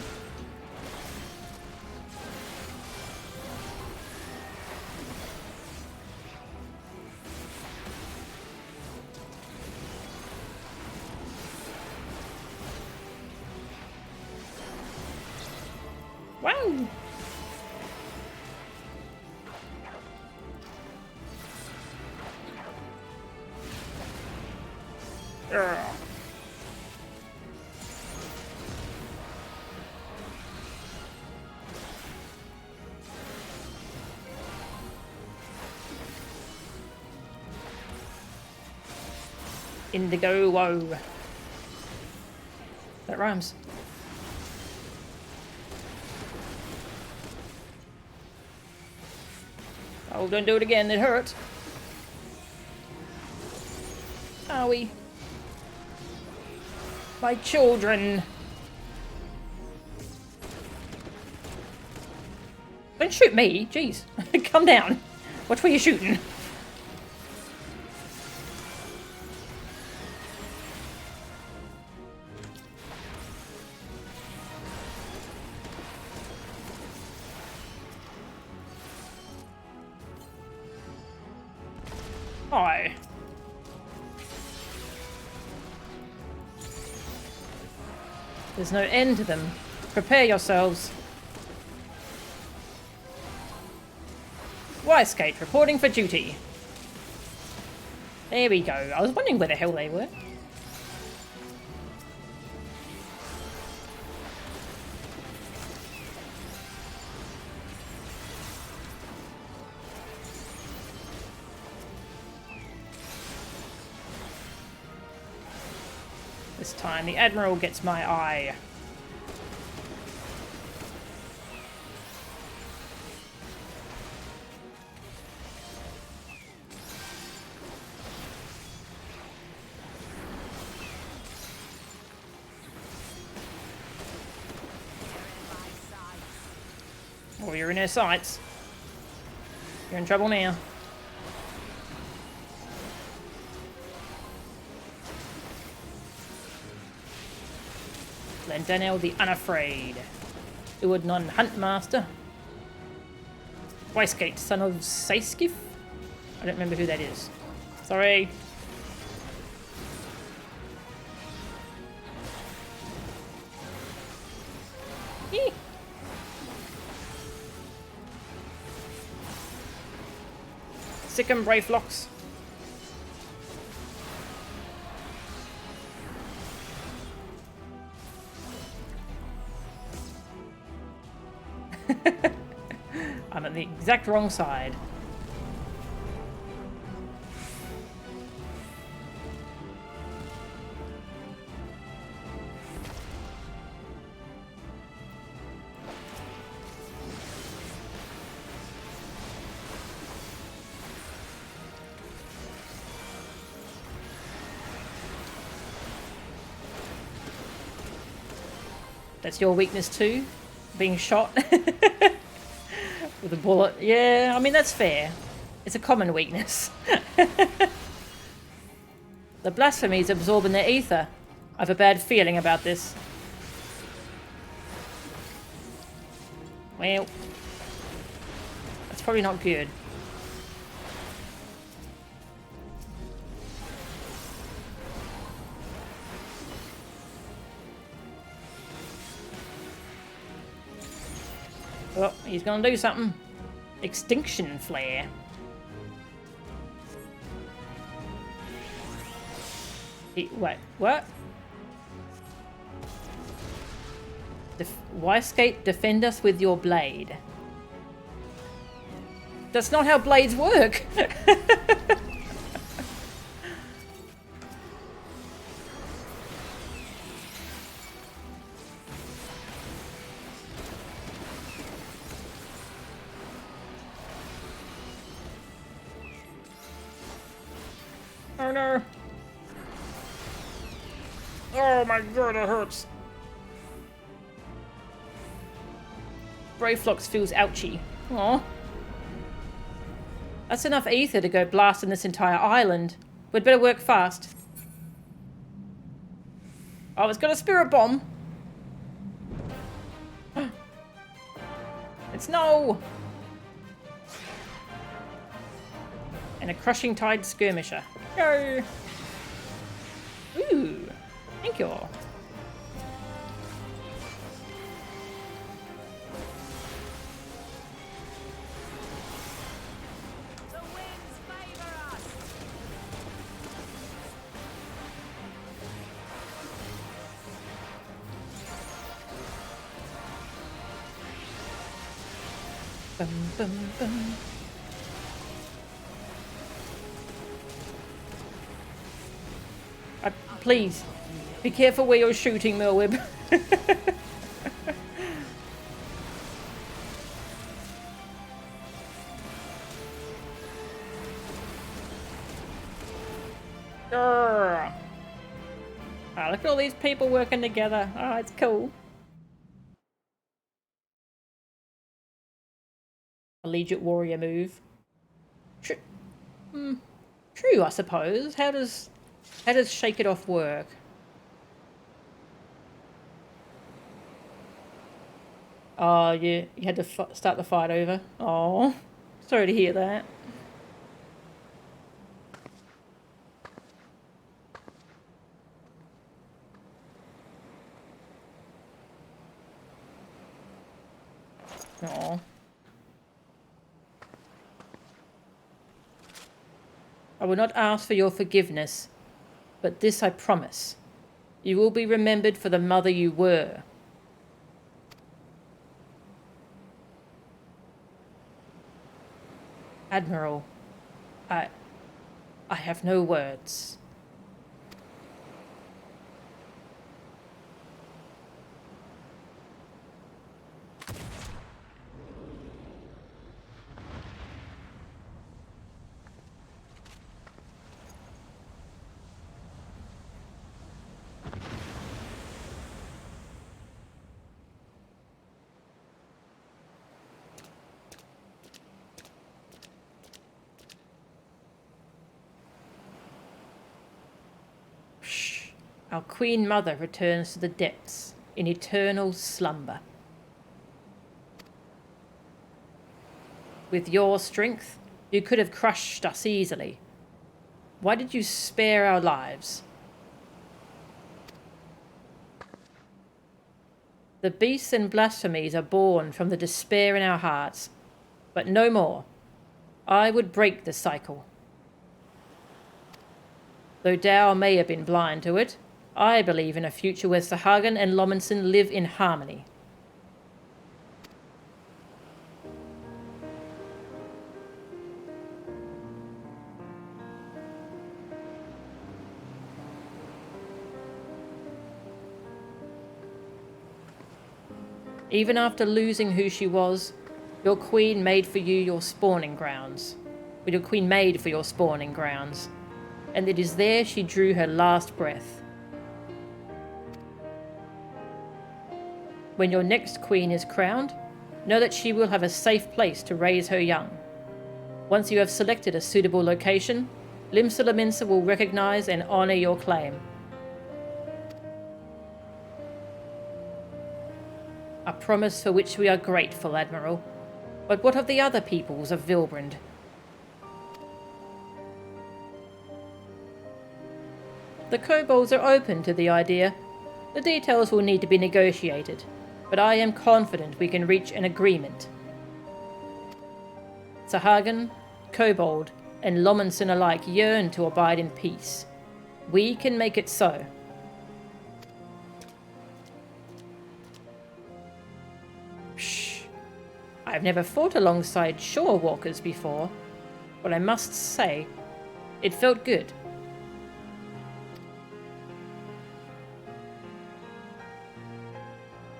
Wow. Indigo woe. That rhymes. Oh, don't do it again, it hurt. Owie. My children. Don't shoot me, jeez. Come down. Watch where you're shooting. Hi. There's no end to them. Prepare yourselves. Y-Skate reporting for duty. There we go. I was wondering where the hell they were. This time the Admiral gets my eye. Oh, you're in her sights. You're in trouble now. Daniel the Unafraid. Uadnon Huntmaster. Wystgate, son of Saiskif? I don't remember who that is. Sorry. Eeh. Sick 'em, Brayflocks. I'm on the exact wrong side. That's your weakness too? Being shot? With a bullet. Yeah, I mean, that's fair. It's a common weakness. The blasphemies absorbing their ether. I have a bad feeling about this. Well, that's probably not good. Oh, he's gonna do something. Extinction flare. Wait, what? Wystgate, defend us with your blade. That's not how blades work. Oh no. Oh my god, it hurts. Brayflocks feels ouchy. Aw. That's enough ether to go blasting this entire island. We'd better work fast. Oh, it's got a spirit bomb. It's no. And a crushing tide skirmisher. Go. Ooh. Thank you. Bum, bum, bum. Please, be careful where you're shooting, Merwib. Oh, look at all these people working together. Oh, it's cool. Allegiant warrior move. True, I suppose. How does shake it off work? Oh, you had to start the fight over. Oh, sorry to hear that. Oh. I will not ask for your forgiveness, but this I promise. You will be remembered for the mother you were. Admiral, I have no words. Our Queen Mother returns to the depths in eternal slumber. With your strength, you could have crushed us easily. Why did you spare our lives? The beasts and blasphemies are born from the despair in our hearts, but no more. I would break the cycle. Though Tao may have been blind to it, I believe in a future where Sahagin and Lominsans live in harmony. Even after losing who she was, your queen made for you your spawning grounds. Your queen made for your spawning grounds. And it is there she drew her last breath. When your next queen is crowned, know that she will have a safe place to raise her young. Once you have selected a suitable location, Lominsans will recognize and honor your claim. A promise for which we are grateful, Admiral. But what of the other peoples of Vilbrand? The kobolds are open to the idea. The details will need to be negotiated, but I am confident we can reach an agreement. Sahagin, kobold, and Lominsans alike yearn to abide in peace. We can make it so. Shh. I've never fought alongside shore walkers before, but I must say, it felt good.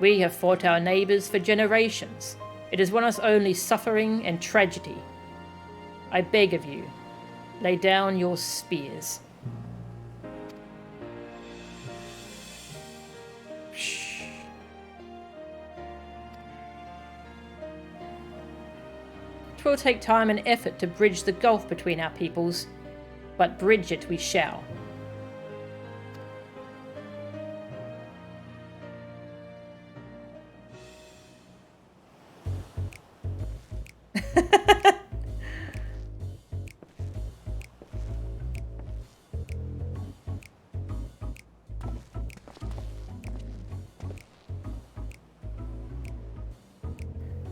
We have fought our neighbours for generations. It has won us only suffering and tragedy. I beg of you, lay down your spears. Shh. It will take time and effort to bridge the gulf between our peoples, but bridge it we shall.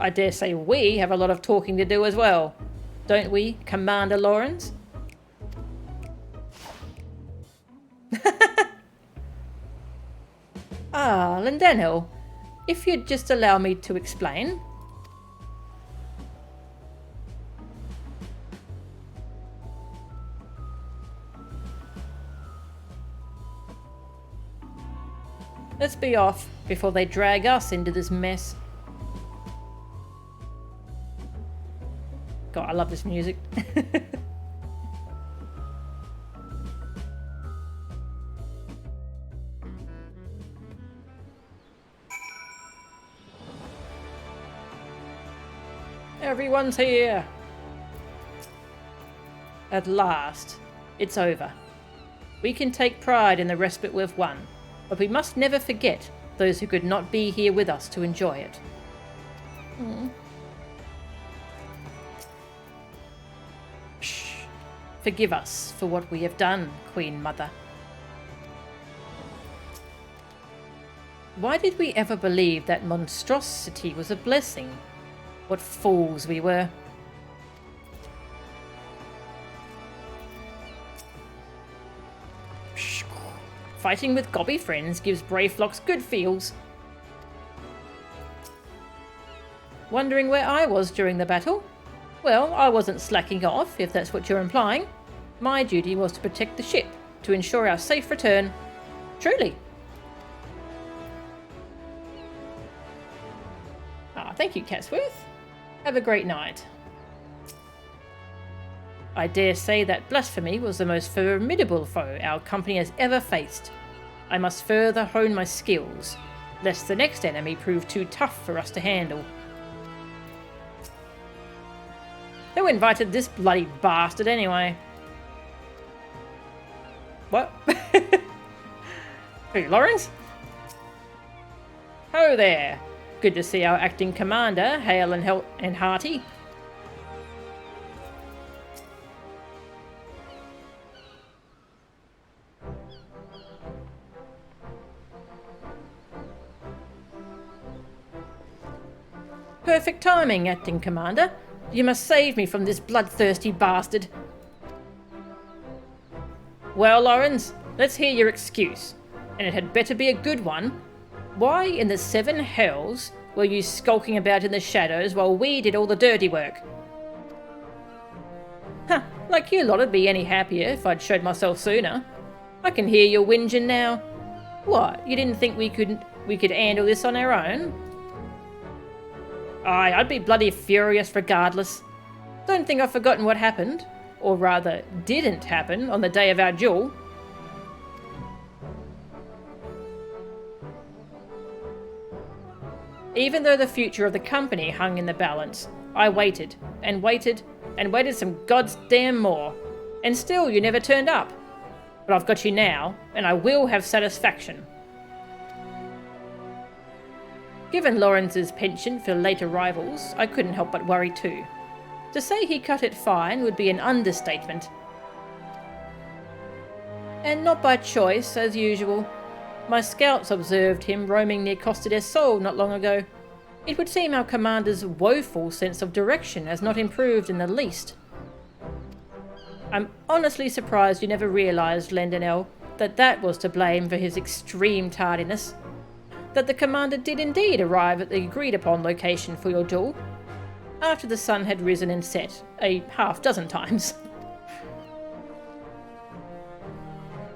I dare say we have a lot of talking to do as well. Don't we, Commander Lawrence? Lindaniel, if you'd just allow me to explain. Let's be off before they drag us into this mess. God, I love this music. Everyone's here. At last, it's over. We can take pride in the respite we've won, but we must never forget those who could not be here with us to enjoy it. Shh. Forgive us for what we have done, Queen Mother. Why did we ever believe that monstrosity was a blessing? What fools we were. Shh. Fighting with gobby friends gives brave flocks good feels. Wondering where I was during the battle? Well, I wasn't slacking off, if that's what you're implying. My duty was to protect the ship, to ensure our safe return. Truly. Thank you, Catsworth. Have a great night. I dare say that blasphemy was the most formidable foe our company has ever faced. I must further hone my skills, lest the next enemy prove too tough for us to handle. Who invited this bloody bastard anyway? What? Who, Lawrence? Ho there. Good to see our acting commander, hale and hearty. Perfect timing, acting commander. You must save me from this bloodthirsty bastard. Well, Lawrence, let's hear your excuse. And it had better be a good one. Why in the seven hells were you skulking about in the shadows while we did all the dirty work? Huh, like you lot'd be any happier if I'd showed myself sooner. I can hear your whinging now. What, you didn't think we could handle this on our own? Aye, I'd be bloody furious regardless. Don't think I've forgotten what happened, or rather didn't happen, on the day of our duel. Even though the future of the company hung in the balance, I waited, and waited, and waited some goddamn more. And still you never turned up. But I've got you now, and I will have satisfaction. Given Lawrence's penchant for late arrivals, I couldn't help but worry too. To say he cut it fine would be an understatement. And not by choice, as usual. My scouts observed him roaming near Costa del Sol not long ago. It would seem our commander's woeful sense of direction has not improved in the least. I'm honestly surprised you never realised, Lendenell, that was to blame for his extreme tardiness. That the commander did indeed arrive at the agreed-upon location for your duel, after the sun had risen and set a half-dozen times.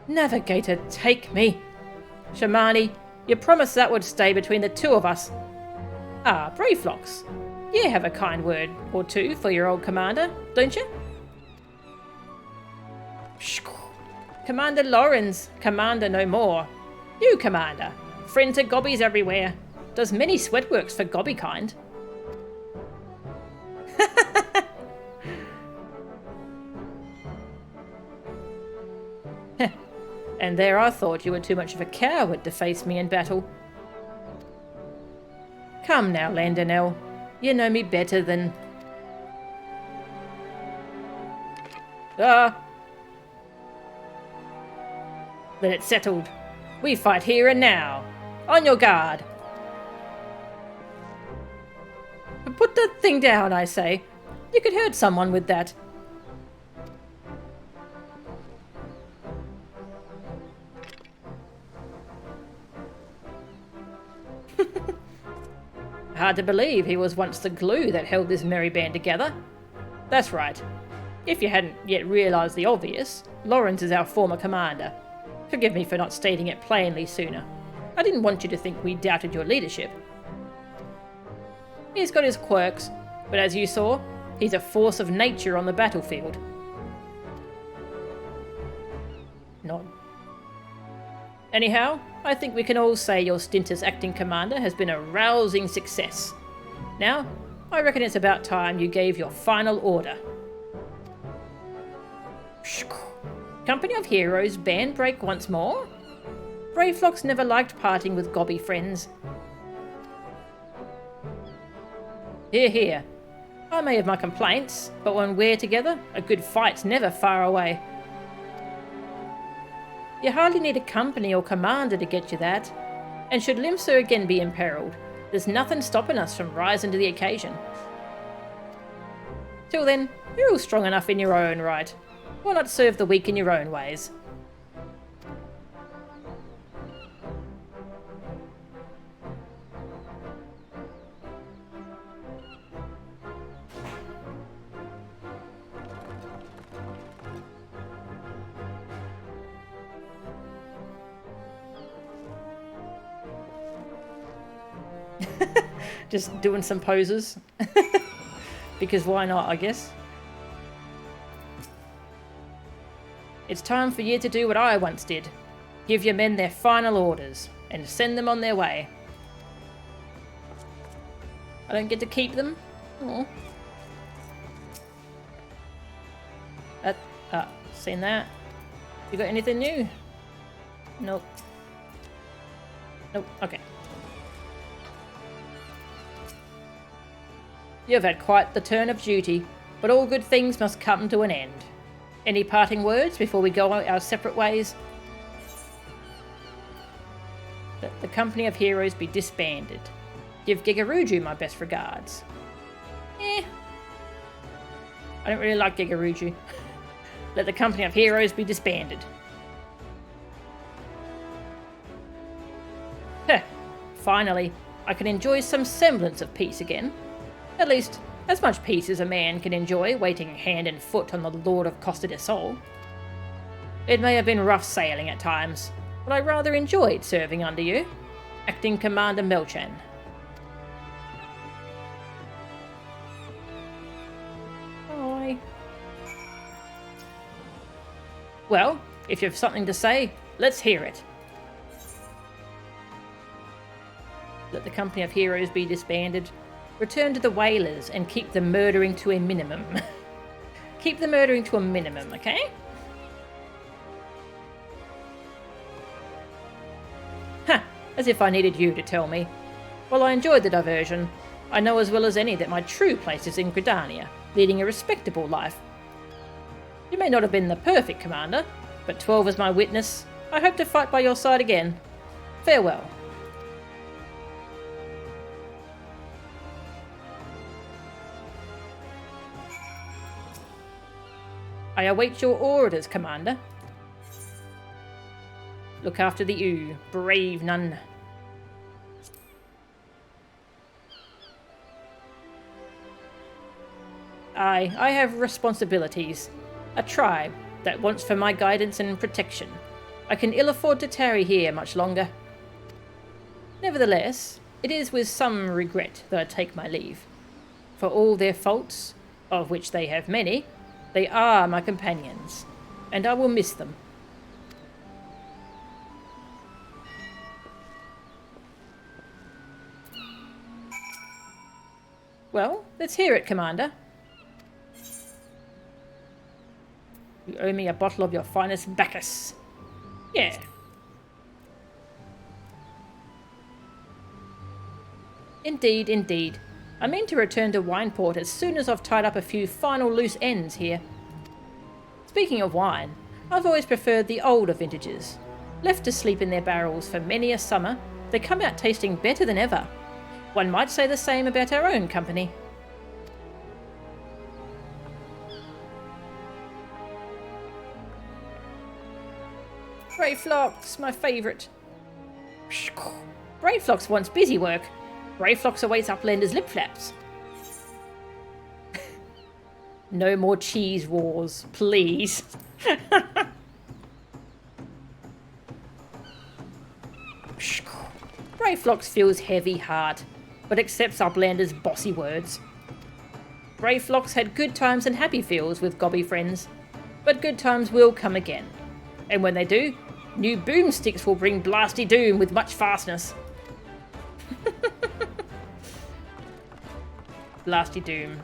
Navigator, take me! Shamani, you promised that would stay between the two of us. Ah, Brayflox, you have a kind word or two for your old commander, don't you? Commander Lawrence, commander no more. You, commander, friend to gobbies everywhere. Does many sweat works for gobby kind. And there I thought you were too much of a coward to face me in battle. Come now, Landonell. You know me better than... Then it's settled. We fight here and now. On your guard. Put that thing down, I say. You could hurt someone with that. Hard to believe he was once the glue that held this merry band together. That's right. If you hadn't yet realised the obvious, Lawrence is our former commander. Forgive me for not stating it plainly sooner. I didn't want you to think we doubted your leadership. He's got his quirks, but as you saw, he's a force of nature on the battlefield. Nod. Anyhow, I think we can all say your stint as acting commander has been a rousing success. Now, I reckon it's about time you gave your final order. Company of heroes, band break once more? Brayflox never liked parting with gobby friends. Hear, hear. I may have my complaints, but when we're together, a good fight's never far away. You hardly need a company or commander to get you that. And should Limsa again be imperiled, there's nothing stopping us from rising to the occasion. Till then, you're all strong enough in your own right. Why not serve the weak in your own ways? Just doing some poses. Because why not, I guess. It's time for you to do what I once did. Give your men their final orders and send them on their way. I don't get to keep them? Oh. Seen that? You got anything new? Nope. Nope, okay. You've had quite the turn of duty, but all good things must come to an end. Any parting words before we go our separate ways? Let the company of heroes be disbanded. Give Gigaruju my best regards. I don't really like Gigaruju. Let the company of heroes be disbanded. Heh, finally, I can enjoy some semblance of peace again. At least, as much peace as a man can enjoy waiting hand and foot on the Lord of Costa del Sol. It may have been rough sailing at times, but I rather enjoyed serving under you, Acting Commander Melchan. Hi. Well, if you've something to say, let's hear it. Let the company of heroes be disbanded. Return to the whalers and keep the murdering to a minimum. Keep the murdering to a minimum, okay? Ha! As if I needed you to tell me. While I enjoyed the diversion, I know as well as any that my true place is in Gridania, leading a respectable life. You may not have been the perfect commander, but 12 is my witness. I hope to fight by your side again. Farewell. I await your orders, Commander. Look after the U, brave nun. I have responsibilities. A tribe that wants for my guidance and protection. I can ill afford to tarry here much longer. Nevertheless, it is with some regret that I take my leave. For all their faults, of which they have many, they are my companions, and I will miss them. Well, let's hear it, Commander. You owe me a bottle of your finest Bacchus. Yeah. Indeed, indeed. I mean to return to Wineport as soon as I've tied up a few final loose ends here. Speaking of wine, I've always preferred the older vintages. Left to sleep in their barrels for many a summer, they come out tasting better than ever. One might say the same about our own company. Brayflox, my favourite. Brayflox wants busy work. Brayflox awaits Uplander's lip flaps. No more cheese wars, please. Brayflox feels heavy heart, but accepts Uplander's bossy words. Brayflox had good times and happy feels with gobby friends, but good times will come again. And when they do, new boomsticks will bring blasty doom with much fastness. Blasty doom.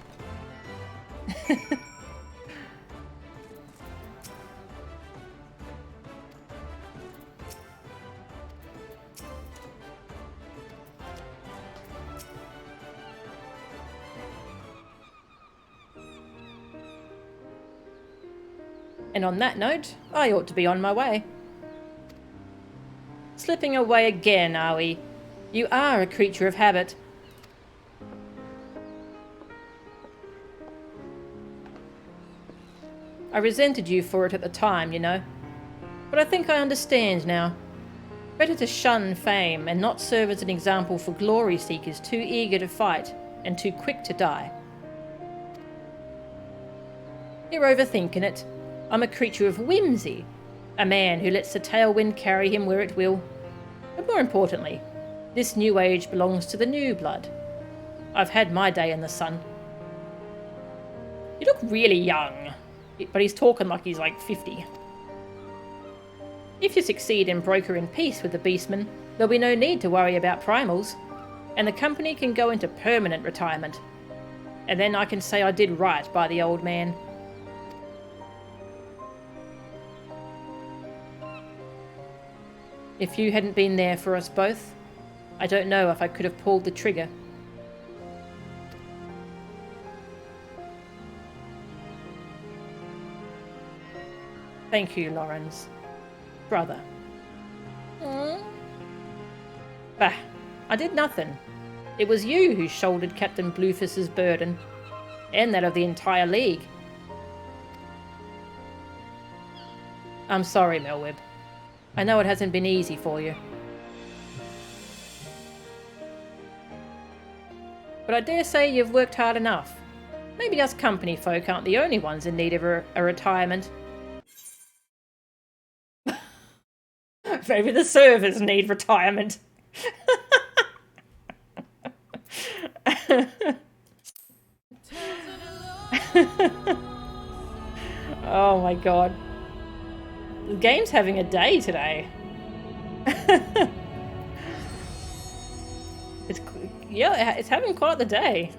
And on that note, I ought to be on my way. Slipping away again, are we? You are a creature of habit. I resented you for it at the time, you know. But I think I understand now. Better to shun fame and not serve as an example for glory seekers too eager to fight and too quick to die. You're overthinking it. I'm a creature of whimsy. A man who lets the tailwind carry him where it will. But more importantly, this new age belongs to the new blood. I've had my day in the sun. You look really young. But he's talking like he's like 50. If you succeed in broker in peace with the Beastmen, there'll be no need to worry about primals, and the company can go into permanent retirement. And then I can say I did right by the old man. If you hadn't been there for us both, I don't know if I could have pulled the trigger. Thank you, Lawrence. Brother. Bah, I did nothing. It was you who shouldered Captain Bluefist's burden, and that of the entire League. I'm sorry, Melweb. I know it hasn't been easy for you. But I dare say you've worked hard enough. Maybe us company folk aren't the only ones in need of a retirement. Maybe the servers need retirement. Oh my god. The game's having a day today. It's having quite the day.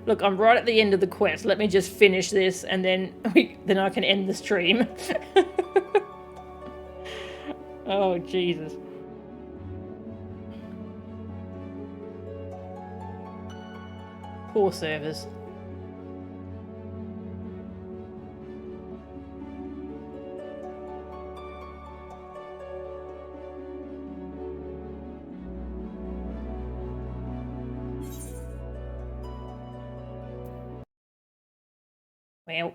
Look, I'm right at the end of the quest. Let me just finish this and then I can end the stream. Oh, Jesus. Poor servers. Well,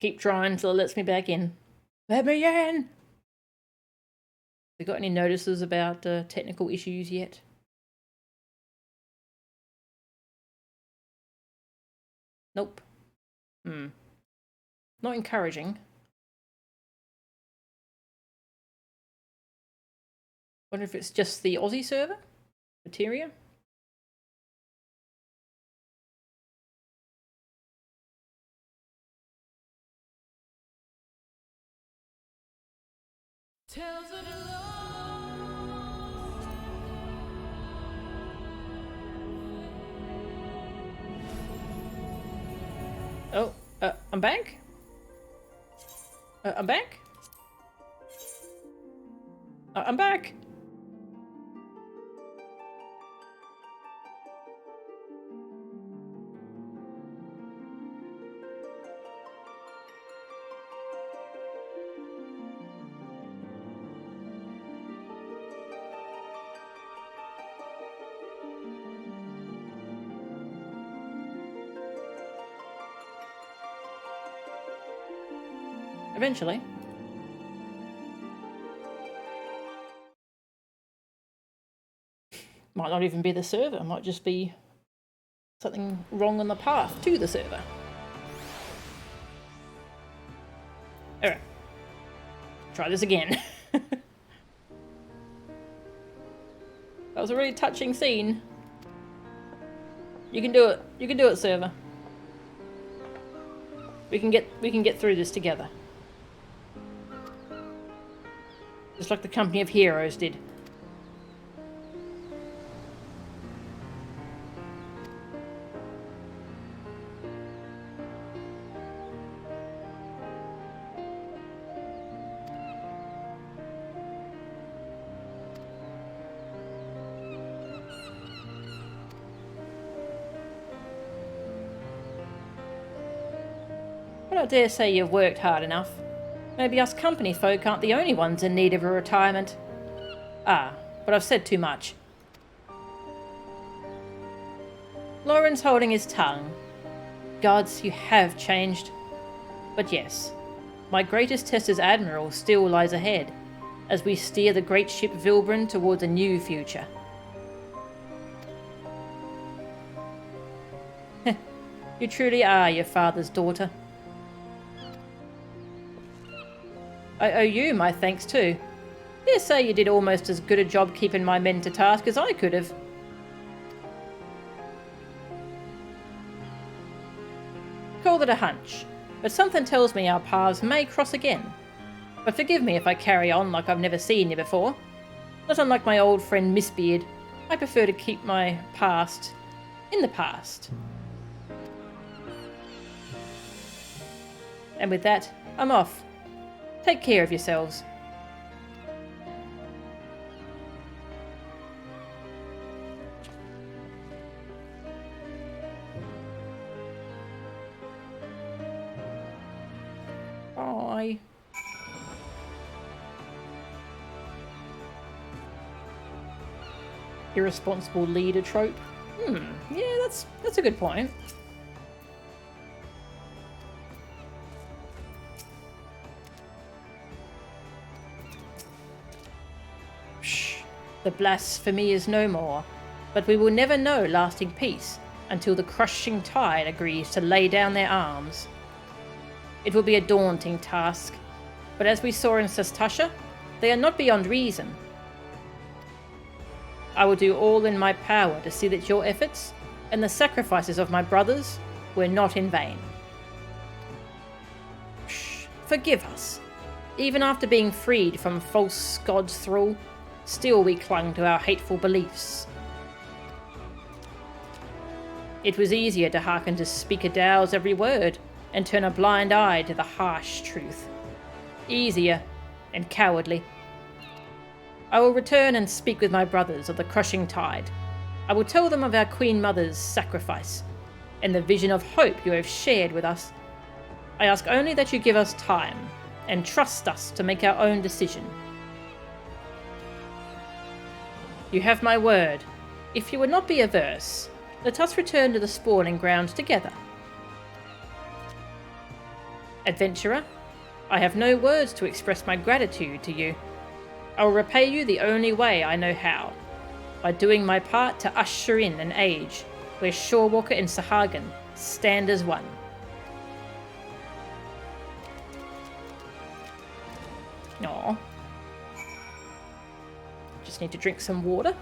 keep trying until it lets me back in. Let me in! We got any notices about technical issues yet? Nope. Not encouraging. Wonder if it's just the Aussie server? Materia? Oh, I'm back? I'm back? I'm back! Eventually. Might not even be the server, might just be something wrong on the path to the server. Alright. Try this again. That was a really touching scene. You can do it. You can do it, server. We can get through this together. Just like the company of heroes did. But I dare say you've worked hard enough. Maybe us company folk aren't the only ones in need of a retirement. Ah, but I've said too much. Lauren's holding his tongue. Gods, you have changed. But yes, my greatest test as Admiral still lies ahead, as we steer the great ship Vilbrin towards a new future. You truly are your father's daughter. I owe you my thanks too. Dare say you did almost as good a job keeping my men to task as I could have. Call that a hunch, but something tells me our paths may cross again. But forgive me if I carry on like I've never seen you before. Not unlike my old friend Mistbeard, I prefer to keep my past in the past. And with that, I'm off. Take care of yourselves. Irresponsible leader trope. Yeah, that's a good point. Shh. The blasphemy is no more, but we will never know lasting peace until the crushing tide agrees to lay down their arms. It will be a daunting task, but as we saw in Sastasha, they are not beyond reason. I will do all in my power to see that your efforts and the sacrifices of my brothers were not in vain. Shh, forgive us. Even after being freed from false god's thrall, still we clung to our hateful beliefs. It was easier to hearken to Speaker Dow's every word and turn a blind eye to the harsh truth. Easier and cowardly. I will return and speak with my brothers of the crushing tide. I will tell them of our Queen Mother's sacrifice and the vision of hope you have shared with us. I ask only that you give us time and trust us to make our own decision. You have my word. If you would not be averse, let us return to the spawning grounds together. Adventurer, I have no words to express my gratitude to you. I will repay you the only way I know how, by doing my part to usher in an age where Shorewalker and Sahagin stand as one. Aww. Just need to drink some water.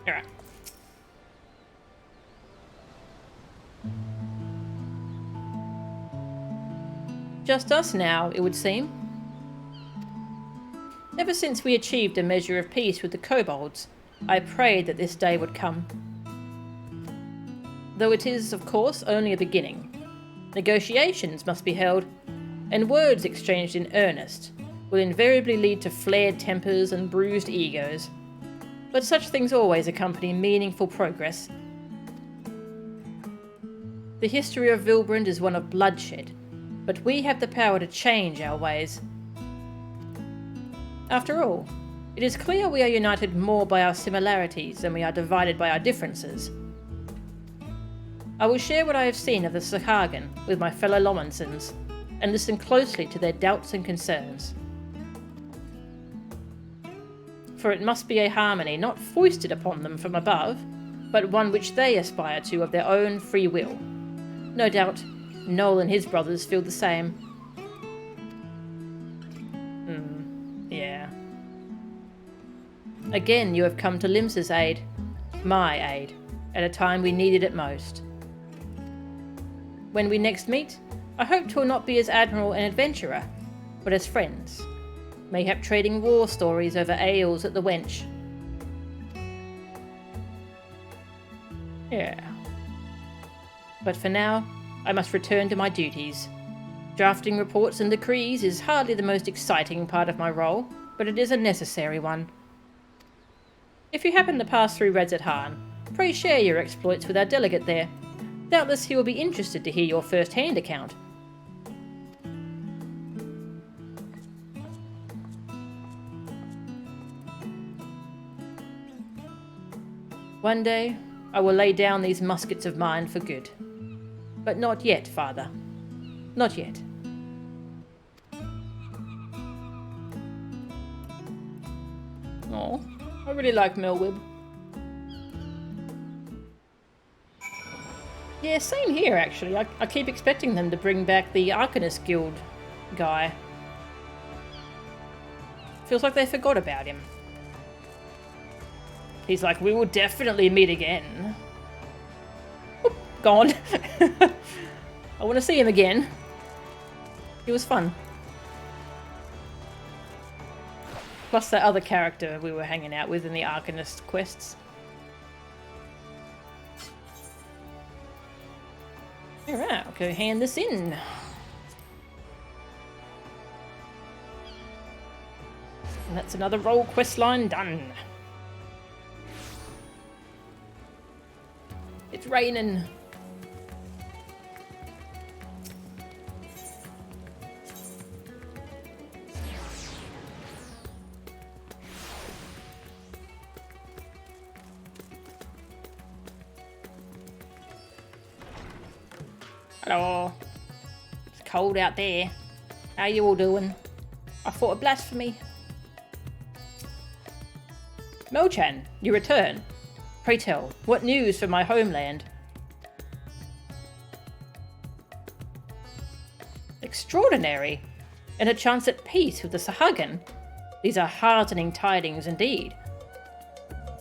Alright. Just us now, it would seem. Ever since we achieved a measure of peace with the kobolds, I prayed that this day would come. Though it is, of course, only a beginning. Negotiations must be held, and words exchanged in earnest will invariably lead to flared tempers and bruised egos. But such things always accompany meaningful progress. The history of Vilbrand is one of bloodshed, but we have the power to change our ways. After all, it is clear we are united more by our similarities than we are divided by our differences. I will share what I have seen of the Sahagin with my fellow Lominsans, and listen closely to their doubts and concerns. For it must be a harmony not foisted upon them from above, but one which they aspire to of their own free will. No doubt, Noel and his brothers feel the same. Yeah. Again, you have come to Limsa's aid, my aid, at a time we needed it most. When we next meet, I hope 'twill not be as Admiral and Adventurer, but as friends. Mayhap trading war stories over ales at the Wench. Yeah. But for now, I must return to my duties. Drafting reports and decrees is hardly the most exciting part of my role, but it is a necessary one. If you happen to pass through Redzethan, pray share your exploits with our delegate there. Doubtless he will be interested to hear your first-hand account. One day, I will lay down these muskets of mine for good. But not yet, Father. Not yet. Oh, I really like Melwib. Yeah, same here, actually. I keep expecting them to bring back the Arcanist Guild guy. Feels like they forgot about him. He's like, we will definitely meet again. Oop, gone. I want to see him again. It was fun. Plus that other character we were hanging out with in the Arcanist quests. Alright, I'll go hand this in. And that's another role quest line done. It's raining. Hello. It's cold out there. How you all doing? I thought a blasphemy. Mo-chan, you return. Pray tell, what news for my homeland? Extraordinary! And a chance at peace with the Sahagin. These are heartening tidings indeed.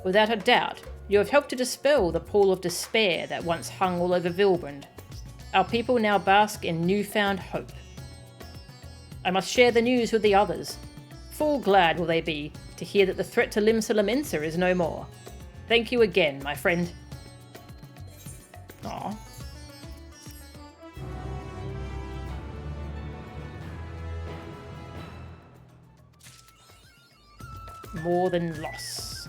Without a doubt, you have helped to dispel the pall of despair that once hung all over Vilbrand. Our people now bask in newfound hope. I must share the news with the others. Full glad will they be to hear that the threat to Lominsans is no more. Thank you again, my friend. Aww. More than loss.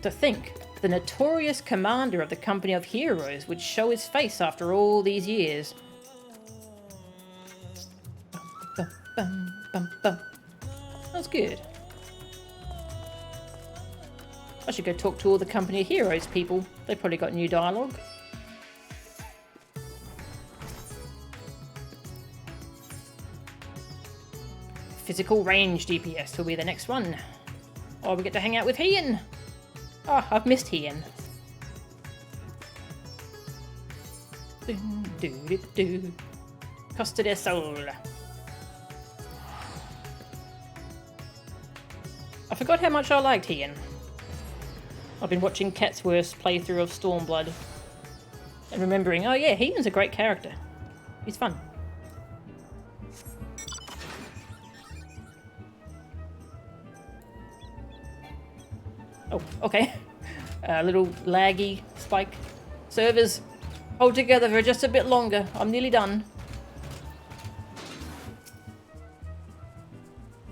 To think, the notorious commander of the Company of Heroes would show his face after all these years. That's good. I should go talk to all the Company of Heroes people. They probably got new dialogue. Physical range DPS will be the next one. Oh, we get to hang out with Ian. Oh, I've missed Ian. Costa del Sol. I forgot how much I liked Ian. I've been watching Catsworth's playthrough of Stormblood and remembering, oh yeah, Ian's a great character. He's fun. Oh, okay. A little laggy spike. Servers, hold together for just a bit longer. I'm nearly done.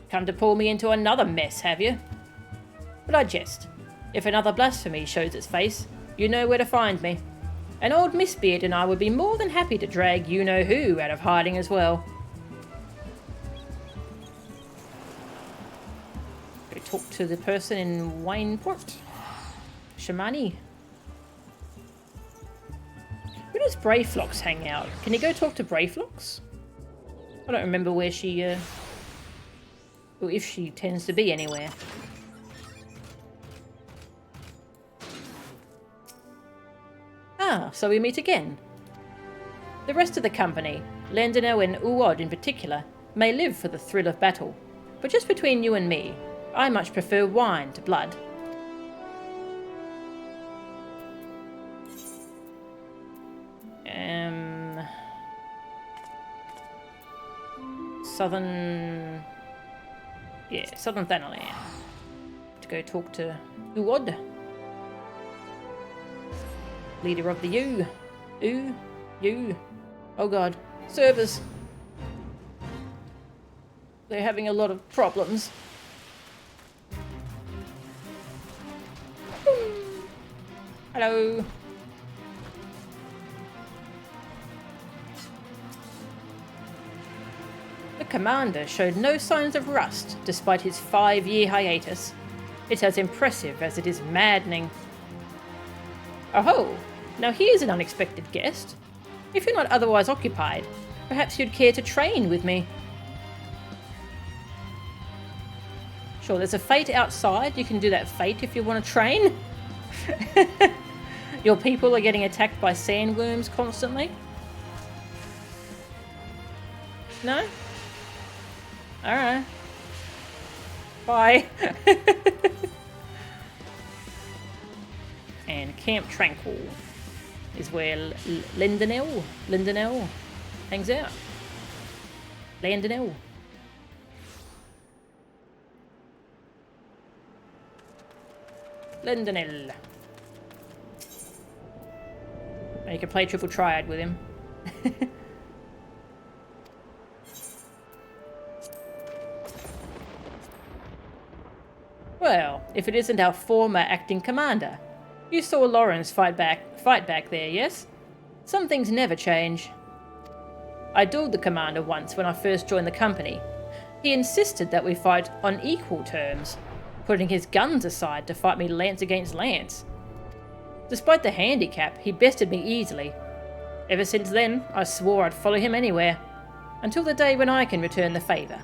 Come to pull me into another mess, have you? But I jest. If another blasphemy shows its face, you know where to find me. And old Mistbeard and I would be more than happy to drag you-know-who out of hiding as well. Go talk to the person in Wayneport. Shamani. Where does Brayflox hang out? Can you go talk to Brayflox? I don't remember where she, or if she tends to be anywhere. Ah, so we meet again. The rest of the company, Landinel and Uod in particular, may live for the thrill of battle. But just between you and me, I much prefer wine to blood. Southern Thanalan. To go talk to Uod, leader of the U. Oh god, servers. They're having a lot of problems. Hello. The commander showed no signs of rust despite his 5-year hiatus. It's as impressive as it is maddening. Oh, now here's an unexpected guest. If you're not otherwise occupied, perhaps you'd care to train with me. Sure, there's a fate outside. You can do that fate if you want to train. Your people are getting attacked by sandworms constantly. No? Alright. Bye. And Camp Tranquil is where Landinel hangs out. Landinel. And you can play triple triad with him. Well, if it isn't our former acting commander. You saw Lawrence fight back there, yes? Some things never change. I dueled the commander once when I first joined the company. He insisted that we fight on equal terms, putting his guns aside to fight me lance against lance. Despite the handicap, he bested me easily. Ever since then, I swore I'd follow him anywhere, until the day when I can return the favour.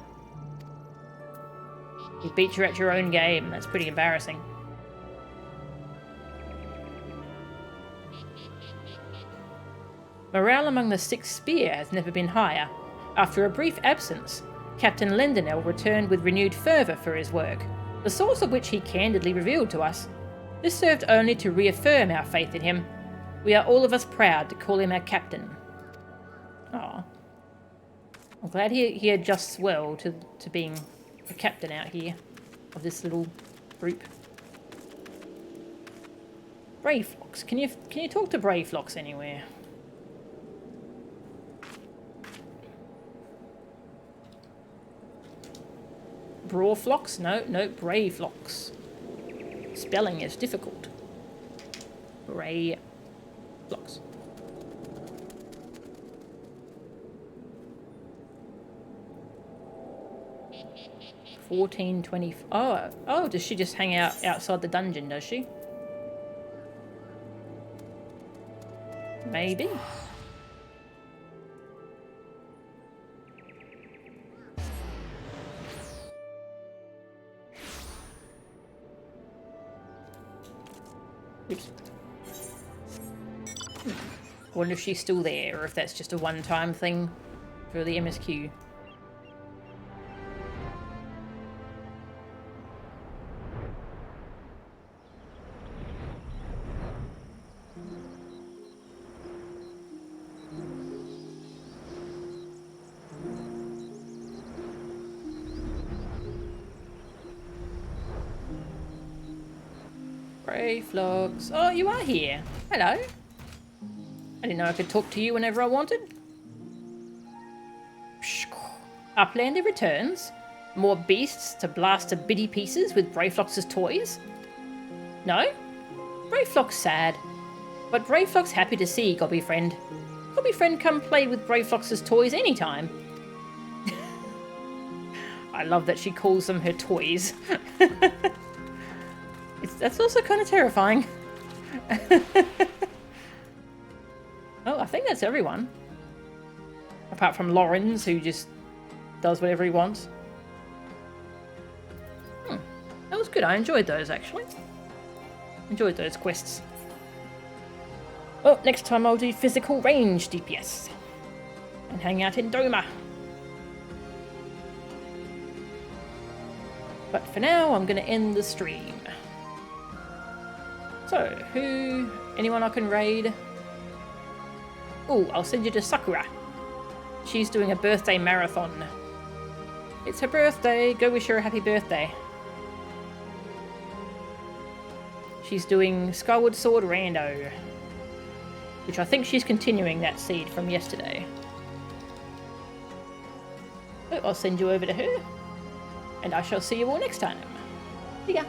He beat you at your own game. That's pretty embarrassing. Morale among the Sixth Spear has never been higher. After a brief absence, Captain Lendenell returned with renewed fervour for his work, the source of which he candidly revealed to us. This served only to reaffirm our faith in him. We are all of us proud to call him our captain. Aw. I'm glad he adjusts well to being a captain out here of this little group. Braveflocks. Can you talk to Braveflocks anywhere? Brawflocks? No, Braveflocks. Spelling is difficult. Braveflocks. 1420. Oh, does she just hang out outside the dungeon, does she? Maybe. Oops. I wonder if she's still there, or if that's just a one-time thing for the MSQ. Braveflocks. Oh, you are here. Hello. I didn't know I could talk to you whenever I wanted. Uplander returns. More beasts to blast to bitty pieces with Braveflocks' toys? No? Braveflocks sad. But Braveflocks happy to see Gobby Friend. Gobby Friend come play with Braveflocks' toys anytime. I love that she calls them her toys. That's also kind of terrifying. Oh, I think that's everyone. Apart from Lawrence, who just does whatever he wants. That was good. I enjoyed those, actually. Enjoyed those quests. Oh, next time I'll do physical range DPS. And hang out in Doma. But for now, I'm going to end the stream. So, anyone I can raid? Oh, I'll send you to Sakura. She's doing a birthday marathon. It's her birthday, go wish her a happy birthday. She's doing Skyward Sword Rando, which I think she's continuing that seed from yesterday. So I'll send you over to her, and I shall see you all next time. See ya.